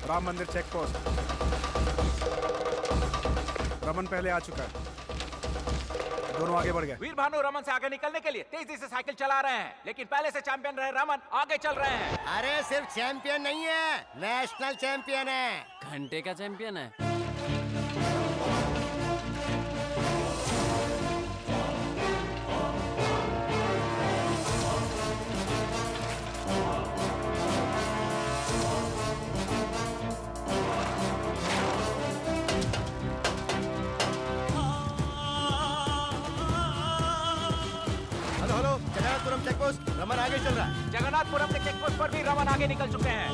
राम मंदिर चेक पोस्ट। रमन पहले आ चुका है, दोनों आगे बढ़ गए।
वीर भानु रमन से आगे निकलने के लिए तेजी से साइकिल चला रहे हैं, लेकिन पहले से चैंपियन रहे रमन आगे चल रहे हैं।
अरे सिर्फ चैंपियन नहीं है, नेशनल चैंपियन है।
घंटे का चैंपियन है।
जगन्नाथपुरम चेक पोस्ट, रमन आगे चल रहा है।
जगन्नाथपुरम के चेक पोस्ट पर भी रमन आगे निकल चुके हैं।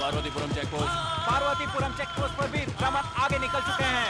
Parvathipuram check post.
Parvathipuram check post पर वीर रमन आगे निकल चुके हैं।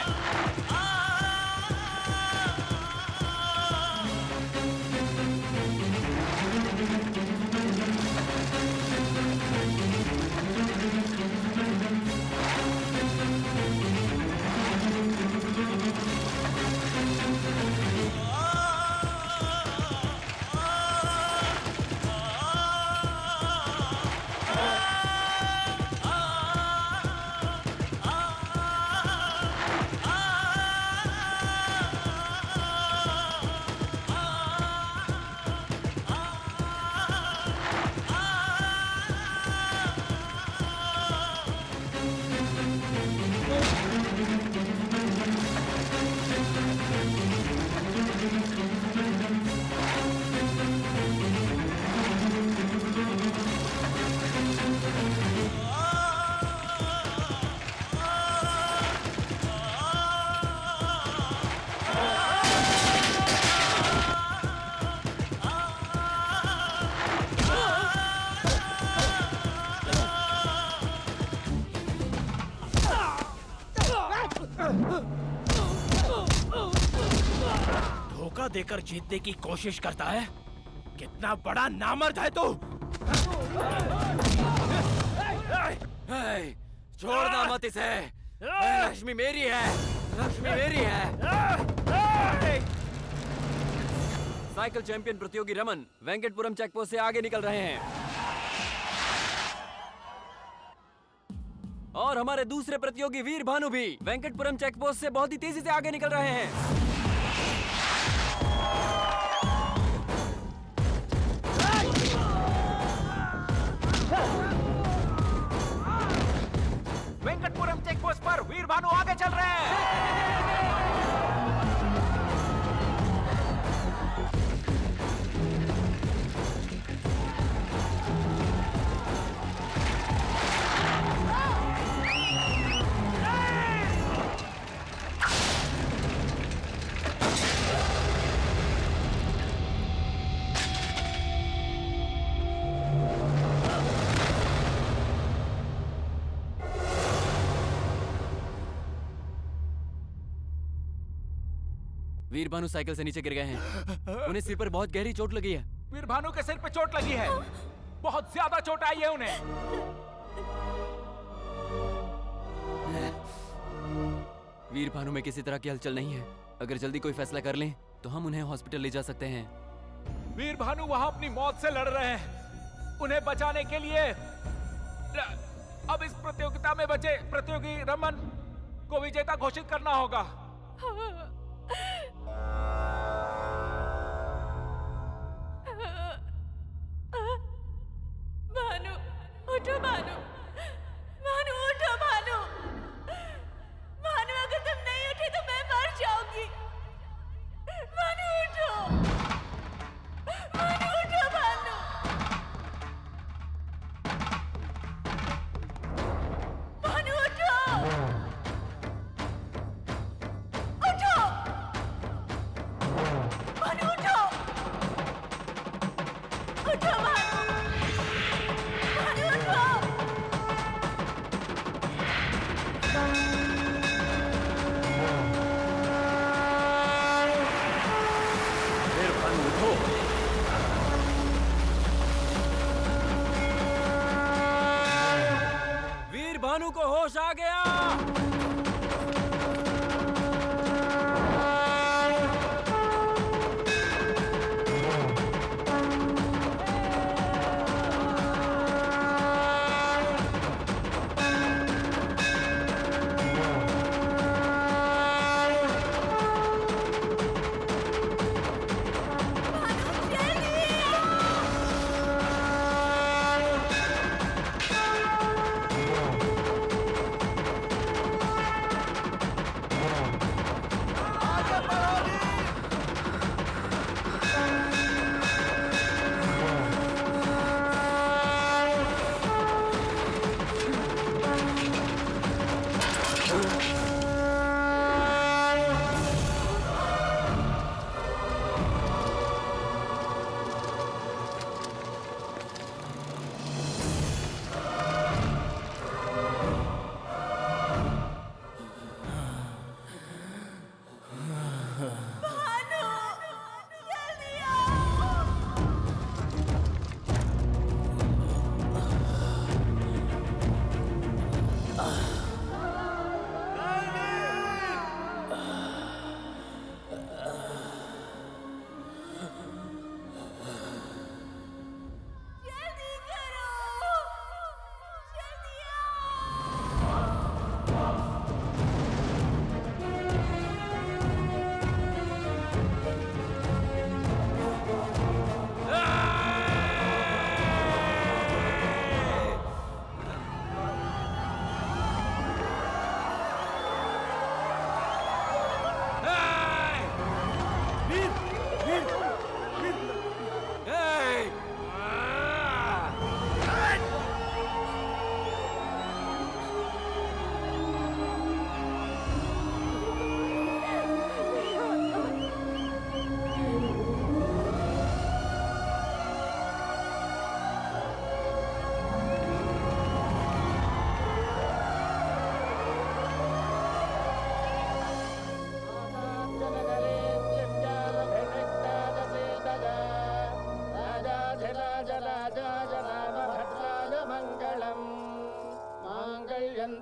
धोखा देकर जीतने की कोशिश करता है। कितना बड़ा नामर्द है तू।
छोड़ना मत इसे। लक्ष्मी मेरी है, लक्ष्मी मेरी है। साइकिल चैंपियन प्रतियोगी रमन वेंकटपुरम चेकपोस्ट से आगे निकल रहे हैं और हमारे दूसरे प्रतियोगी वीर भानु भी वेंकटपुरम चेकपोस्ट से बहुत ही तेजी से आगे निकल रहे हैं।
वेंकटपुरम चेक पोस्ट पर वीर भानु आगे चल रहे हैं।
वीर भानु साइकिल से नीचे गिर गए हैं। उन्हें सिर पर बहुत गहरी चोट लगी है।
वीर भानु के सिर पे चोट लगी है। बहुत ज्यादा चोट आई है उन्हें।
वीर भानु में किसी तरह की हलचल नहीं है। अगर जल्दी कोई फैसला कर लें तो हम उन्हें हॉस्पिटल ले जा सकते हैं।
वीर भानु वहां अपनी मौत से लड़ रहे हैं। उन्हें बचाने के लिए अब इस प्रतियोगिता में बचे प्रतियोगी रमन को विजेता घोषित करना होगा।
भानु उठो, भानु भानु उठो, भानु भानु अगर तुम नहीं उठे तो मैं मर जाऊंगी। भानु उठो, भानु उठो, भानु भानु उठो, उठो भानु उठो, उठो भानु, भानु उठो।
फिर भानु उठो।
वीर भानु को होश आ गया।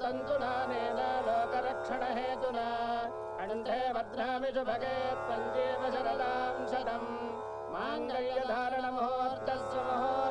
सन्तु नानेन लोकरक्षणहेतुना अण्डे भद्रामि शुभगे त्वञ्जीव शरदां शतम् माङ्गल्यधारणमुहूर्तस्य मुहूर्तम्